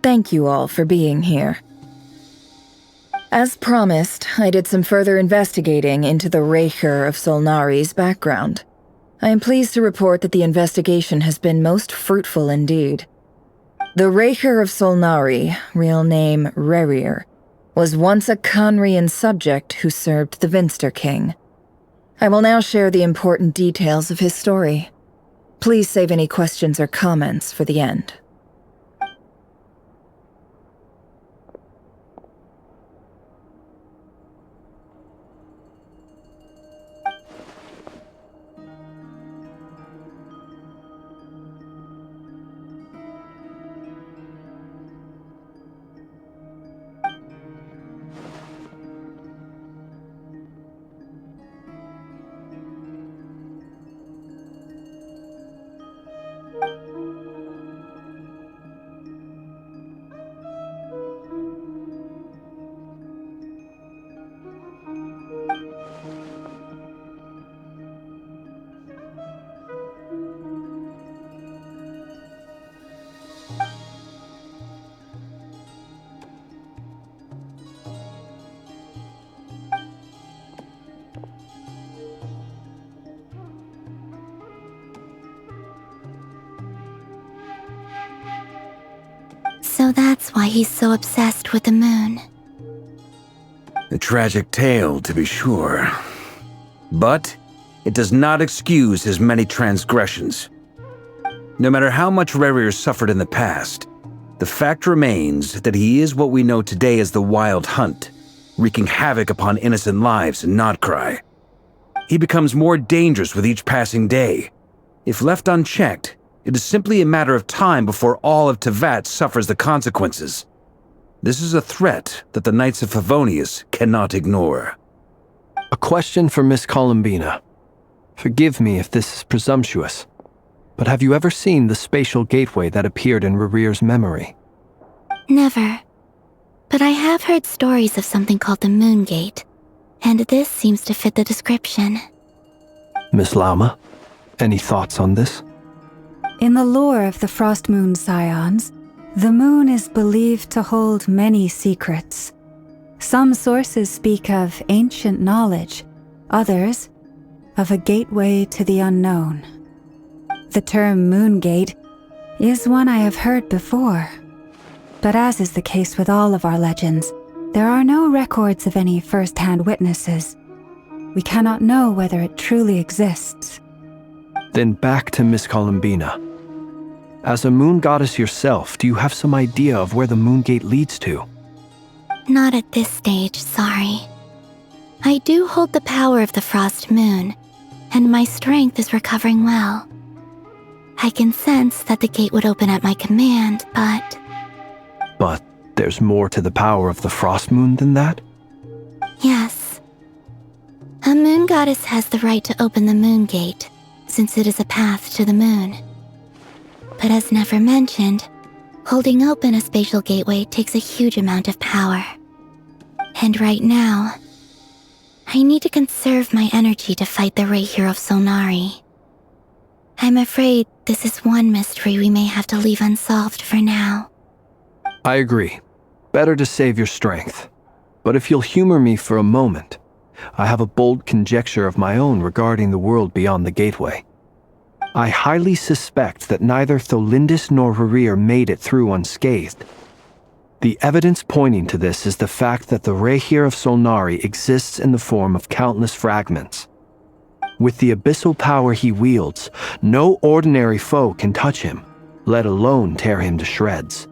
S11: Thank you all for being here. As promised, I did some further investigating into the Raker of Solnari's background. I am pleased to report that the investigation has been most fruitful indeed. The Raker of Solnari, real name Rerir, was once a Conrian subject who served the Vinster King. I will now share the important details of his story. Please save any questions or comments for the end.
S6: So that's why he's so obsessed with the moon.
S18: A tragic tale, to be sure. But it does not excuse his many transgressions. No matter how much Rerir suffered in the past, the fact remains that he is what we know today as the Wild Hunt, wreaking havoc upon innocent lives in Notcry. He becomes more dangerous with each passing day. If left unchecked, it is simply a matter of time before all of Teyvat suffers the consequences. This is a threat that the Knights of Favonius cannot ignore.
S20: A question for Miss Columbina. Forgive me if this is presumptuous, but have you ever seen the spatial gateway that appeared in Rerir's memory?
S6: Never. But I have heard stories of something called the Moon Gate, and this seems to fit the description.
S20: Miss Lauma, any thoughts on this?
S2: In the lore of the Frost Moon Scions, the moon is believed to hold many secrets. Some sources speak of ancient knowledge, others of a gateway to the unknown. The term Moon Gate is one I have heard before, but as is the case with all of our legends, there are no records of any first-hand witnesses. We cannot know whether it truly exists.
S20: Then back to Miss Columbina. As a moon goddess yourself, do you have some idea of where the Moon Gate leads to?
S6: Not at this stage, sorry. I do hold the power of the Frost Moon, and my strength is recovering well. I can sense that the gate would open at my command, but...
S20: But there's more to the power of the Frost Moon than that?
S6: Yes. A moon goddess has the right to open the Moon Gate, since it is a path to the moon. But as never mentioned, holding open a spatial gateway takes a huge amount of power. And right now, I need to conserve my energy to fight the Reir of Solnari. I'm afraid this is one mystery we may have to leave unsolved for now.
S20: I agree. Better to save your strength. But if you'll humor me for a moment, I have a bold conjecture of my own regarding the world beyond the gateway. I highly suspect that neither Tholindis nor Rerir made it through unscathed. The evidence pointing to this is the fact that the Reir of Solnari exists in the form of countless fragments. With the abyssal power he wields, no ordinary foe can touch him, let alone tear him to shreds.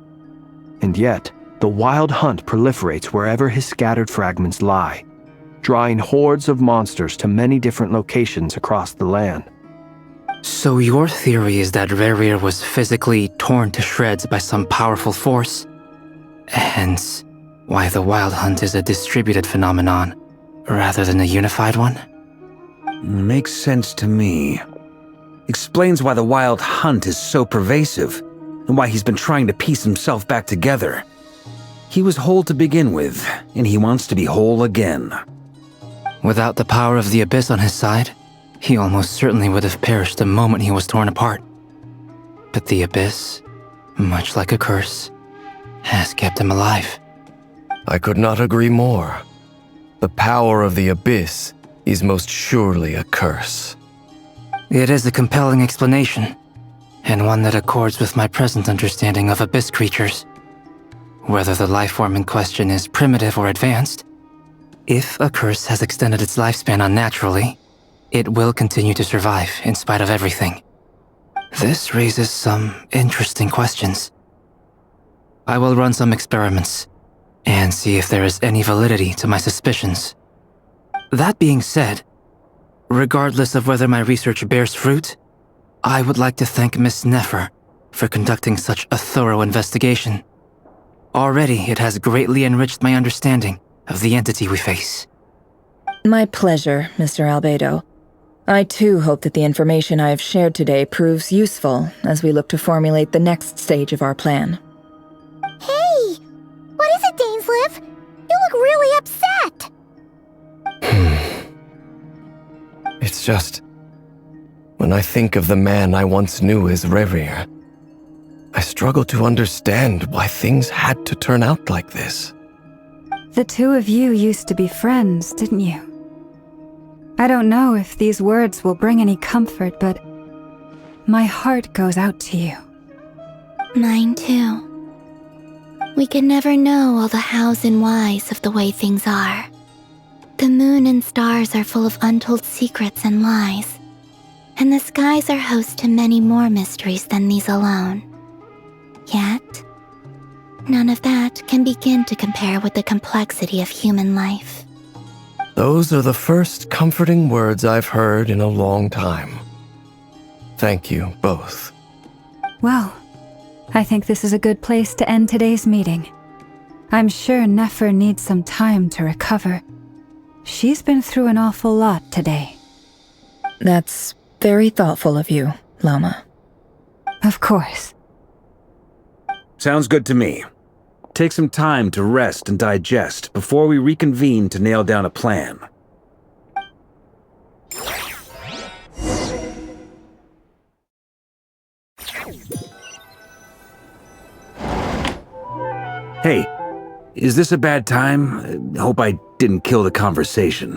S20: And yet, the Wild Hunt proliferates wherever his scattered fragments lie, drawing hordes of monsters to many different locations across the land.
S16: So your theory is that Rerir was physically torn to shreds by some powerful force? Hence, why the Wild Hunt is a distributed phenomenon, rather than a unified one?
S18: Makes sense to me. Explains why the Wild Hunt is so pervasive, and why he's been trying to piece himself back together. He was whole to begin with, and he wants to be whole again.
S16: Without the power of the Abyss on his side, he almost certainly would have perished the moment he was torn apart. But the Abyss, much like a curse, has kept him alive.
S10: I could not agree more. The power of the Abyss is most surely a curse.
S16: It is a compelling explanation, and one that accords with my present understanding of Abyss creatures. whether the life form in question is primitive or advanced, if a curse has extended its lifespan unnaturally, it will continue to survive in spite of everything. This raises some interesting questions. I will run some experiments and see if there is any validity to my suspicions. That being said, regardless of whether my research bears fruit, I would like to thank Miss Nefer for conducting such a thorough investigation. Already, it has greatly enriched my understanding of the entity we face.
S11: My pleasure, Mr. Albedo. I too hope that the information I have shared today proves useful as we look to formulate the next stage of our plan.
S1: Hey! What is it, Dainsleif? You look really upset!
S10: It's just... when I think of the man I once knew as Rerir, I struggle to understand why things had to turn out like this.
S2: The two of you used to be friends, didn't you? I don't know if these words will bring any comfort, but my heart goes out to you.
S6: Mine too. We can never know all the hows and whys of the way things are. The moon and stars are full of untold secrets and lies, and the skies are host to many more mysteries than these alone. Yet, none of that can begin to compare with the complexity of human life.
S10: Those are the first comforting words I've heard in a long time. Thank you, both.
S2: Well, I think this is a good place to end today's meeting. I'm sure Nefer needs some time to recover. She's been through an awful lot today.
S11: That's very thoughtful of you, Lama.
S2: Of course.
S18: Sounds good to me. Take some time to rest and digest before we reconvene to nail down a plan. Hey, is this a bad time? Hope I didn't kill the conversation.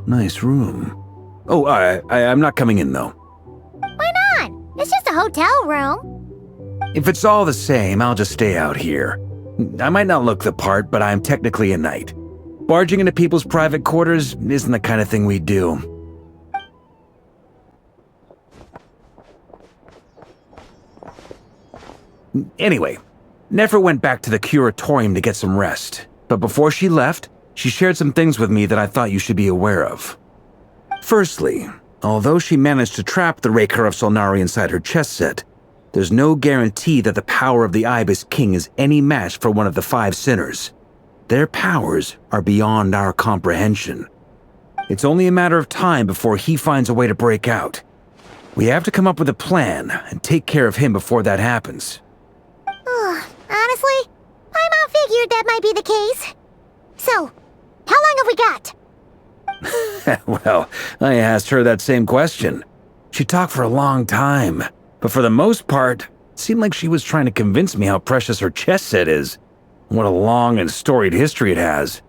S18: Nice room. Oh, I'm not coming in, though.
S1: Why not? It's just a hotel room.
S18: If it's all the same, I'll just stay out here. I might not look the part, but I'm technically a knight. Barging into people's private quarters isn't the kind of thing we do. Anyway, Nefer went back to the curatorium to get some rest, but before she left, she shared some things with me that I thought you should be aware of. Firstly, although she managed to trap the Raker of Solnari inside her chest set, there's no guarantee that the power of the Ibis King is any match for one of the 5 sinners. Their powers are beyond our comprehension. It's only a matter of time before he finds a way to break out. We have to come up with a plan and take care of him before that happens.
S1: Honestly, Paimon figured that might be the case. So, how long have we got?
S18: Well, I asked her that same question. She talked for a long time, but for the most part, it seemed like she was trying to convince me how precious her chess set is. What a long and storied history it has.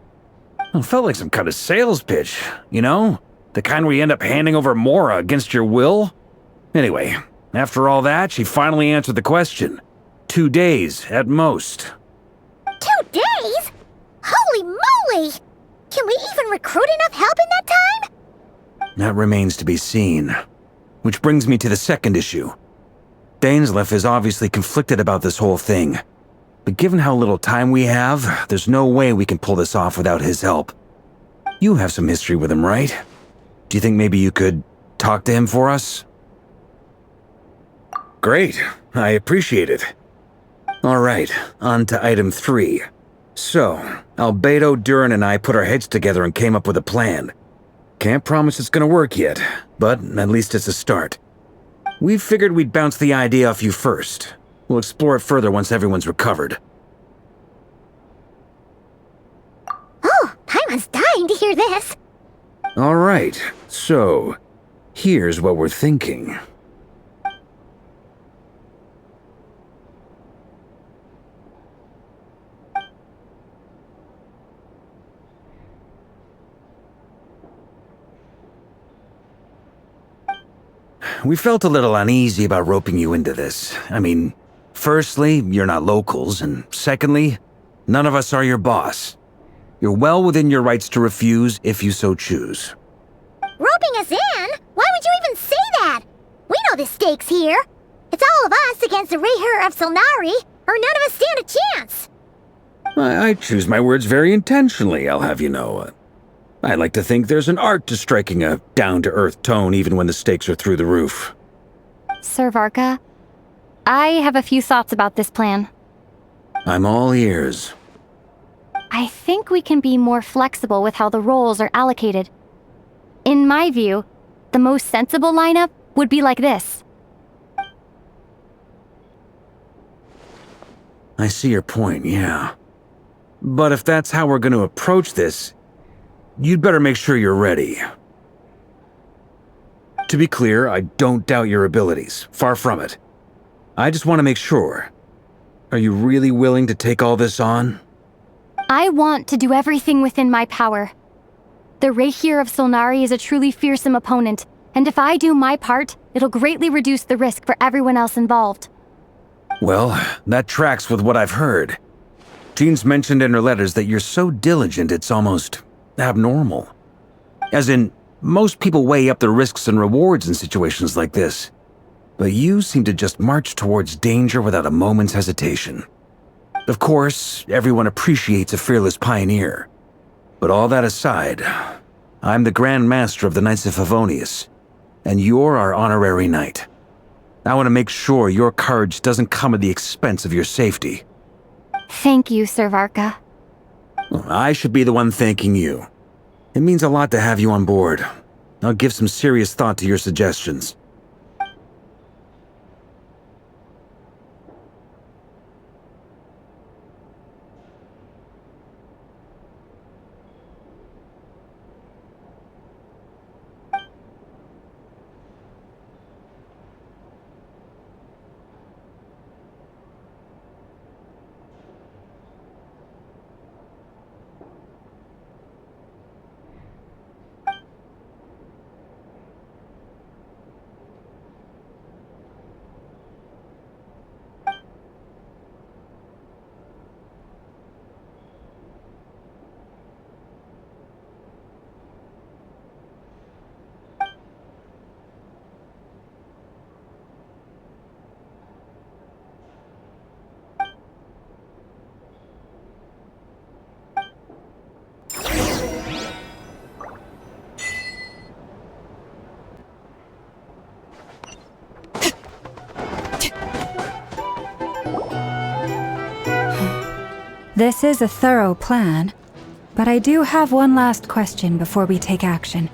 S18: It felt like some kind of sales pitch, you know? The kind where you end up handing over Mora against your will? Anyway, after all that, she finally answered the question. 2 days, at most.
S1: 2 days? Holy moly! Can we even recruit enough help in that time?
S18: That remains to be seen. Which brings me to the second issue. Dainsleif is obviously conflicted about this whole thing. But given how little time we have, there's no way we can pull this off without his help. You have some history with him, right? Do you think maybe you could talk to him for us? Great. I appreciate it. All right, on to item 3. So, Albedo, Durin, and I put our heads together and came up with a plan. Can't promise it's gonna work yet, but at least it's a start. We figured we'd bounce the idea off you first. We'll explore it further once everyone's recovered.
S1: Oh, Paimon's dying to hear this.
S18: All right, so here's what we're thinking.
S8: we felt a little uneasy about roping you into this. I mean, firstly, you're not locals, and secondly, none of us are your boss. You're well within your rights to refuse if you so choose.
S1: Roping us in? Why would you even say that? We know the stakes here. It's all of us against the Rayher of Solnari, or none of us stand a chance.
S8: I choose my words very intentionally, I'll have you know. I like to think there's an art to striking a down-to-earth tone even when the stakes are through the roof.
S12: Sir Varka, I have a few thoughts about this plan.
S8: I'm all ears.
S12: I think we can be more flexible with how the roles are allocated. In my view, the most sensible lineup would be like this.
S8: I see your point, yeah. But if that's how we're going to approach this, you'd better make sure you're ready. To be clear, I don't doubt your abilities. Far from it. I just want to make sure. Are you really willing to take all this on?
S12: I want to do everything within my power. The Rayher of Solnari is a truly fearsome opponent, and if I do my part, it'll greatly reduce the risk for everyone else involved.
S8: Well, that tracks with what I've heard. Jean's mentioned in her letters that you're so diligent it's almost abnormal. As in, most people weigh up the risks and rewards in situations like this. But you seem to just march towards danger without a moment's hesitation. Of course, everyone appreciates a fearless pioneer. But all that aside, I'm the Grand Master of the Knights of Favonius, and you're our honorary knight. I want to make sure your courage doesn't come at the expense of your safety.
S12: Thank you, Sir Varka.
S8: Well, I should be the one thanking you. It means a lot to have you on board. I'll give some serious thought to your suggestions.
S2: This is a thorough plan, but I do have one last question before we take action.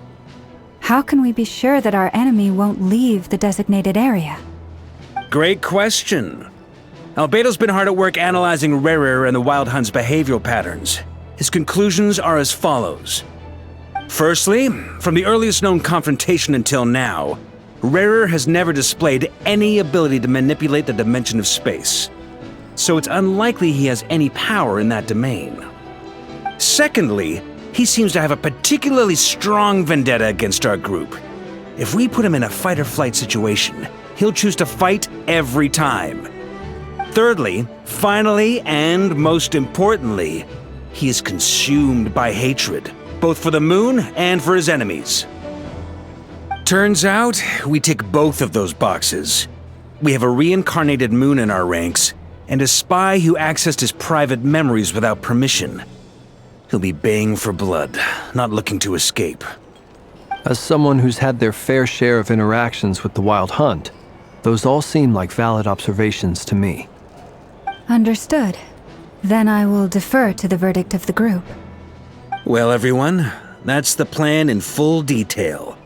S2: How can we be sure that our enemy won't leave the designated area?
S8: Great question. Albedo's been hard at work analyzing Rayher and the Wild Hunt's behavioral patterns. His conclusions are as follows. Firstly, from the earliest known confrontation until now, Rayher has never displayed any ability to manipulate the dimension of space. So it's unlikely he has any power in that domain. Secondly, he seems to have a particularly strong vendetta against our group. If we put him in a fight-or-flight situation, he'll choose to fight every time. Thirdly, finally, and most importantly, he is consumed by hatred, both for the moon and for his enemies. Turns out, we tick both of those boxes. We have a reincarnated moon in our ranks, and a spy who accessed his private memories without permission. He'll be baying for blood, not looking to escape.
S20: As someone who's had their fair share of interactions with the Wild Hunt, those all seem like valid observations to me.
S2: Understood. Then I will defer to the verdict of the group.
S8: Well, everyone, that's the plan in full detail.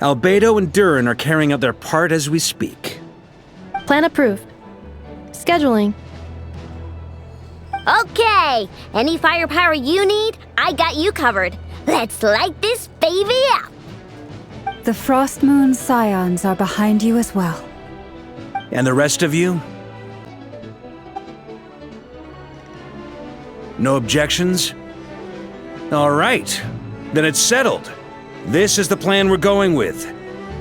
S8: Albedo and Durin are carrying out their part as we speak.
S21: Plan approved. Scheduling.
S1: Okay, any firepower you need, I got you covered. Let's light this baby up.
S2: The Frost Moon Scions are behind you as well.
S8: And the rest of you? No objections? All right, then it's settled. This is the plan we're going with.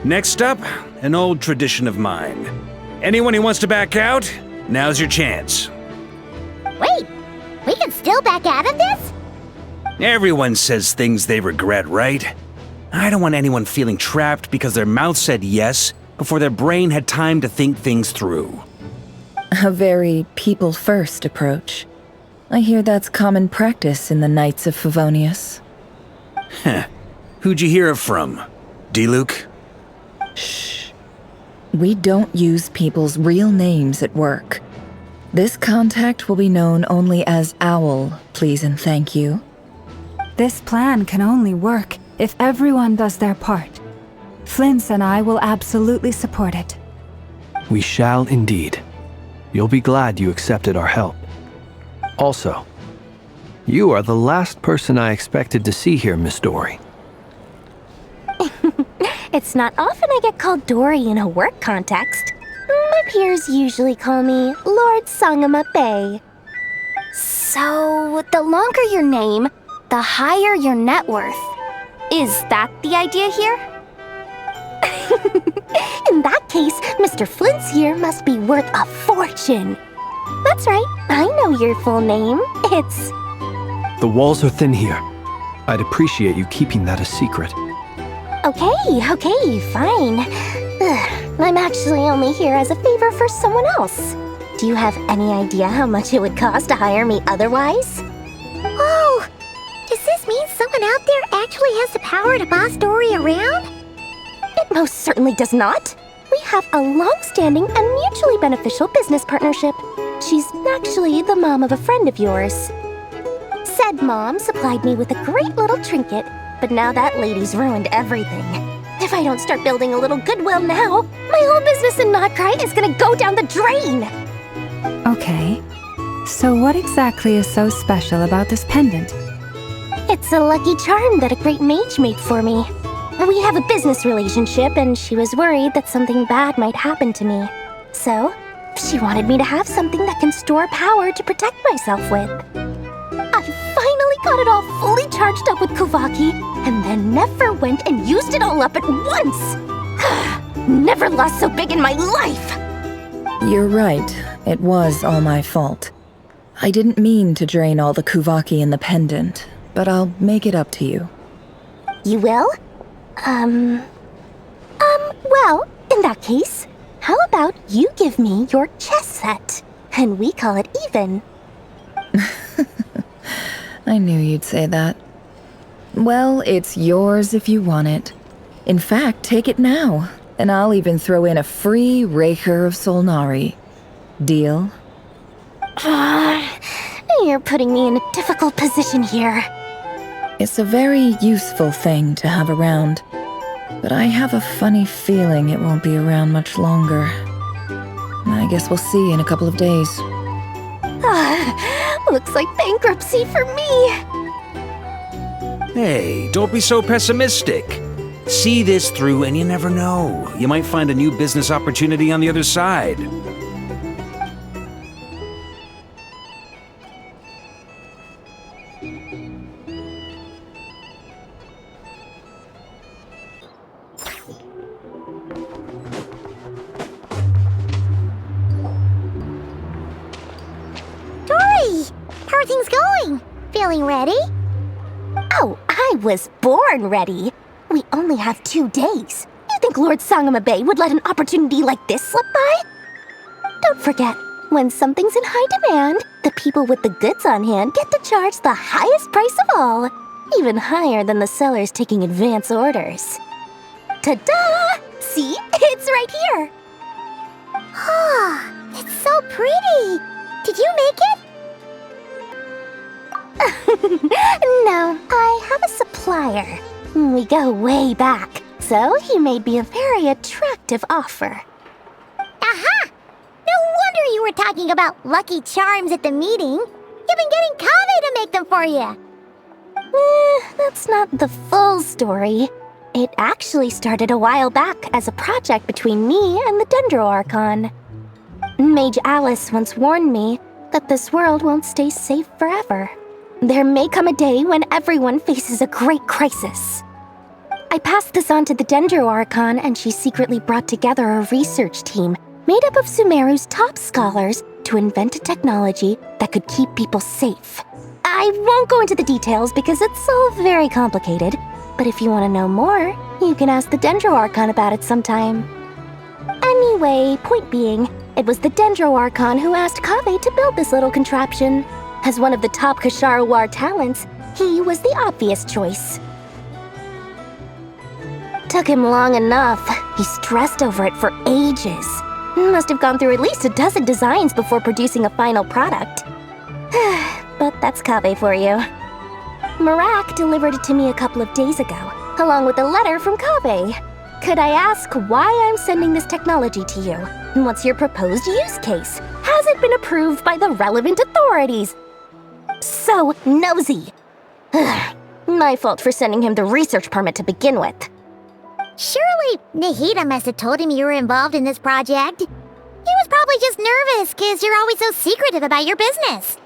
S8: Next up, an old tradition of mine. Anyone who wants to back out, now's your chance.
S1: Wait, we can still back out of this?
S8: Everyone says things they regret, right? I don't want anyone feeling trapped because their mouth said yes before their brain had time to think things through.
S11: A very people-first approach. I hear that's common practice in the Knights of Favonius.
S8: Heh. Who'd you hear it from? D-Luke?
S11: Shh. We don't use people's real names at work. This contact will be known only as Owl, please and thank you.
S2: This plan can only work if everyone does their part. Flint's and I will absolutely support it.
S20: We shall indeed. You'll be glad you accepted our help. Also, you are the last person I expected to see here, Miss Dory.
S12: It's not often I get called Dory in a work context. My peers usually call me Lord Sangama Bay. So, the longer your name, the higher your net worth. Is that the idea here? In that case, Mr. Flint's here must be worth a fortune. That's right, I know your full name. It's...
S20: The walls are thin here. I'd appreciate you keeping that a secret.
S12: Okay, fine. I'm actually only here as a favor for someone else. Do you have any idea how much it would cost to hire me otherwise?
S1: Oh, does this mean someone out there actually has the power to boss Dory around?
S12: It most certainly does not. We have a long-standing and mutually beneficial business partnership. She's actually the mom of a friend of yours. Said mom supplied me with a great little trinket, but now that lady's ruined everything. If I don't start building a little goodwill now, my whole business in Notcry is gonna go down the drain!
S2: Okay. So what exactly is so special about this pendant?
S12: It's a lucky charm that a great mage made for me. We have a business relationship, and she was worried that something bad might happen to me. So, she wanted me to have something that can store power to protect myself with. I finally got it all fully charged up with Kuvaki, and then never went and used it all up at once! Never lost so big in my life!
S11: You're right. It was all my fault. I didn't mean to drain all the Kuvaki in the pendant, but I'll make it up to you.
S12: You will? Well, in that case, how about you give me your chess set, and we call it even?
S11: I knew you'd say that. Well, it's yours if you want it. In fact, take it now, and I'll even throw in a free Raker of Solnari. Deal?
S12: You're putting me in a difficult position here.
S11: It's a very useful thing to have around, but I have a funny feeling it won't be around much longer. I guess we'll see in a couple of days.
S12: Looks like bankruptcy for me.
S8: Hey, don't be so pessimistic. See this through and you never know. You might find a new business opportunity on the other side.
S1: Dory! How are things going? Feeling ready?
S12: Oh, I was born ready. We only have 2 days. You think Lord Sangama Bay would let an opportunity like this slip by? Don't forget, when something's in high demand, the people with the goods on hand get to charge the highest price of all, even higher than the sellers taking advance orders. Ta-da! See? It's right here!
S1: Ah, it's so pretty! Did you make it?
S12: No, I have a supplier. We go way back, so he made me a very attractive offer.
S1: Aha! No wonder you were talking about lucky charms at the meeting. You've been getting Kave to make them for you.
S12: That's not the full story. It actually started a while back as a project between me and the Dendro Archon. Mage Alice once warned me that this world won't stay safe forever. There may come a day when everyone faces a great crisis. I passed this on to the Dendro Archon, and she secretly brought together a research team made up of Sumeru's top scholars to invent a technology that could keep people safe. I won't go into the details because it's all very complicated, but if you want to know more, you can ask the Dendro Archon about it sometime. Anyway, point being, it was the Dendro Archon who asked Kaveh to build this little contraption. As one of the top Kasharawar talents, he was the obvious choice. Took him long enough. He stressed over it for ages. Must have gone through at least a dozen designs before producing a final product. But that's Kaveh for you. Marak delivered it to me a couple of days ago, along with a letter from Kaveh. Could I ask why I'm sending this technology to you? And what's your proposed use case? Has it been approved by the relevant authorities? So nosy. My fault for sending him the research permit to begin with.
S1: Surely Nahida must have told him you were involved in this project. He was probably just nervous because you're always so secretive about your business.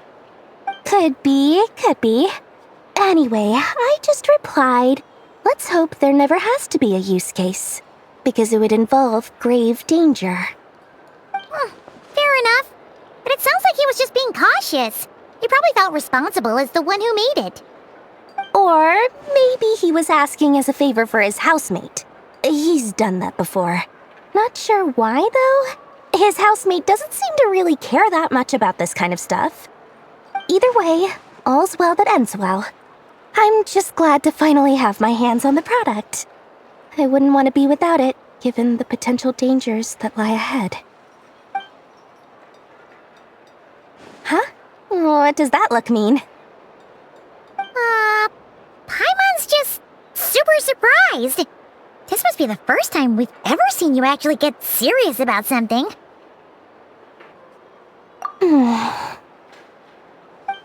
S12: Could be. Anyway, I just replied, let's hope there never has to be a use case, because it would involve grave danger.
S1: Fair enough. But it sounds like he was just being cautious. He probably felt responsible as the one who made it.
S12: Or maybe he was asking as a favor for his housemate. He's done that before. Not sure why, though. His housemate doesn't seem to really care that much about this kind of stuff. Either way, all's well that ends well. I'm just glad to finally have my hands on the product. I wouldn't want to be without it, given the potential dangers that lie ahead. Huh? What does that look mean?
S1: Paimon's just super surprised. This must be the first time we've ever seen you actually get serious about something.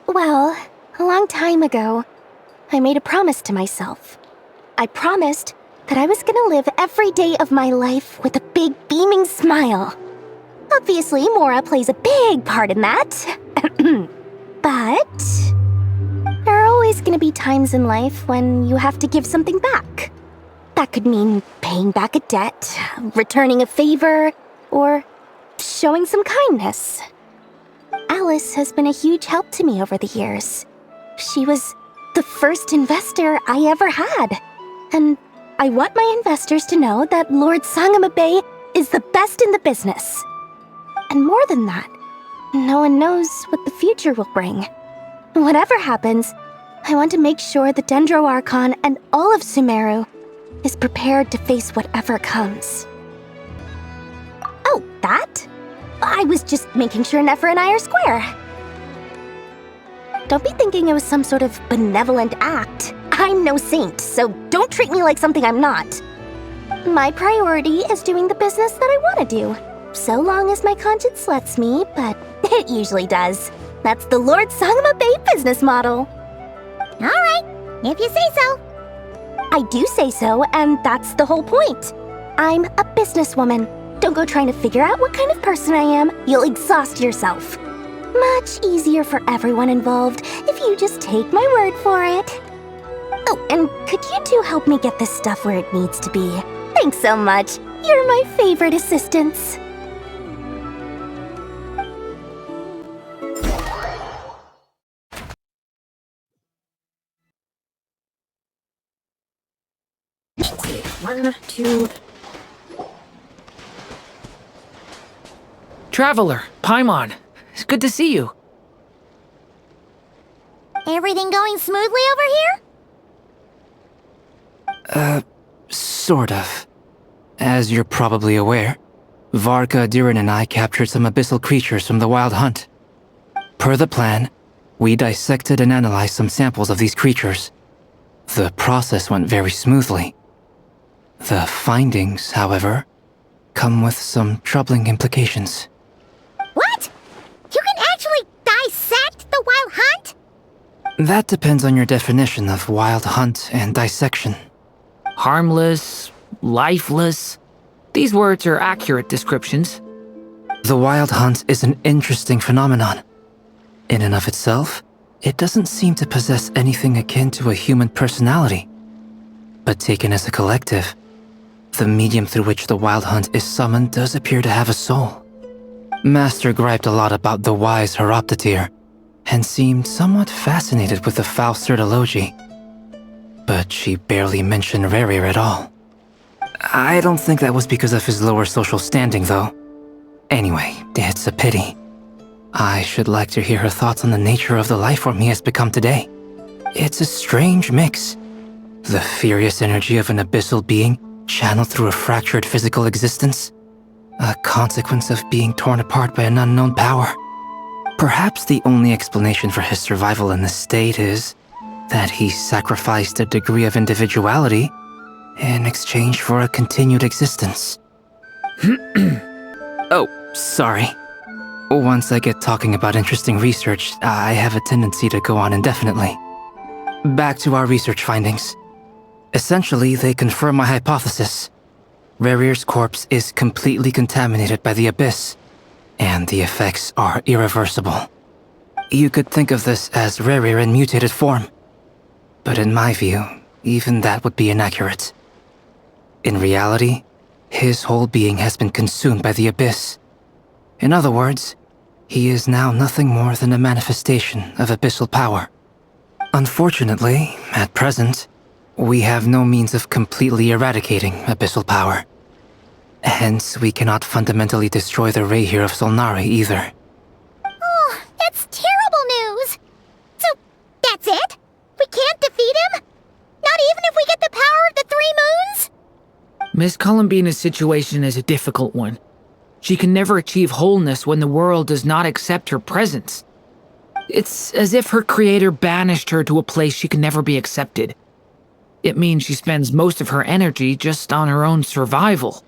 S12: Well, a long time ago, I made a promise to myself. I promised that I was gonna live every day of my life with a big beaming smile. Obviously, Mora plays a big part in that. But there are always gonna be times in life when you have to give something back. That could mean paying back a debt, returning a favor, or showing some kindness. Alice has been a huge help to me over the years. She was the first investor I ever had. And I want my investors to know that Lord Sangamabe is the best in the business. And more than that, no one knows what the future will bring. Whatever happens, I want to make sure the Dendro Archon and all of Sumeru is prepared to face whatever comes. Oh, that? I was just making sure Nefer and I are square. Don't be thinking it was some sort of benevolent act. I'm no saint, so don't treat me like something I'm not. My priority is doing the business that I want to do, so long as my conscience lets me, but it usually does. That's the Lord Sangamabe business model.
S1: Alright, if you say so.
S12: I do say so, and that's the whole point. I'm a businesswoman. Don't go trying to figure out what kind of person I am. You'll exhaust yourself. Much easier for everyone involved if you just take my word for it. Oh, and could you two help me get this stuff where it needs to be? Thanks so much. You're my favorite assistants.
S21: One, two.
S14: Traveler, Paimon. It's good to see you.
S1: Everything going smoothly over here?
S16: Sort of. As you're probably aware, Varka, Diren, and I captured some abyssal creatures from the Wild Hunt. Per the plan, we dissected and analyzed some samples of these creatures. The process went very smoothly. The findings, however, come with some troubling implications.
S1: What? You can actually dissect the Wild Hunt?
S16: That depends on your definition of Wild Hunt and dissection.
S14: Harmless, lifeless. These words are accurate descriptions.
S16: The Wild Hunt is an interesting phenomenon. In and of itself, it doesn't seem to possess anything akin to a human personality. But taken as a collective, the medium through which the Wild Hunt is summoned does appear to have a soul. Master griped a lot about the wise Horoptetyr, and seemed somewhat fascinated with the foul-stirred Elegy. But she barely mentioned Rerir at all. I don't think that was because of his lower social standing, though. Anyway, it's a pity. I should like to hear her thoughts on the nature of the life form he has become today. It's a strange mix. The furious energy of an abyssal being channeled through a fractured physical existence. A consequence of being torn apart by an unknown power. Perhaps the only explanation for his survival in this state is that he sacrificed a degree of individuality in exchange for a continued existence. Oh, sorry. Once I get talking about interesting research, I have a tendency to go on indefinitely. Back to our research findings. Essentially, they confirm my hypothesis. Rerir's corpse is completely contaminated by the Abyss, and the effects are irreversible. You could think of this as Rerir in mutated form. But in my view, even that would be inaccurate. In reality, his whole being has been consumed by the Abyss. In other words, he is now nothing more than a manifestation of abyssal power. Unfortunately, at present, we have no means of completely eradicating abyssal power. Hence, we cannot fundamentally destroy the Reir of Solnari either.
S1: Oh, that's terrible news! So, that's it? We can't defeat him? Not even if we get the power of the Three Moons?
S14: Miss Columbina's situation is a difficult one. She can never achieve wholeness when the world does not accept her presence. It's as if her creator banished her to a place she can never be accepted. It means she spends most of her energy just on her own survival.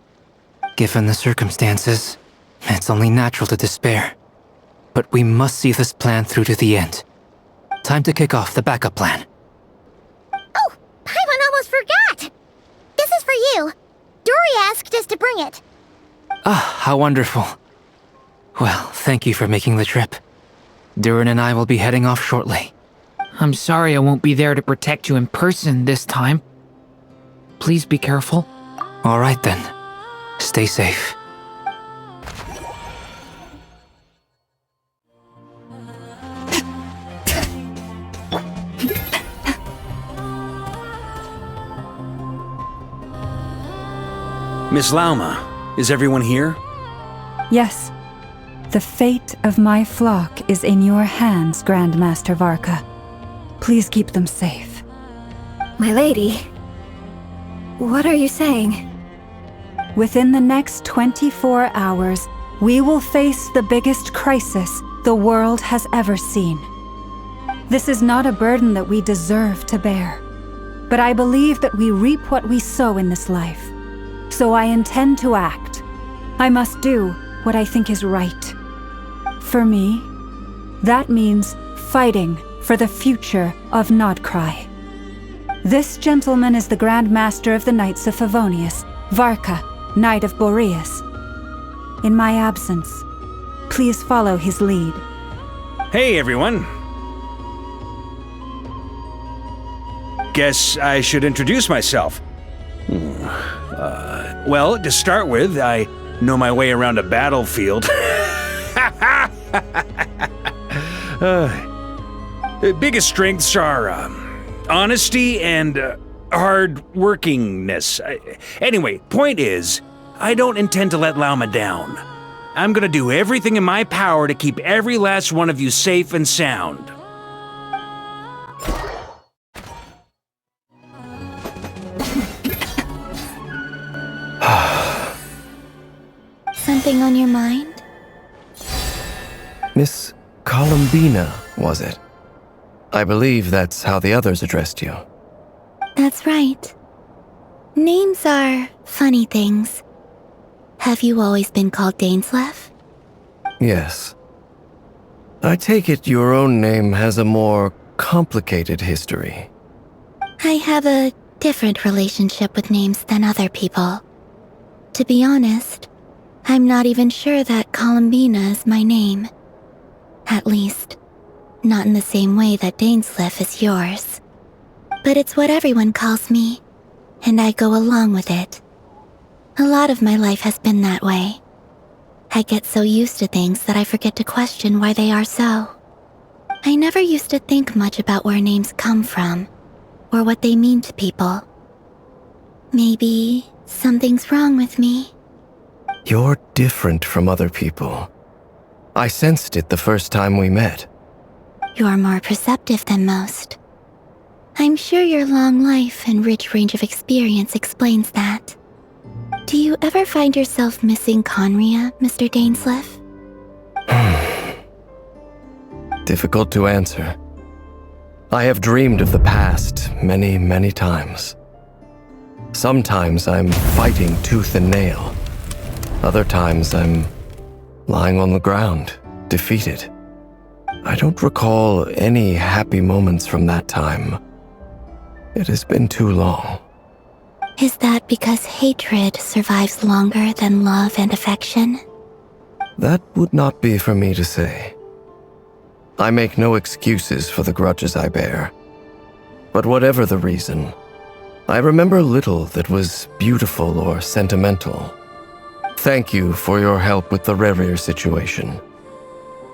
S16: Given the circumstances, it's only natural to despair. But we must see this plan through to the end. Time to kick off the backup plan.
S1: Oh, Paimon almost forgot! This is for you. Dory asked us to bring it.
S16: Ah, how wonderful. Well, thank you for making the trip. Durin and I will be heading off shortly.
S14: I'm sorry I won't be there to protect you in person this time. Please be careful.
S16: All right then. Stay safe.
S8: Miss Lauma, is everyone here?
S2: Yes. The fate of my flock is in your hands, Grandmaster Varka. Please keep them safe.
S22: My lady, what are you saying?
S2: Within the next 24 hours, we will face the biggest crisis the world has ever seen. This is not a burden that we deserve to bear, but I believe that we reap what we sow in this life. So I intend to act. I must do what I think is right. For me, that means fighting for the future of Nodcry. This gentleman is the Grand Master of the Knights of Favonius, Varka, Knight of Boreas. In my absence, please follow his lead.
S8: Hey, everyone. Guess I should introduce myself. Well, to start with, I know my way around a battlefield. Biggest strengths are honesty and hard-workingness. Anyway, point is, I don't intend to let Lauma down. I'm gonna do everything in my power to keep every last one of you safe and sound.
S6: Something on your mind?
S10: Miss Columbina, was it? I believe that's how the others addressed you.
S6: That's right. Names are funny things. Have you always been called Dainsleif?
S10: Yes. I take it your own name has a more complicated history.
S6: I have a different relationship with names than other people. To be honest, I'm not even sure that Columbina is my name. At least, not in the same way that Dainsleif is yours. But it's what everyone calls me. and I go along with it. A lot of my life has been that way. I get so used to things that I forget to question why they are so. I never used to think much about where names come from, or what they mean to people. Maybe something's wrong with me.
S10: You're different from other people. I sensed it the first time we met.
S6: You're more perceptive than most. I'm sure your long life and rich range of experience explains that. Do you ever find yourself missing Conria, Mr. Dainsleif?
S10: Difficult to answer. I have dreamed of the past many, many times. Sometimes I'm fighting tooth and nail. Other times I'm lying on the ground, defeated. I don't recall any happy moments from that time. It has been too long.
S6: Is that because hatred survives longer than love and affection?
S10: That would not be for me to say. I make no excuses for the grudges I bear. But whatever the reason, I remember little that was beautiful or sentimental. Thank you for your help with the Rerir situation.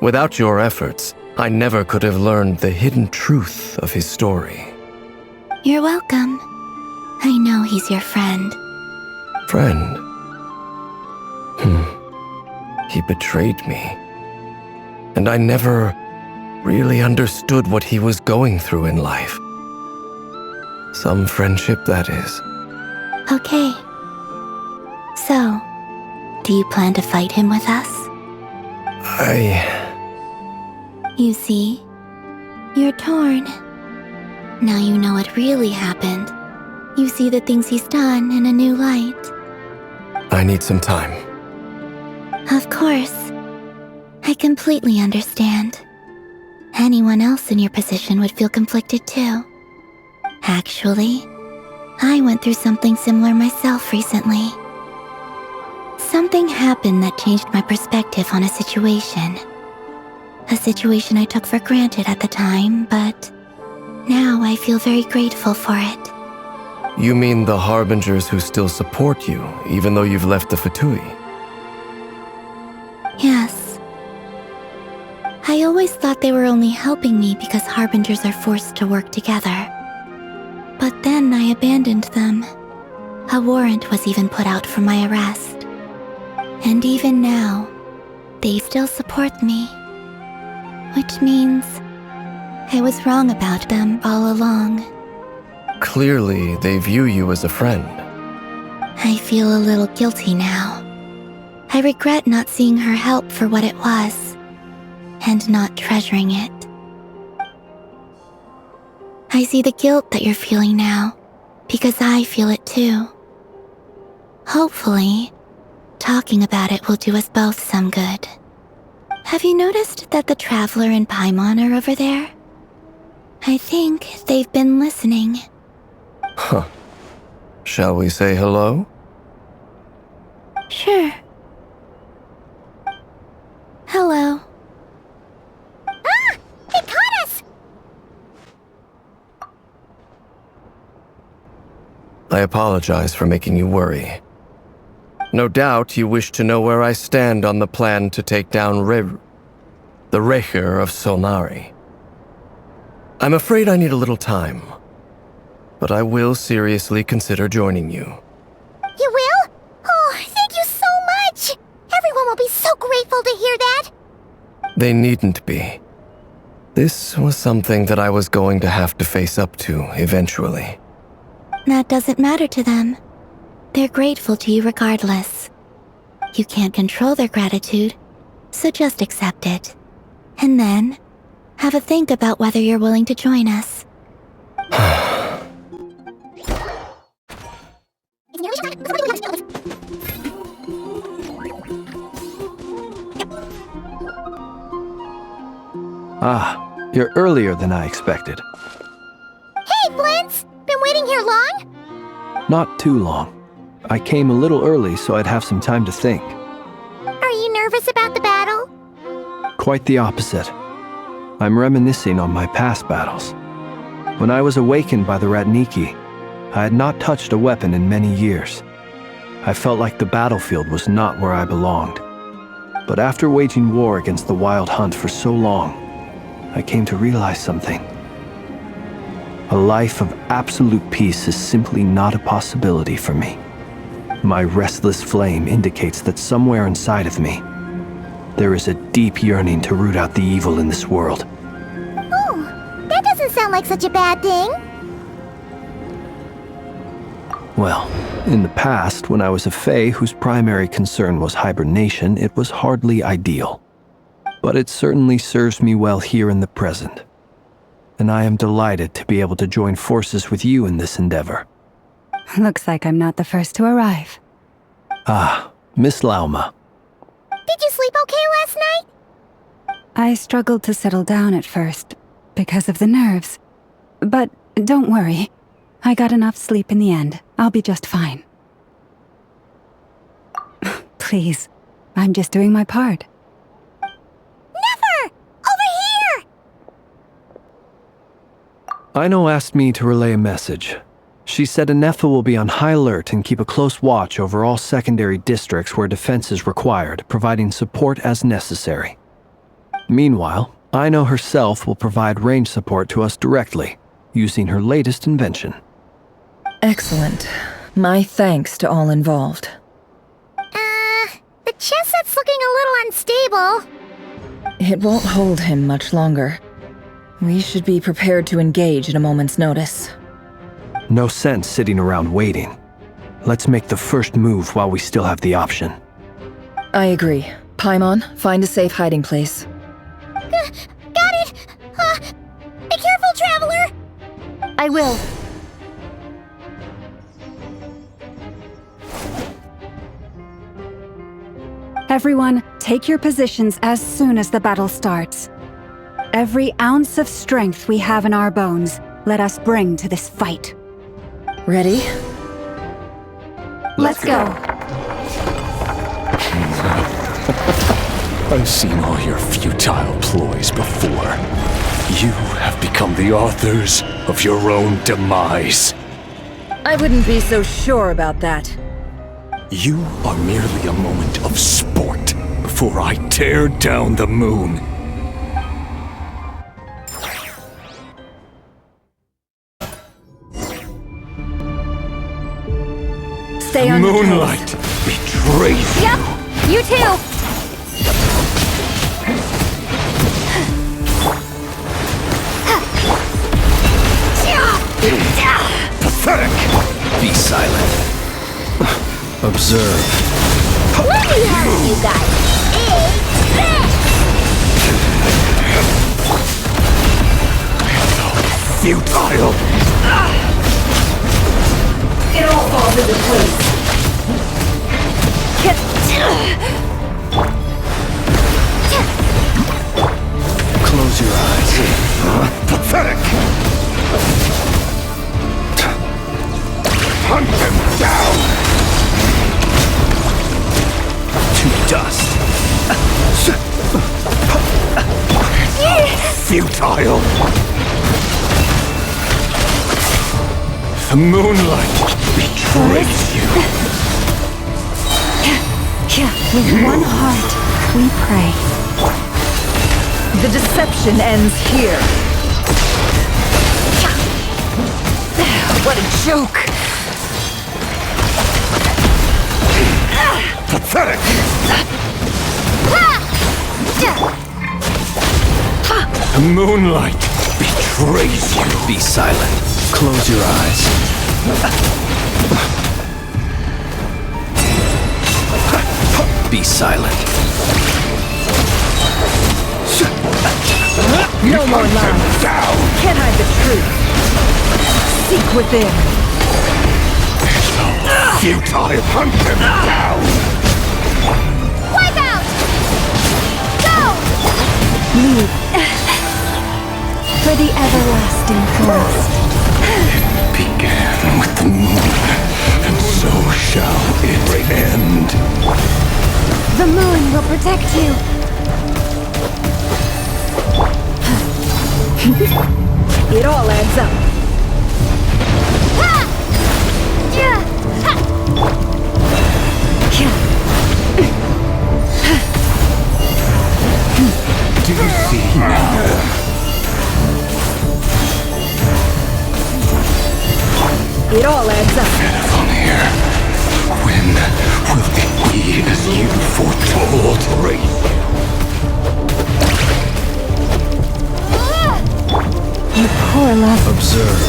S10: Without your efforts, I never could have learned the hidden truth of his story.
S6: You're welcome. I know he's your friend.
S10: Friend? He betrayed me. And I never really understood what he was going through in life. Some friendship, that is.
S6: Okay. So, do you plan to fight him with us? You see, you're torn. Now you know what really happened. You see the things he's done in a new light.
S10: I need some time.
S6: Of course. I completely understand. Anyone else in your position would feel conflicted too. Actually, I went through something similar myself recently. Something happened that changed my perspective on a situation. A situation I took for granted at the time, but now I feel very grateful for it.
S10: You mean the Harbingers who still support you, even though you've left the Fatui?
S6: Yes. I always thought they were only helping me because Harbingers are forced to work together. But then I abandoned them. A warrant was even put out for my arrest. And even now, they still support me. Which means I was wrong about them all along.
S10: Clearly, they view you as a friend.
S6: I feel a little guilty now. I regret not seeing her help for what it was, and not treasuring it. I see the guilt that you're feeling now, because I feel it too. Hopefully, talking about it will do us both some good. Have you noticed that the Traveler and Paimon are over there? I think they've been listening.
S10: Huh. Shall we say hello?
S6: Sure. Hello.
S1: Ah! It caught us!
S10: I apologize for making you worry. No doubt you wish to know where I stand on the plan to take down the Rerir of Solnari. I'm afraid I need a little time, but I will seriously consider joining you.
S1: You will? Oh, thank you so much! Everyone will be so grateful to hear that!
S10: They needn't be. This was something that I was going to have to face up to eventually.
S6: That doesn't matter to them. They're grateful to you regardless. You can't control their gratitude, so just accept it. And then, have a think about whether you're willing to join us.
S20: Ah, you're earlier than I expected.
S1: Hey, Flint's! Been waiting here long?
S20: Not too long. I came a little early so I'd have some time to think.
S1: Are you nervous about the battle?
S20: Quite the opposite. I'm reminiscing on my past battles. When I was awakened by the Ratniki, I had not touched a weapon in many years. I felt like the battlefield was not where I belonged. But after waging war against the Wild Hunt for so long, I came to realize something. A life of absolute peace is simply not a possibility for me. My restless flame indicates that somewhere inside of me, there is a deep yearning to root out the evil in this world.
S1: Oh, that doesn't sound like such a bad thing.
S20: Well, in the past, when I was a Fae whose primary concern was hibernation, it was hardly ideal. But it certainly serves me well here in the present. And I am delighted to be able to join forces with you in this endeavor.
S2: Looks like I'm not the first to arrive.
S20: Ah, Miss Lauma.
S1: Did you sleep okay last night?
S2: I struggled to settle down at first, because of the nerves. But don't worry. I got enough sleep in the end. I'll be just fine. Please, I'm just doing my part.
S1: Never! Over here!
S20: Aino asked me to relay a message. She said Anefa will be on high alert and keep a close watch over all secondary districts where defense is required, providing support as necessary. Meanwhile, Aino herself will provide range support to us directly, using her latest invention.
S11: Excellent. My thanks to all involved.
S1: The chest set's looking a little unstable.
S11: It won't hold him much longer. We should be prepared to engage at a moment's notice.
S20: No sense sitting around waiting. Let's make the first move while we still have the option.
S11: I agree. Paimon, find a safe hiding place.
S1: Got it! Be careful, traveler!
S12: I will.
S2: Everyone, take your positions as soon as the battle starts. Every ounce of strength we have in our bones, let us bring to this fight.
S11: Ready?
S2: Let's go.
S18: I've seen all your futile ploys before. You have become the authors of your own demise.
S11: I wouldn't be so sure about that.
S18: You are merely a moment of sport before I tear down the moon.
S11: Stay on
S18: Moonlight betrays you.
S12: Yep, you too.
S18: Pathetic.
S15: Be silent. Observe.
S1: Let me help you guys.
S18: Futile.
S11: It all falls into place.
S15: Close your eyes.
S18: Pathetic. Hunt them down.
S15: To dust.
S18: Futile. The moonlight betrays you.
S2: With one heart, we pray.
S11: The deception ends here. What a joke!
S18: Pathetic. The moonlight betrays you.
S15: Be silent. Close your eyes. Be silent.
S11: No more lies. Can't hide the truth. Seek within.
S18: Futile. Hunt them down.
S1: Wipe out! Go!
S2: Leave. For the everlasting forest.
S18: It began with the moon, and so shall it end.
S2: The moon will protect you.
S11: It all adds up.
S3: Do you see now?
S11: It all adds up.
S3: Pitiful here. When will it be as you foretold?
S2: You poor love.
S18: Observe.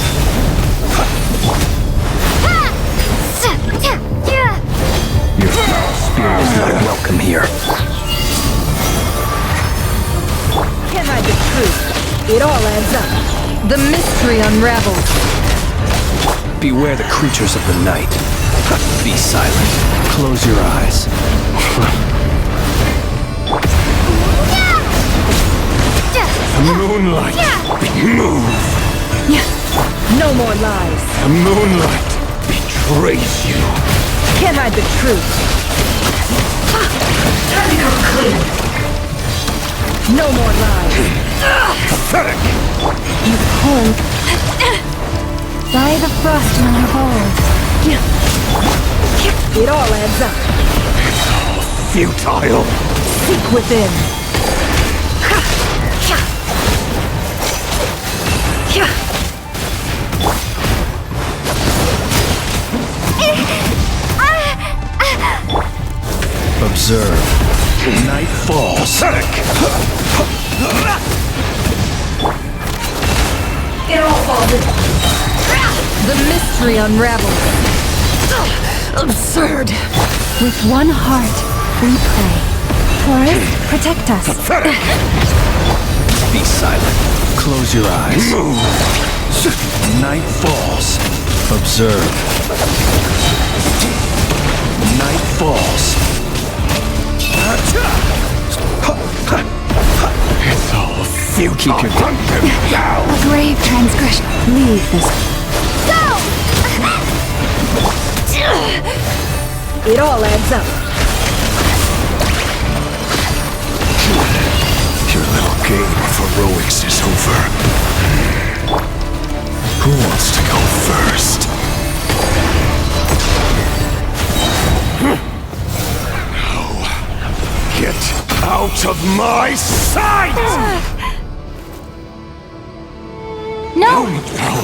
S18: Your foul spirit is not welcome here.
S11: Can't hide the truth. It all adds up. The mystery unravels.
S18: Beware the creatures of the night. Be silent. Close your eyes.
S3: Moonlight, move!
S11: No more lies.
S3: The moonlight betrays you.
S11: Can't hide the truth. No more lies.
S3: Pathetic!
S2: You poor... By the frostman of old.
S11: It all adds up.
S3: It's all futile.
S11: Seek within.
S18: Observe. Night falls.
S3: Pathetic!
S11: It all falls in. The mystery unravels. Absurd.
S2: With one heart, we pray. Forest, protect us.
S3: Pathetic!
S18: Be silent. Close your eyes.
S3: Move!
S18: Night falls. Observe. Night falls.
S3: It's all futile.
S18: Keep your
S3: down.
S2: A grave transgression. Leave this.
S11: It all adds up.
S3: Your little game of heroics is over. Who wants to go first? Get out of my sight!
S12: No!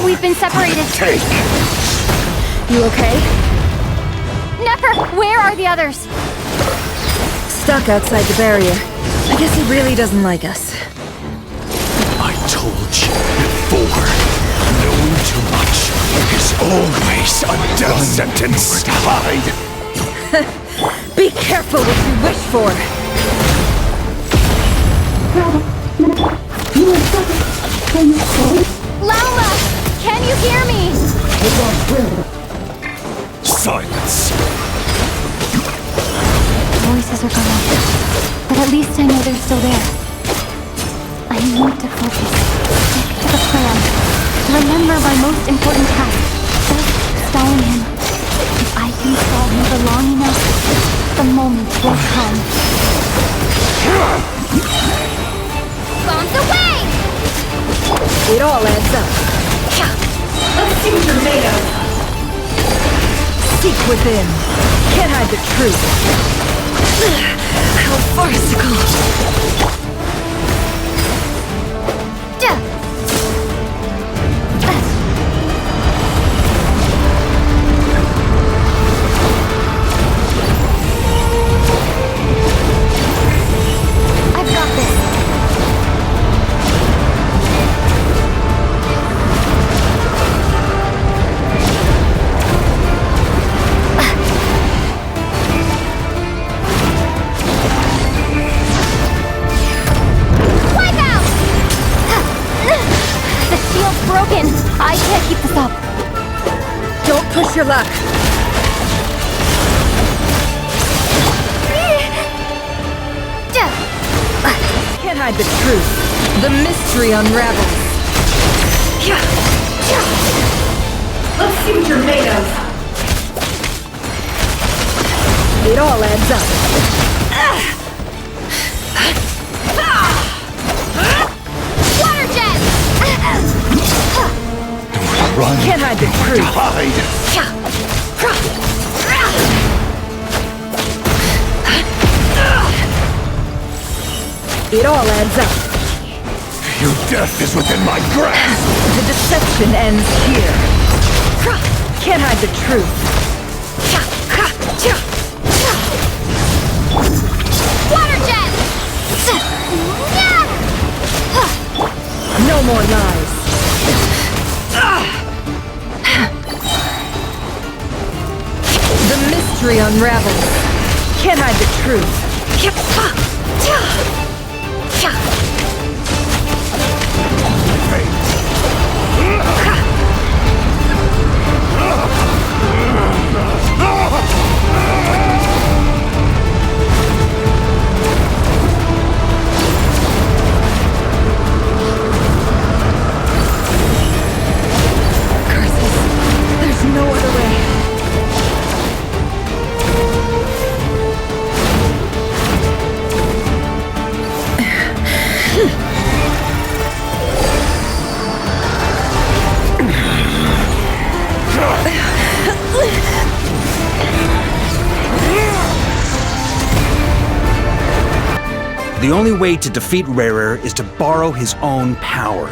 S12: We've been separated.
S3: Take!
S11: You okay?
S12: Nefer, where are the others?
S11: Stuck outside the barrier. I guess he really doesn't like us.
S3: I told you before. Knowing too much is always a death sentence. Hide!
S11: Be careful what you wish for.
S12: Lauma! Can you hear me?
S3: Silence!
S12: Voices are gone, but at least I know they're still there. I need to focus, stick to the plan, remember my most important task, just stalling him. If I can stall him for long enough, the moment will come. Bombs away!
S11: It all adds up. Let's see what you're made of. Seek within. Can't hide the truth. How farcical.
S12: I've got this. Broken! I can't keep this up.
S11: Don't push your luck. Can't hide the truth. The mystery unravels. Let's see what you're made of. It all adds up.
S12: Water jet!
S3: Run!
S11: Can't hide the truth.
S3: Hide!
S11: It all adds up.
S3: Your death is within my grasp!
S11: The deception ends here. Can't hide the truth.
S1: Water jet!
S11: No more lies. The mystery unravels. Can't hide the truth. There's no other way.
S8: The only way to defeat Rarer is to borrow his own power.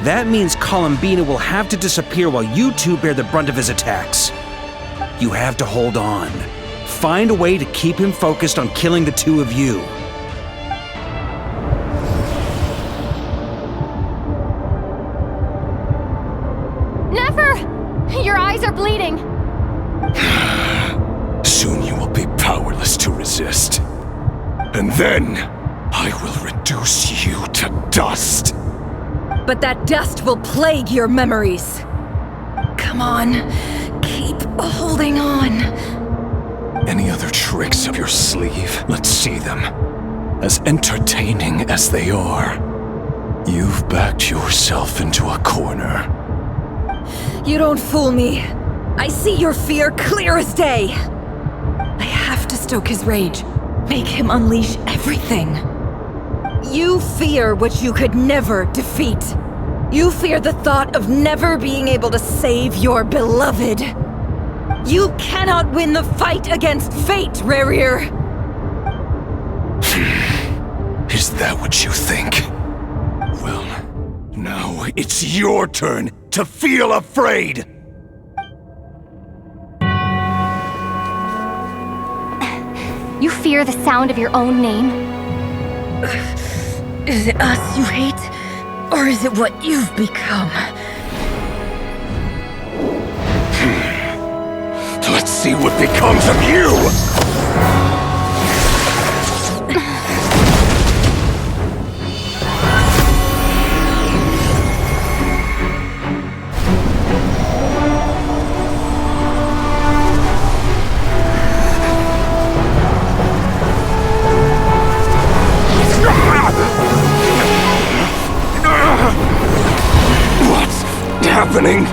S8: That means Columbina will have to disappear while you two bear the brunt of his attacks. You have to hold on. Find a way to keep him focused on killing the two of you.
S12: Never! Your eyes are bleeding.
S3: Soon you will be powerless to resist. And then, I will reduce you to dust.
S11: But that dust will plague your memories. Come on, keep holding on.
S3: Any other tricks up your sleeve? Let's see them. As entertaining as they are, you've backed yourself into a corner.
S11: You don't fool me. I see your fear clear as day. I have to stoke his rage. Make him unleash everything. You fear what you could never defeat. You fear the thought of never being able to save your beloved. You cannot win the fight against fate, Rarir.
S3: Is that what you think? Well, now it's your turn to feel afraid!
S12: You fear the sound of your own name?
S11: Is it us you hate? Or is it what you've become?
S3: Let's see what becomes of you! Happening?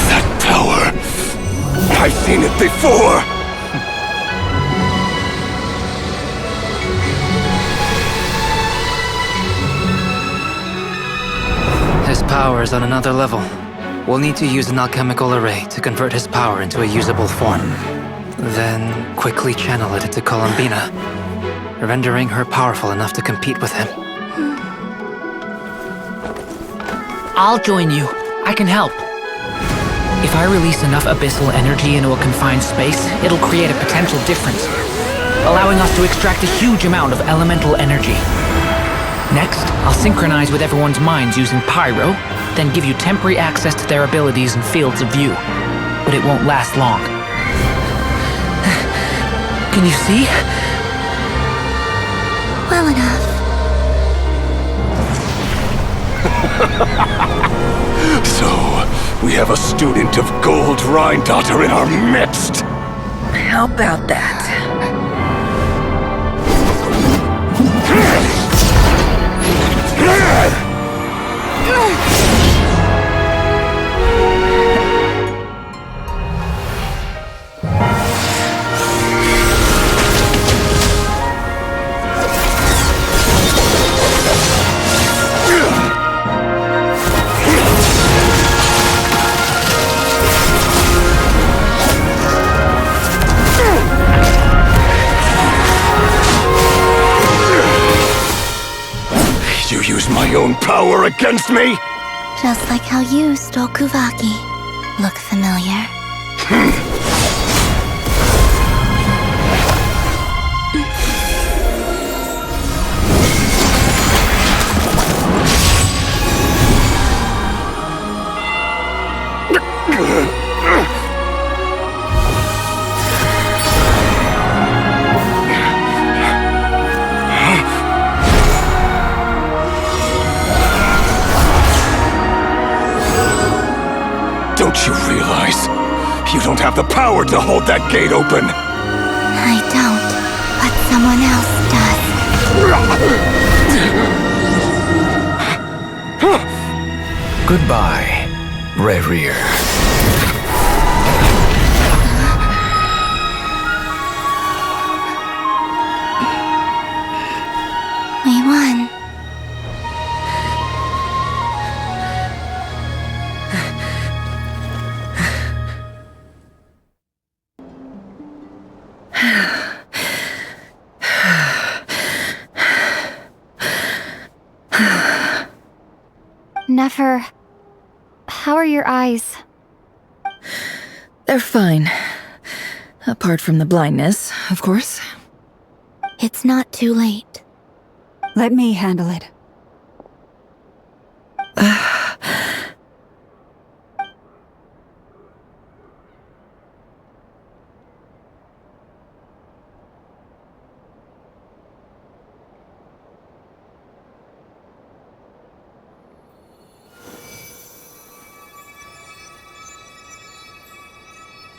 S3: That power. I've seen it before.
S16: His power is on another level. We'll need to use an alchemical array to convert his power into a usable form. Then quickly channel it into Columbina, rendering her powerful enough to compete with him.
S14: I'll join you. I can help. If I release enough abyssal energy into a confined space, it'll create a potential difference, allowing us to extract a huge amount of elemental energy. Next, I'll synchronize with everyone's minds using Pyro, then give you temporary access to their abilities and fields of view. But it won't last long. Can you see?
S1: Well enough.
S3: So, we have a student of Gold Rhine-Daughter in our midst!
S11: How about that?
S13: use my own power against me?
S6: Just like how you stole Kuvaki. Look familiar?
S13: Don't you realize you don't have the power to hold that gate open?
S6: I don't, but someone else does.
S10: Goodbye, Rerir.
S6: We won.
S12: Nefer, how are your eyes?
S11: They're fine. Apart from the blindness, of course.
S6: It's not too late.
S2: Let me handle it.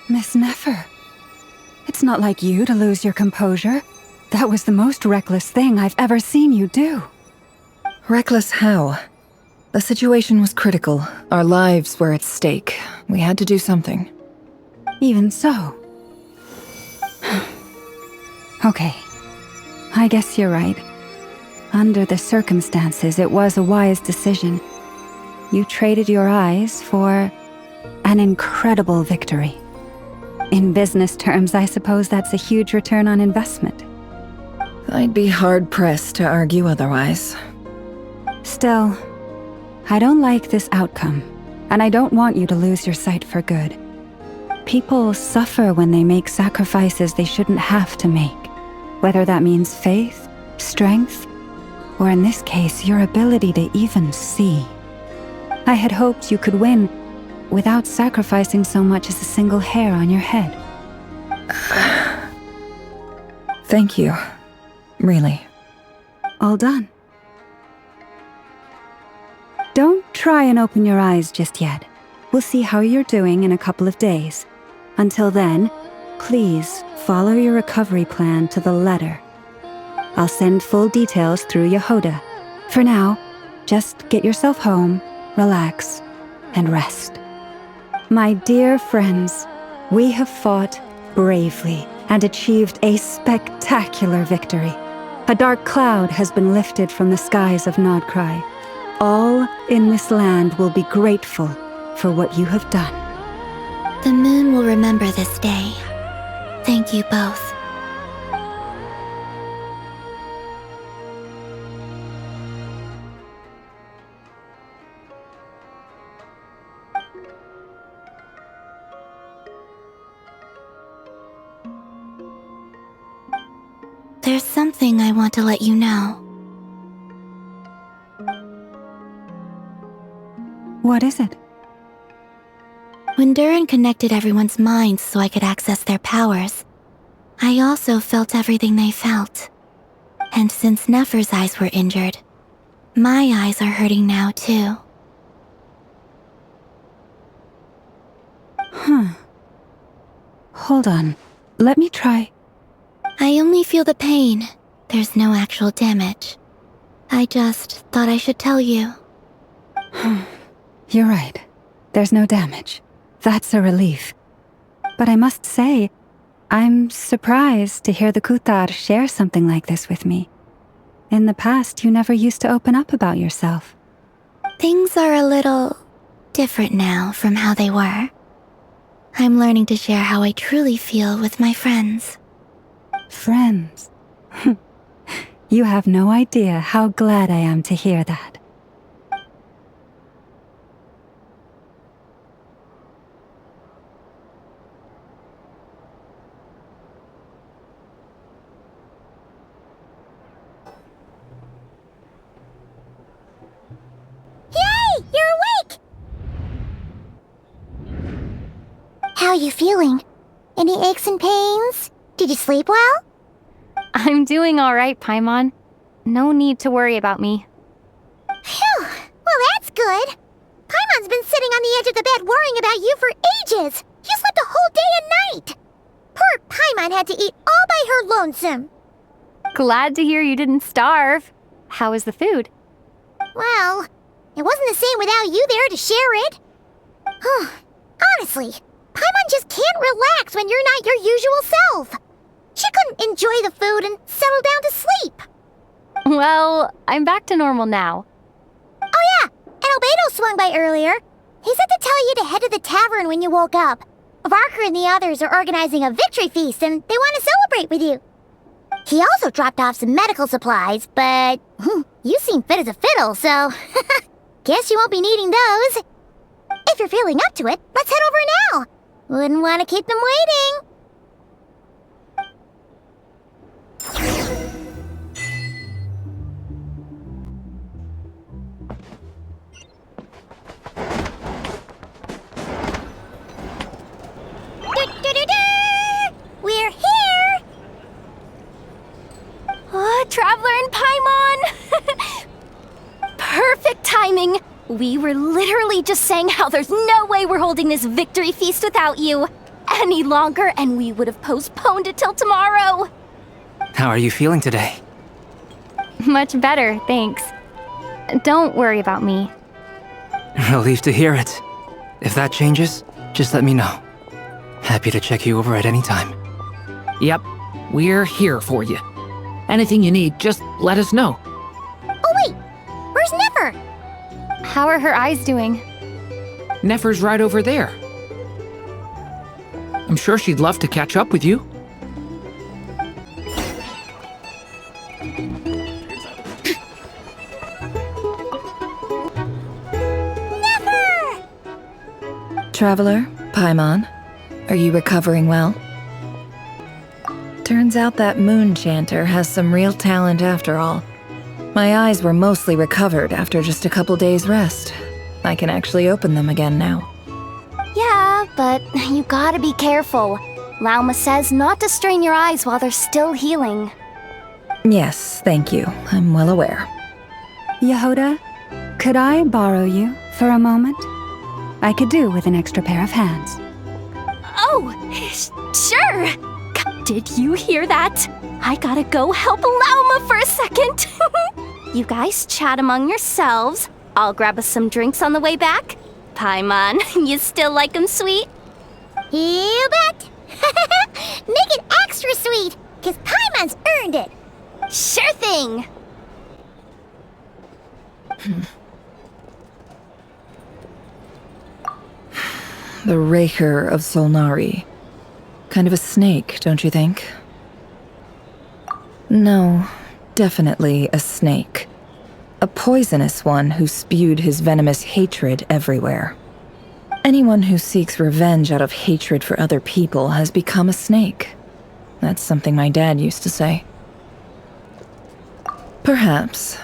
S2: Miss Nefer, it's not like you to lose your composure. That was the most reckless thing I've ever seen you do.
S11: Reckless how? The situation was critical. Our lives were at stake. We had to do something.
S2: Even so. Okay. I guess you're right. Under the circumstances, it was a wise decision. You traded your eyes for an incredible victory. In business terms, I suppose that's a huge return on investment.
S11: I'd be hard-pressed to argue otherwise.
S2: Still, I don't like this outcome, and I don't want you to lose your sight for good. People suffer when they make sacrifices they shouldn't have to make, whether that means faith, strength, or in this case, your ability to even see. I had hoped you could win without sacrificing so much as a single hair on your head.
S11: Thank you. Really.
S2: All done. Don't try and open your eyes just yet. We'll see how you're doing in a couple of days. Until then, please follow your recovery plan to the letter. I'll send full details through Yehoda. For now, just get yourself home, relax, and rest. My dear friends, we have fought bravely and achieved a spectacular victory. A dark cloud has been lifted from the skies of Nodcry. All in this land will be grateful for what you have done.
S6: The moon will remember this day. Thank you both. There's something I want to let you know.
S2: What is it?
S6: When Durin connected everyone's minds so I could access their powers, I also felt everything they felt. And since Nefer's eyes were injured, my eyes are hurting now too.
S2: Hold on. Let me try.
S6: I only feel the pain. There's no actual damage. I just thought I should tell you.
S2: You're right. There's no damage. That's a relief. But I must say, I'm surprised to hear the Kuthar share something like this with me. In the past, you never used to open up about yourself.
S6: Things are a little different now from how they were. I'm learning to share how I truly feel with my friends.
S2: Friends? You have no idea how glad I am to hear that.
S1: Yay! You're awake! How are you feeling? Any aches and pains? Did you sleep well?
S4: I'm doing all right, Paimon. No need to worry about me.
S1: Phew! Well, that's good. Paimon's been sitting on the edge of the bed worrying about you for ages. You slept a whole day and night. Poor Paimon had to eat all by her lonesome.
S4: Glad to hear you didn't starve. How was the food?
S1: Well, it wasn't the same without you there to share it. Honestly, Paimon just can't relax when you're not your usual self. She couldn't enjoy the food and settle down to sleep.
S4: Well, I'm back to normal now.
S1: Oh yeah, and Albedo swung by earlier. He said to tell you to head to the tavern when you woke up. Varker and the others are organizing a victory feast and they want to celebrate with you. He also dropped off some medical supplies, but you seem fit as a fiddle, so guess you won't be needing those. If you're feeling up to it, let's head over now. Wouldn't want to keep them waiting. We're here!
S12: Oh, Traveler and Paimon! Perfect timing! We were literally just saying how there's no way we're holding this victory feast without you any longer, and we would have postponed it till tomorrow.
S16: How are you feeling today?
S4: Much better, thanks. Don't worry about me.
S16: Relieved to hear it. If that changes, just let me know. Happy to check you over at any time.
S14: Yep, we're here for you. Anything you need, just let us know.
S1: Oh wait, where's Nefer?
S4: How are her eyes doing?
S14: Nefer's right over there. I'm sure she'd love to catch up with you.
S1: Nefer!
S11: Traveler, Paimon, are you recovering well? Turns out that moon chanter has some real talent after all. My eyes were mostly recovered after just a couple days' rest. I can actually open them again now.
S12: Yeah, but you gotta be careful. Lauma says not to strain your eyes while they're still healing.
S11: Yes, thank you. I'm well aware.
S2: Yehoda, could I borrow you for a moment? I could do with an extra pair of hands.
S12: Oh, sure! Did you hear that? I gotta go help Lauma for a second. You guys chat among yourselves. I'll grab us some drinks on the way back. Paimon, you still like 'em sweet?
S1: You bet! Make it extra sweet, because Paimon's earned it.
S12: Sure thing!
S11: The Raker of Solnari. Kind of a snake, don't you think? No, definitely a snake. A poisonous one who spewed his venomous hatred everywhere. Anyone who seeks revenge out of hatred for other people has become a snake. That's something my dad used to say. Perhaps.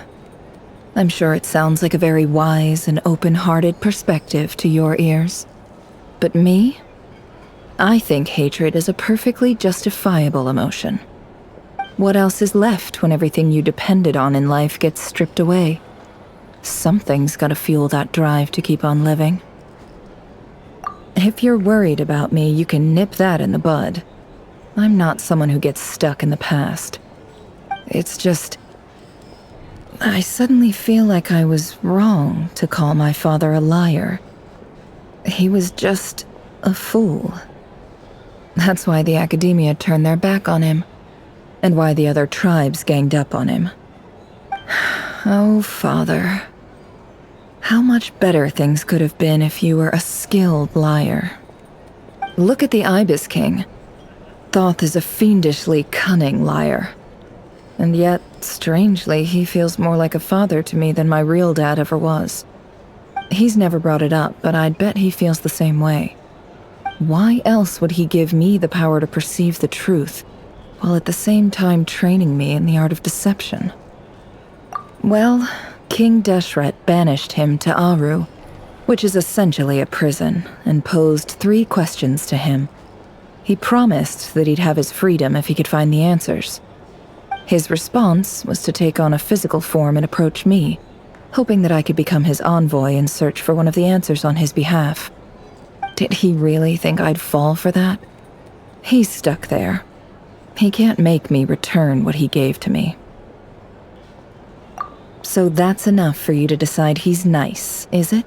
S11: I'm sure it sounds like a very wise and open-hearted perspective to your ears. But me? I think hatred is a perfectly justifiable emotion. What else is left when everything you depended on in life gets stripped away? Something's gotta fuel that drive to keep on living. If you're worried about me, you can nip that in the bud. I'm not someone who gets stuck in the past. It's just... I suddenly feel like I was wrong to call my father a liar. He was just a fool. That's why the Academia turned their back on him, and why the other tribes ganged up on him. Oh, Father. How much better things could have been if you were a skilled liar. Look at the Ibis King. Thoth is a fiendishly cunning liar. And yet, strangely, he feels more like a father to me than my real dad ever was. He's never brought it up, but I'd bet he feels the same way. Why else would he give me the power to perceive the truth, while at the same time training me in the art of deception? Well, King Deshret banished him to Aru, which is essentially a prison, and posed 3 questions to him. He promised that he'd have his freedom if he could find the answers. His response was to take on a physical form and approach me, hoping that I could become his envoy and search for one of the answers on his behalf. Did he really think I'd fall for that? He's stuck there. He can't make me return what he gave to me. So that's enough for you to decide he's nice, is it?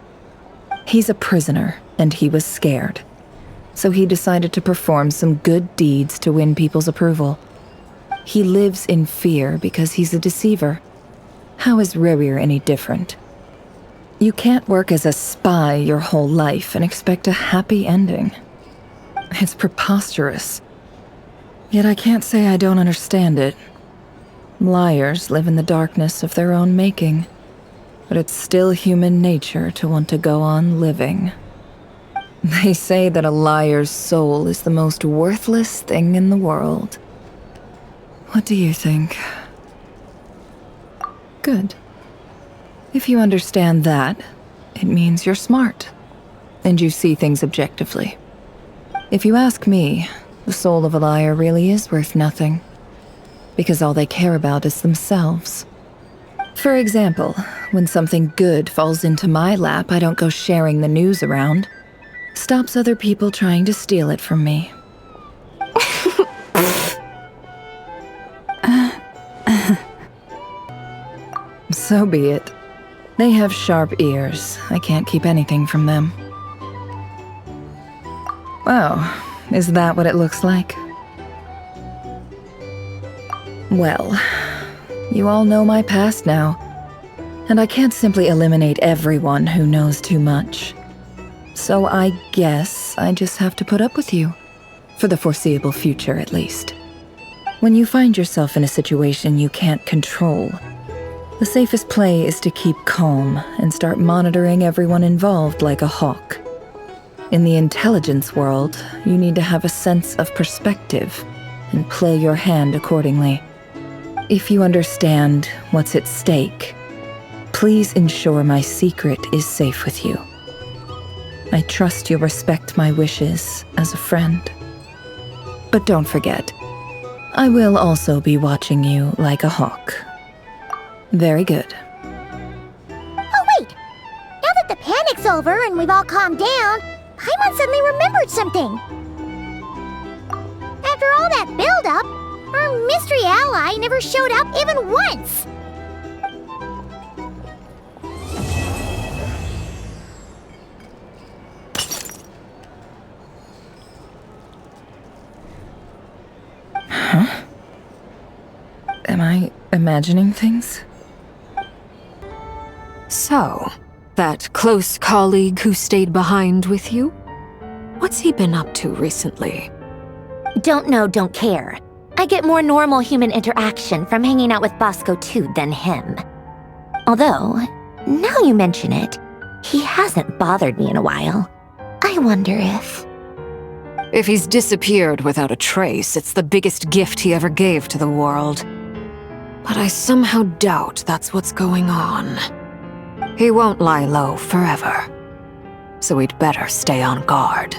S11: He's a prisoner, and he was scared. So he decided to perform some good deeds to win people's approval. He lives in fear because he's a deceiver. How is Rerir any different? You can't work as a spy your whole life and expect a happy ending. It's preposterous. Yet I can't say I don't understand it. Liars live in the darkness of their own making, but it's still human nature to want to go on living. They say that a liar's soul is the most worthless thing in the world. What do you think? Good. If you understand that, it means you're smart, and you see things objectively. If you ask me, the soul of a liar really is worth nothing, because all they care about is themselves. For example, when something good falls into my lap, I don't go sharing the news around. Stops other people trying to steal it from me. So be it. They have sharp ears. I can't keep anything from them. Oh, is that what it looks like? Well, you all know my past now, and I can't simply eliminate everyone who knows too much. So I guess I just have to put up with you, for the foreseeable future at least. When you find yourself in a situation you can't control, the safest play is to keep calm and start monitoring everyone involved like a hawk. In the intelligence world, you need to have a sense of perspective and play your hand accordingly. If you understand what's at stake, please ensure my secret is safe with you. I trust you'll respect my wishes as a friend. But don't forget, I will also be watching you like a hawk. Very good.
S1: Oh wait! Now that the panic's over and we've all calmed down, Paimon suddenly remembered something. After all that build-up, our mystery ally never showed up even once!
S11: Huh? Am I imagining things?
S22: So, that close colleague who stayed behind with you? What's he been up to recently?
S1: Don't know, don't care. I get more normal human interaction from hanging out with Bosco too than him. Although, now you mention it, he hasn't bothered me in a while. I wonder if...
S22: If he's disappeared without a trace, it's the biggest gift he ever gave to the world. But I somehow doubt that's what's going on. He won't lie low forever. So we'd better stay on guard.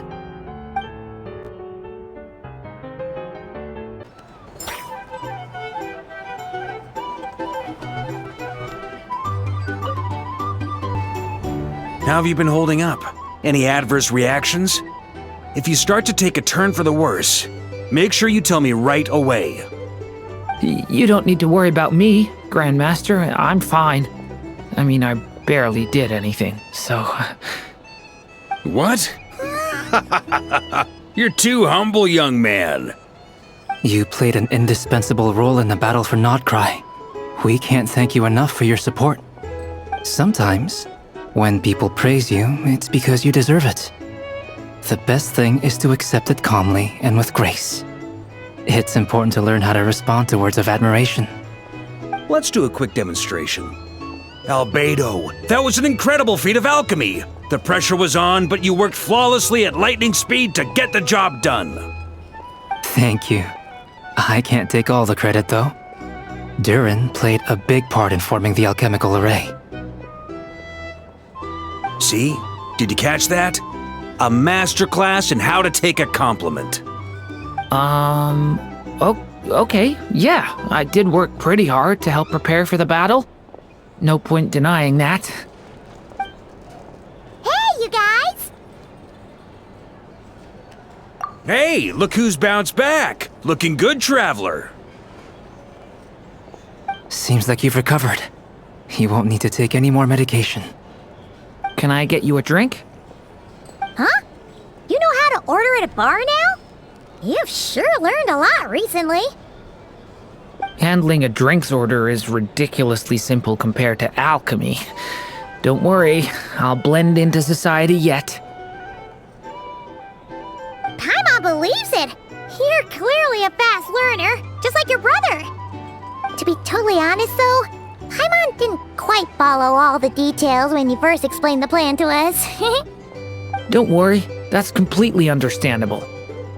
S8: How have you been holding up? Any adverse reactions? If you start to take a turn for the worse, make sure you tell me right away.
S14: You don't need to worry about me, Grandmaster. I'm fine. I mean, I barely did anything, so...
S8: What? You're too humble, young man.
S16: You played an indispensable role in the battle for Nodcry. We can't thank you enough for your support. Sometimes, when people praise you, it's because you deserve it. The best thing is to accept it calmly and with grace. It's important to learn how to respond to words of admiration.
S8: Let's do a quick demonstration. Albedo, that was an incredible feat of alchemy! The pressure was on, but you worked flawlessly at lightning speed to get the job done.
S16: Thank you. I can't take all the credit, though. Durin played a big part in forming the alchemical array.
S8: See? Did you catch that? A masterclass in how to take a compliment.
S14: Okay, yeah, I did work pretty hard to help prepare for the battle. No point denying that.
S1: Hey, you guys!
S8: Hey, look who's bounced back! Looking good, traveler!
S16: Seems like you've recovered. You won't need to take any more medication.
S14: Can I get you a drink?
S1: Huh? You know how to order at a bar now? You've sure learned a lot recently.
S14: Handling a drinks order is ridiculously simple compared to alchemy. Don't worry, I'll blend into society yet.
S1: Paimon believes it! You're clearly a fast learner, just like your brother. To be totally honest though, Paimon didn't quite follow all the details when you first explained the plan to us.
S14: Don't worry, that's completely understandable.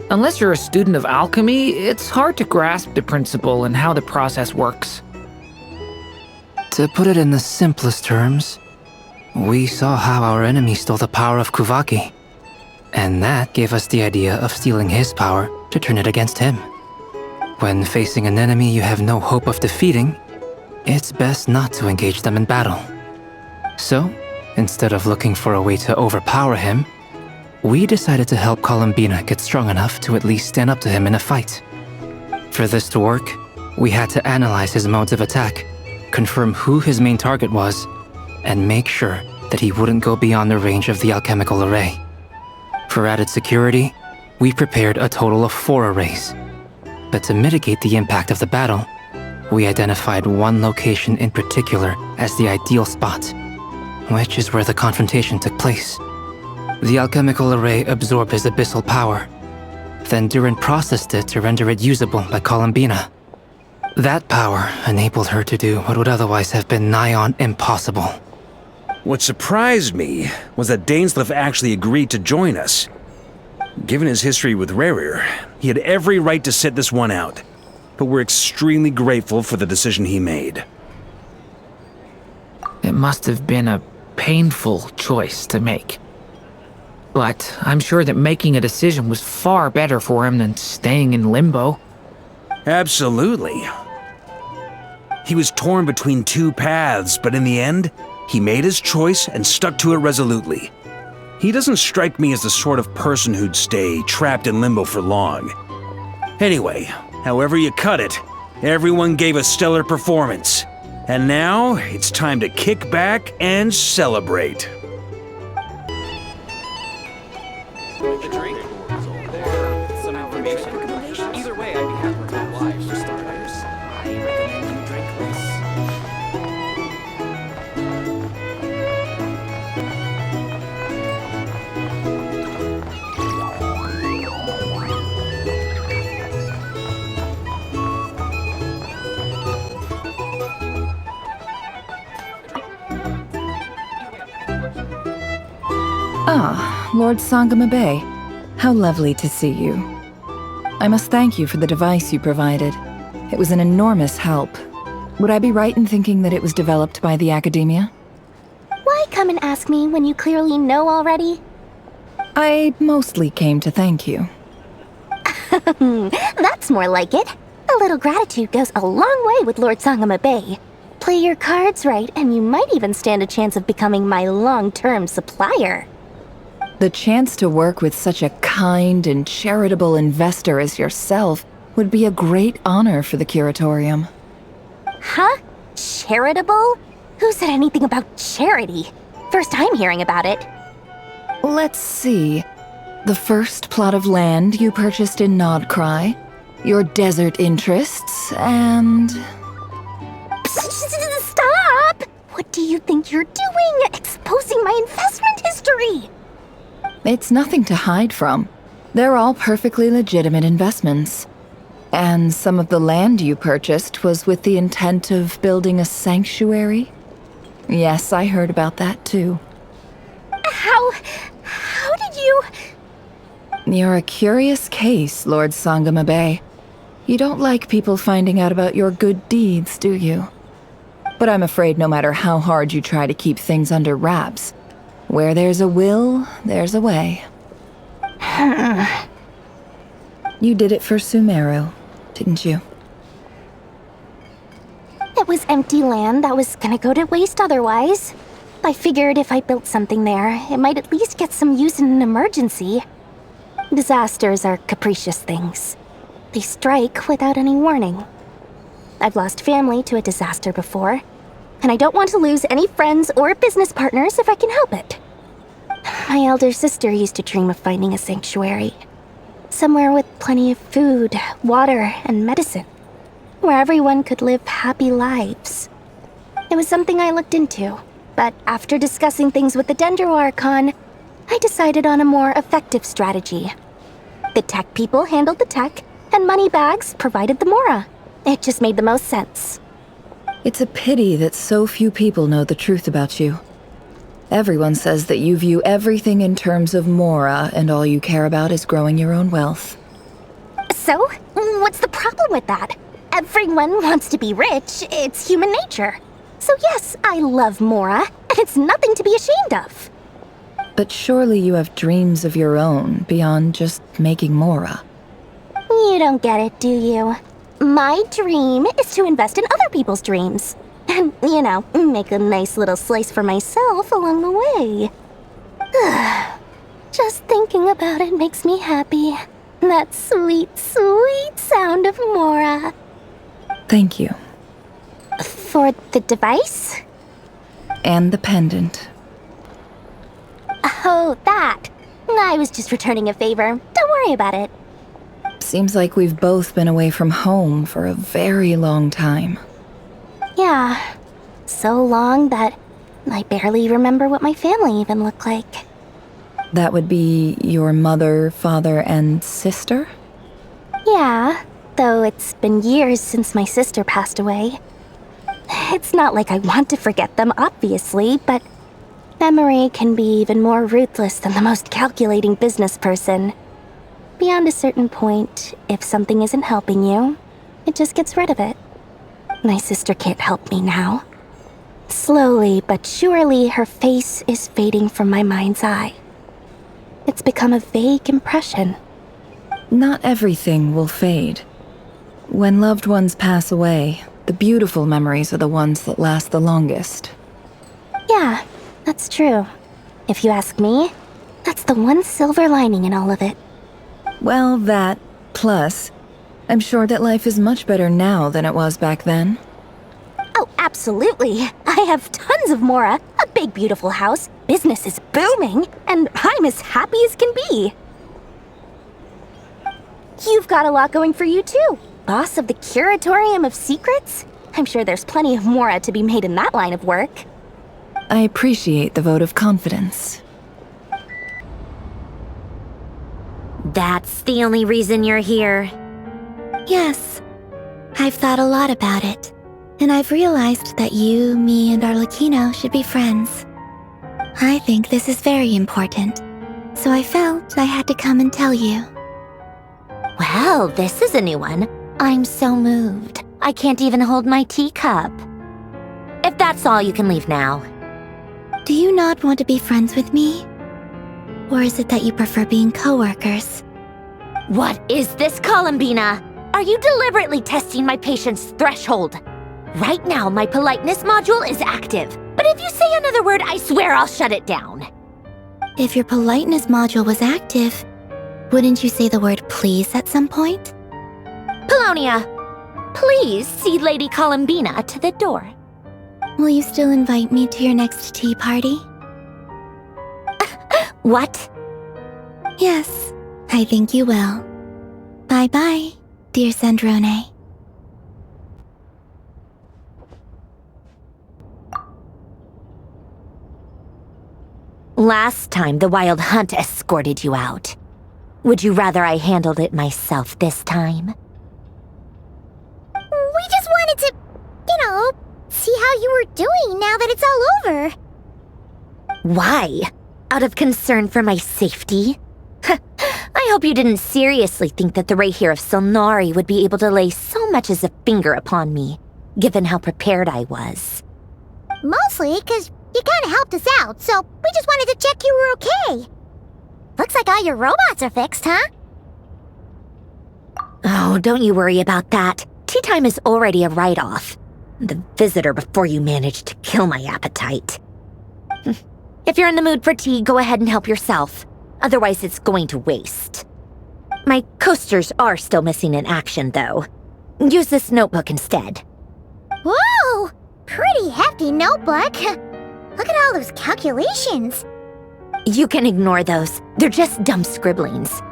S14: Unless you're a student of alchemy, it's hard to grasp the principle and how the process works.
S16: To put it in the simplest terms, we saw how our enemy stole the power of Kuvaki. And that gave us the idea of stealing his power to turn it against him. When facing an enemy you have no hope of defeating, it's best not to engage them in battle. So, instead of looking for a way to overpower him, we decided to help Columbina get strong enough to at least stand up to him in a fight. For this to work, we had to analyze his modes of attack, confirm who his main target was, and make sure that he wouldn't go beyond the range of the alchemical array. For added security, we prepared a total of 4 arrays. But to mitigate the impact of the battle, we identified one location in particular as the ideal spot, which is where the confrontation took place. The alchemical array absorbed his abyssal power. Then Durin processed it to render it usable by Columbina. That power enabled her to do what would otherwise have been nigh on impossible.
S8: What surprised me was that Dainsleif actually agreed to join us. Given his history with Rerir, he had every right to sit this one out. But we're extremely grateful for the decision he made.
S14: It must have been a painful choice to make. But I'm sure that making a decision was far better for him than staying in limbo.
S8: Absolutely. He was torn between 2 paths, but in the end, he made his choice and stuck to it resolutely. He doesn't strike me as the sort of person who'd stay trapped in limbo for long. Anyway, however you cut it, everyone gave a stellar performance. And now, it's time to kick back and celebrate.
S5: The drink or some information. Either way, I'd be happy to oblige for starters. I recommend you drink this.
S11: Ah, Lord Sangama Bay. How lovely to see you. I must thank you for the device you provided. It was an enormous help. Would I be right in thinking that it was developed by the Academia?
S12: Why come and ask me when you clearly know already?
S11: I mostly came to thank you.
S12: That's more like it. A little gratitude goes a long way with Lord Sangama Bay. Play your cards right, and you might even stand a chance of becoming my long-term supplier.
S11: The chance to work with such a kind and charitable investor as yourself would be a great honor for the Curatorium.
S12: Huh? Charitable? Who said anything about charity? First time hearing about it.
S11: Let's see. The first plot of land you purchased in Nodcry, your desert interests, and...
S12: Stop! What do you think you're doing? Exposing my investment history!
S11: It's nothing to hide from. They're all perfectly legitimate investments. And some of the land you purchased was with the intent of building a sanctuary? Yes, I heard about that too.
S1: How did you...
S11: You're a curious case, Lord Sangamabe. You don't like people finding out about your good deeds, do you? But I'm afraid no matter how hard you try to keep things under wraps, where there's a will, there's a way. You did it for Sumeru, didn't you?
S1: It was empty land that was gonna go to waste otherwise. I figured if I built something there, it might at least get some use in an emergency. Disasters are capricious things. They strike without any warning. I've lost family to a disaster before, and I don't want to lose any friends or business partners if I can help it. My elder sister used to dream of finding a sanctuary. Somewhere with plenty of food, water, and medicine. Where everyone could live happy lives. It was something I looked into, but after discussing things with the Dendro Archon, I decided on a more effective strategy. The tech people handled the tech, and Moneybags provided the Mora. It just made the most sense.
S11: It's a pity that so few people know the truth about you. Everyone says that you view everything in terms of Mora, and all you care about is growing your own wealth.
S1: So, what's the problem with that? Everyone wants to be rich. It's human nature. So yes, I love Mora, and it's nothing to be ashamed of.
S11: But surely you have dreams of your own beyond just making Mora.
S1: You don't get it, do you? My dream is to invest in other people's dreams. And, you know, make a nice little slice for myself along the way. Just thinking about it makes me happy. That sweet, sweet sound of Mora.
S11: Thank you.
S1: For the device?
S11: And the pendant.
S1: Oh, that. I was just returning a favor. Don't worry about it.
S11: Seems like we've both been away from home for a very long time.
S1: Yeah. So long that I barely remember what my family even looked like.
S11: That would be your mother, father, and sister?
S1: Yeah, though it's been years since my sister passed away. It's not like I want to forget them, obviously, but memory can be even more ruthless than the most calculating business person. Beyond a certain point, if something isn't helping you, it just gets rid of it. My sister can't help me now. Slowly but surely, her face is fading from my mind's eye. It's become a vague impression.
S11: Not everything will fade. When loved ones pass away, the beautiful memories are the ones that last the longest.
S1: Yeah, that's true. If you ask me, that's the one silver lining in all of it.
S11: Well, that, plus, I'm sure that life is much better now than it was back then.
S1: Oh, absolutely. I have tons of Mora, a big beautiful house, business is booming, and I'm as happy as can be. You've got a lot going for you too. Boss of the Curatorium of Secrets? I'm sure there's plenty of Mora to be made in that line of work.
S11: I appreciate the vote of confidence.
S7: That's the only reason you're here.
S6: Yes. I've thought a lot about it. And I've realized that you, me, and Arlecchino should be friends. I think this is very important. So I felt I had to come and tell you.
S7: Well, this is a new one. I'm so moved. I can't even hold my teacup. If that's all, you can leave now.
S6: Do you not want to be friends with me? Or is it that you prefer being co-workers?
S7: What is this, Columbina? Are you deliberately testing my patience threshold? Right now, my politeness module is active. But if you say another word, I swear I'll shut it down.
S6: If your politeness module was active, wouldn't you say the word please at some point?
S7: Polonia, please see Lady Columbina to the door.
S6: Will you still invite me to your next tea party?
S7: What?
S6: Yes, I think you will. Bye-bye, dear Sandrone.
S7: Last time, the Wild Hunt escorted you out. Would you rather I handled it myself this time?
S1: how you were doing now that it's all over.
S7: Why? Out of concern for my safety? I hope you didn't seriously think that the Rayhir of Solnari would be able to lay so much as a finger upon me, given how prepared I was.
S1: Mostly because you kinda helped us out, so we just wanted to check you were okay. Looks like all your robots are fixed, huh?
S7: Oh, don't you worry about that. Tea time is already a write-off. The visitor before you managed to kill my appetite. If you're in the mood for tea, go ahead and help yourself. Otherwise, it's going to waste. My coasters are still missing in action, though. Use this notebook instead.
S1: Whoa! Pretty hefty notebook. Look at all those calculations.
S7: You can ignore those. They're just dumb scribblings.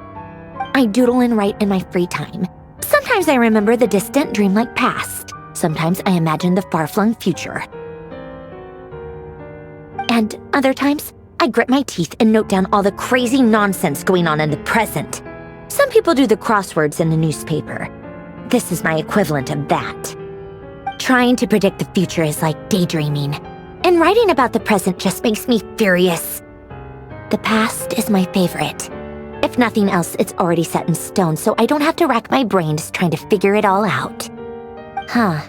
S7: I doodle and write in my free time. Sometimes I remember the distant dreamlike past. Sometimes I imagine the far-flung future. And other times, I grit my teeth and note down all the crazy nonsense going on in the present. Some people do the crosswords in the newspaper. This is my equivalent of that. Trying to predict the future is like daydreaming, and writing about the present just makes me furious. The past is my favorite. If nothing else, it's already set in stone, so I don't have to rack my brains trying to figure it all out. Huh.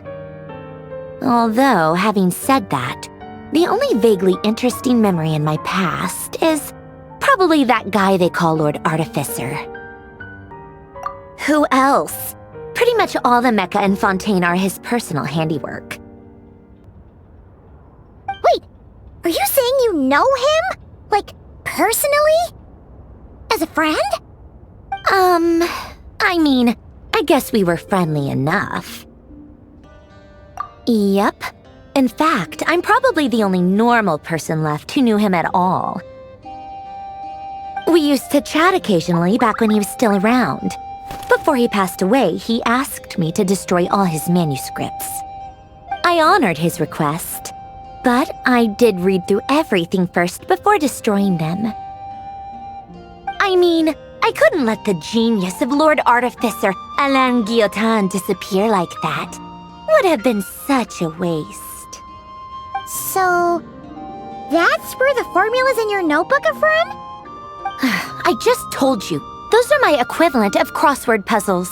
S7: Although, having said that, the only vaguely interesting memory in my past is probably that guy they call Lord Artificer. Who else? Pretty much all the mecha and Fontaine are his personal handiwork.
S1: Wait, are you saying you know him? Like, personally? As a friend?
S7: I mean, I guess we were friendly enough. Yep. In fact, I'm probably the only normal person left who knew him at all. We used to chat occasionally back when he was still around. Before he passed away, he asked me to destroy all his manuscripts. I honored his request, but I did read through everything first before destroying them. I mean, I couldn't let the genius of Lord Artificer Alain Guillotin disappear like that. Would have been such a waste.
S1: So, that's where the formulas in your notebook are from?
S7: I just told you. Those are my equivalent of crossword puzzles.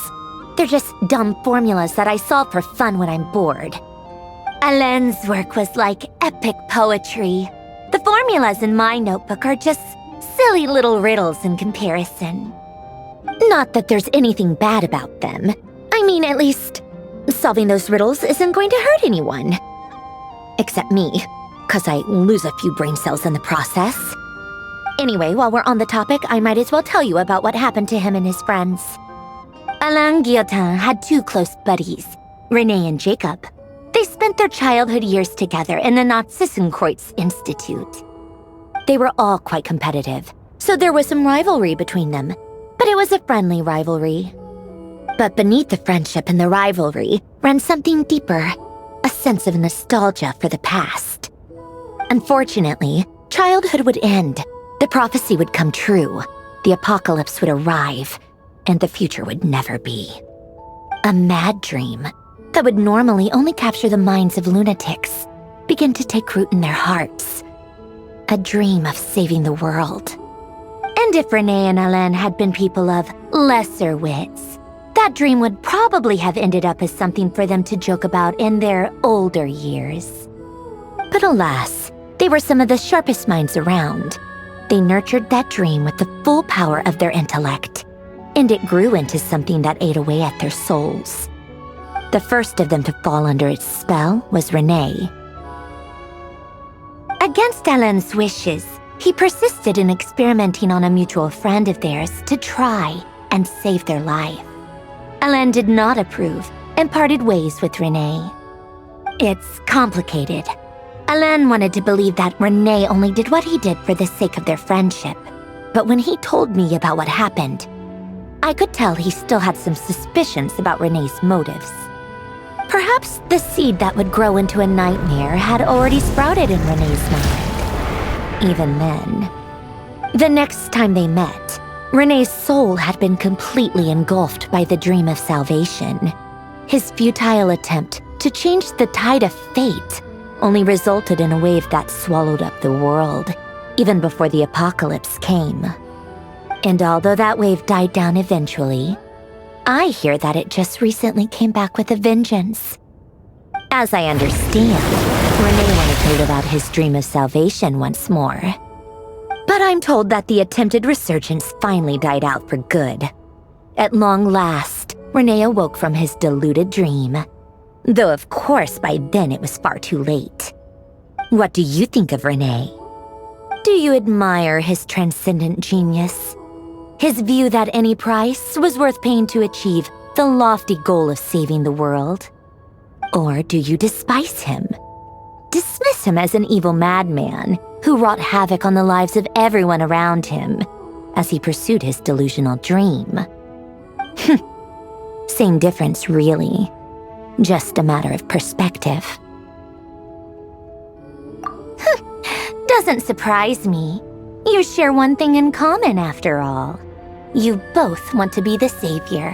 S7: They're just dumb formulas that I solve for fun when I'm bored. Alain's work was like epic poetry. The formulas in my notebook are just silly little riddles in comparison. Not that there's anything bad about them. I mean, at least, solving those riddles isn't going to hurt anyone. Except me, 'cause I lose a few brain cells in the process. Anyway, while we're on the topic, I might as well tell you about what happened to him and his friends. Alain Guillotin had two close buddies, Renee and Jacob. They spent their childhood years together in the Narzissenkreuz Institute. They were all quite competitive, so there was some rivalry between them, but it was a friendly rivalry. But beneath the friendship and the rivalry ran something deeper, a sense of nostalgia for the past. Unfortunately, childhood would end. The prophecy would come true, the apocalypse would arrive, and the future would never be. A mad dream that would normally only capture the minds of lunatics began to take root in their hearts. A dream of saving the world. And if Renee and Alain had been people of lesser wits, that dream would probably have ended up as something for them to joke about in their older years. But alas, they were some of the sharpest minds around. They nurtured that dream with the full power of their intellect, and it grew into something that ate away at their souls. The first of them to fall under its spell was Renee. Against Alain's wishes, he persisted in experimenting on a mutual friend of theirs to try and save their life. Alain did not approve and parted ways with Renee. It's complicated. Alain wanted to believe that Renee only did what he did for the sake of their friendship. But when he told me about what happened, I could tell he still had some suspicions about Renee's motives. Perhaps the seed that would grow into a nightmare had already sprouted in Renee's mind. Even then. The next time they met, Renee's soul had been completely engulfed by the dream of salvation. His futile attempt to change the tide of fate only resulted in a wave that swallowed up the world, even before the apocalypse came. And although that wave died down eventually, I hear that it just recently came back with a vengeance. As I understand, Renee wanted to live out his dream of salvation once more. But I'm told that the attempted resurgence finally died out for good. At long last, Renee awoke from his deluded dream. Though of course by then it was far too late. What do you think of Renee? Do you admire his transcendent genius? His view that any price was worth paying to achieve the lofty goal of saving the world? Or do you despise him? Dismiss him as an evil madman who wrought havoc on the lives of everyone around him as he pursued his delusional dream? Same difference, really. Just a matter of perspective. Doesn't surprise me. You share one thing in common, after all. You both want to be the savior.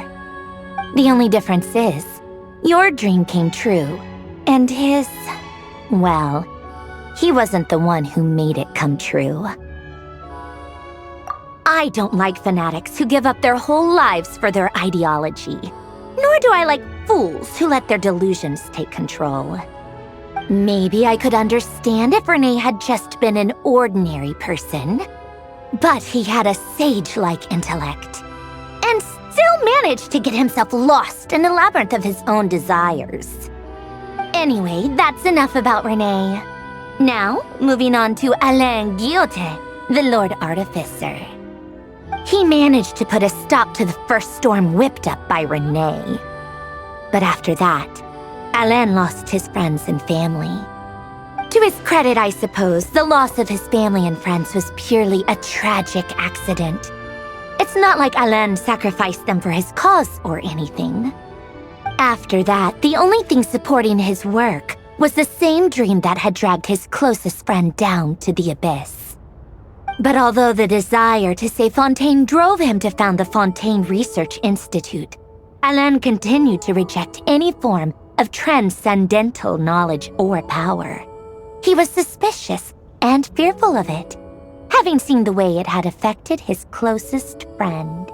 S7: The only difference is, your dream came true, and his, well, he wasn't the one who made it come true. I don't like fanatics who give up their whole lives for their ideology. Nor do I like fools who let their delusions take control. Maybe I could understand if Renee had just been an ordinary person. But he had a sage-like intellect, and still managed to get himself lost in the labyrinth of his own desires. Anyway, that's enough about Renee. Now, moving on to Alain Guillotin, the Lord Artificer. He managed to put a stop to the first storm whipped up by Renee. But after that, Alain lost his friends and family. To his credit, I suppose, the loss of his family and friends was purely a tragic accident. It's not like Alain sacrificed them for his cause or anything. After that, the only thing supporting his work was the same dream that had dragged his closest friend down to the abyss. But although the desire to save Fontaine drove him to found the Fontaine Research Institute, Alain continued to reject any form of transcendental knowledge or power. He was suspicious and fearful of it, having seen the way it had affected his closest friend.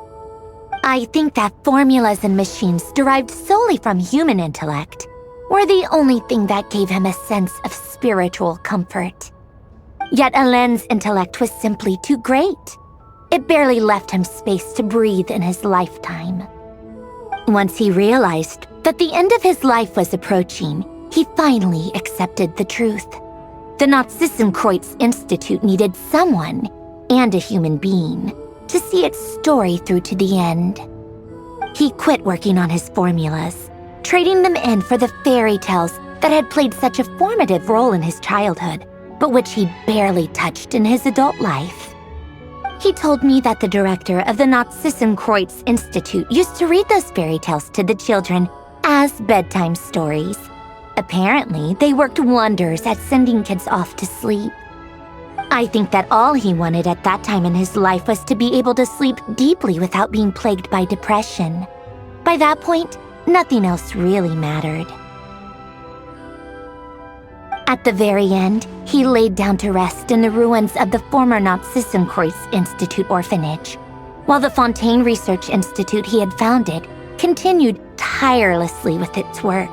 S7: I think that formulas and machines derived solely from human intellect were the only thing that gave him a sense of spiritual comfort. Yet Alain's intellect was simply too great. It barely left him space to breathe in his lifetime. Once he realized that the end of his life was approaching, he finally accepted the truth. The Nazissenkreuz Institute needed someone, and a human being, to see its story through to the end. He quit working on his formulas, trading them in for the fairy tales that had played such a formative role in his childhood, but which he barely touched in his adult life. He told me that the director of the Nazissenkreuz Institute used to read those fairy tales to the children as bedtime stories. Apparently, they worked wonders at sending kids off to sleep. I think that all he wanted at that time in his life was to be able to sleep deeply without being plagued by depression. By that point, nothing else really mattered. At the very end, he laid down to rest in the ruins of the former Nazissenkreuz Institute orphanage, while the Fontaine Research Institute he had founded continued tirelessly with its work.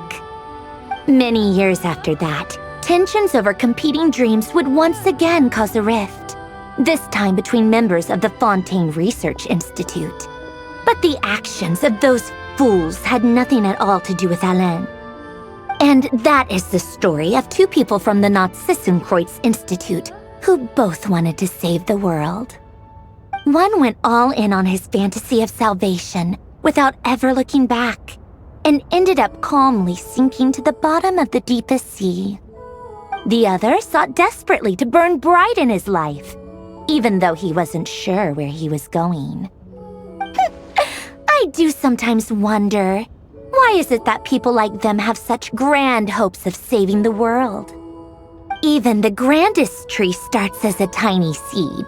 S7: Many years after that, tensions over competing dreams would once again cause a rift, this time between members of the Fontaine Research Institute. But the actions of those fools had nothing at all to do with Alain. And that is the story of two people from the Nazissenkreuz Institute who both wanted to save the world. One went all in on his fantasy of salvation without ever looking back, and ended up calmly sinking to the bottom of the deepest sea. The other sought desperately to burn bright in his life, even though he wasn't sure where he was going. I do sometimes wonder, why is it that people like them have such grand hopes of saving the world? Even the grandest tree starts as a tiny seed.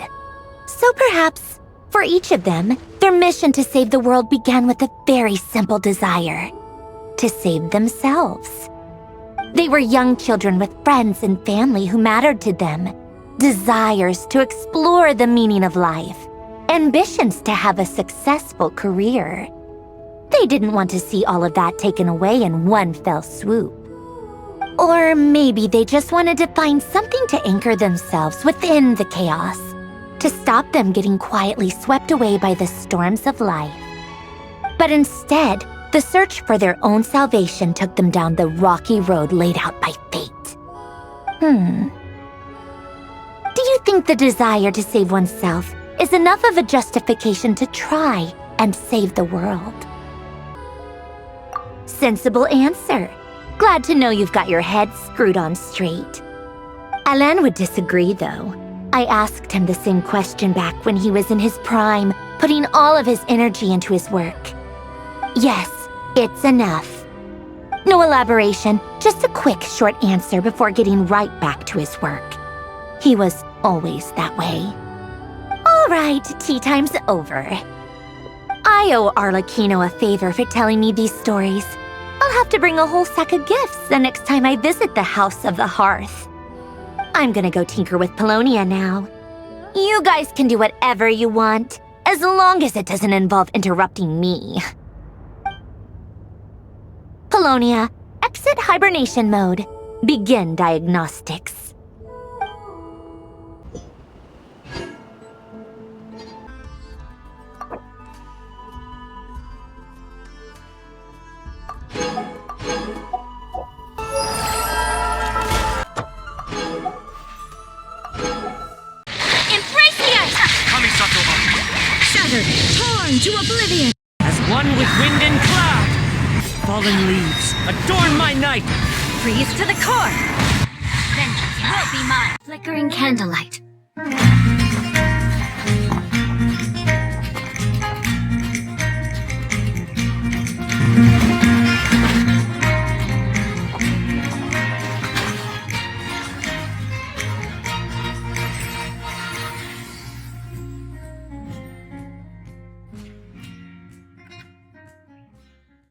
S7: So perhaps, for each of them, their mission to save the world began with a very simple desire: to save themselves. They were young children with friends and family who mattered to them, desires to explore the meaning of life, ambitions to have a successful career. They didn't want to see all of that taken away in one fell swoop. Or maybe they just wanted to find something to anchor themselves within the chaos, to stop them getting quietly swept away by the storms of life. But instead, the search for their own salvation took them down the rocky road laid out by fate. Do you think the desire to save oneself is enough of a justification to try and save the world? Sensible answer. Glad to know you've got your head screwed on straight. Alain would disagree, though. I asked him the same question back when he was in his prime, putting all of his energy into his work. Yes, it's enough. No elaboration, just a quick, short answer before getting right back to his work. He was always that way. All right, tea time's over. I owe Arlecchino a favor for telling me these stories. I'll have to bring a whole sack of gifts the next time I visit the House of the Hearth. I'm gonna go tinker with Polonia now. You guys can do whatever you want, as long as it doesn't involve interrupting me. Polonia, exit hibernation mode. Begin diagnostics.
S9: Shattered, torn to oblivion.
S17: As one with wind and cloud, fallen leaves adorn my night.
S9: Freeze to the core. Vengeance will be mine. Flickering candlelight.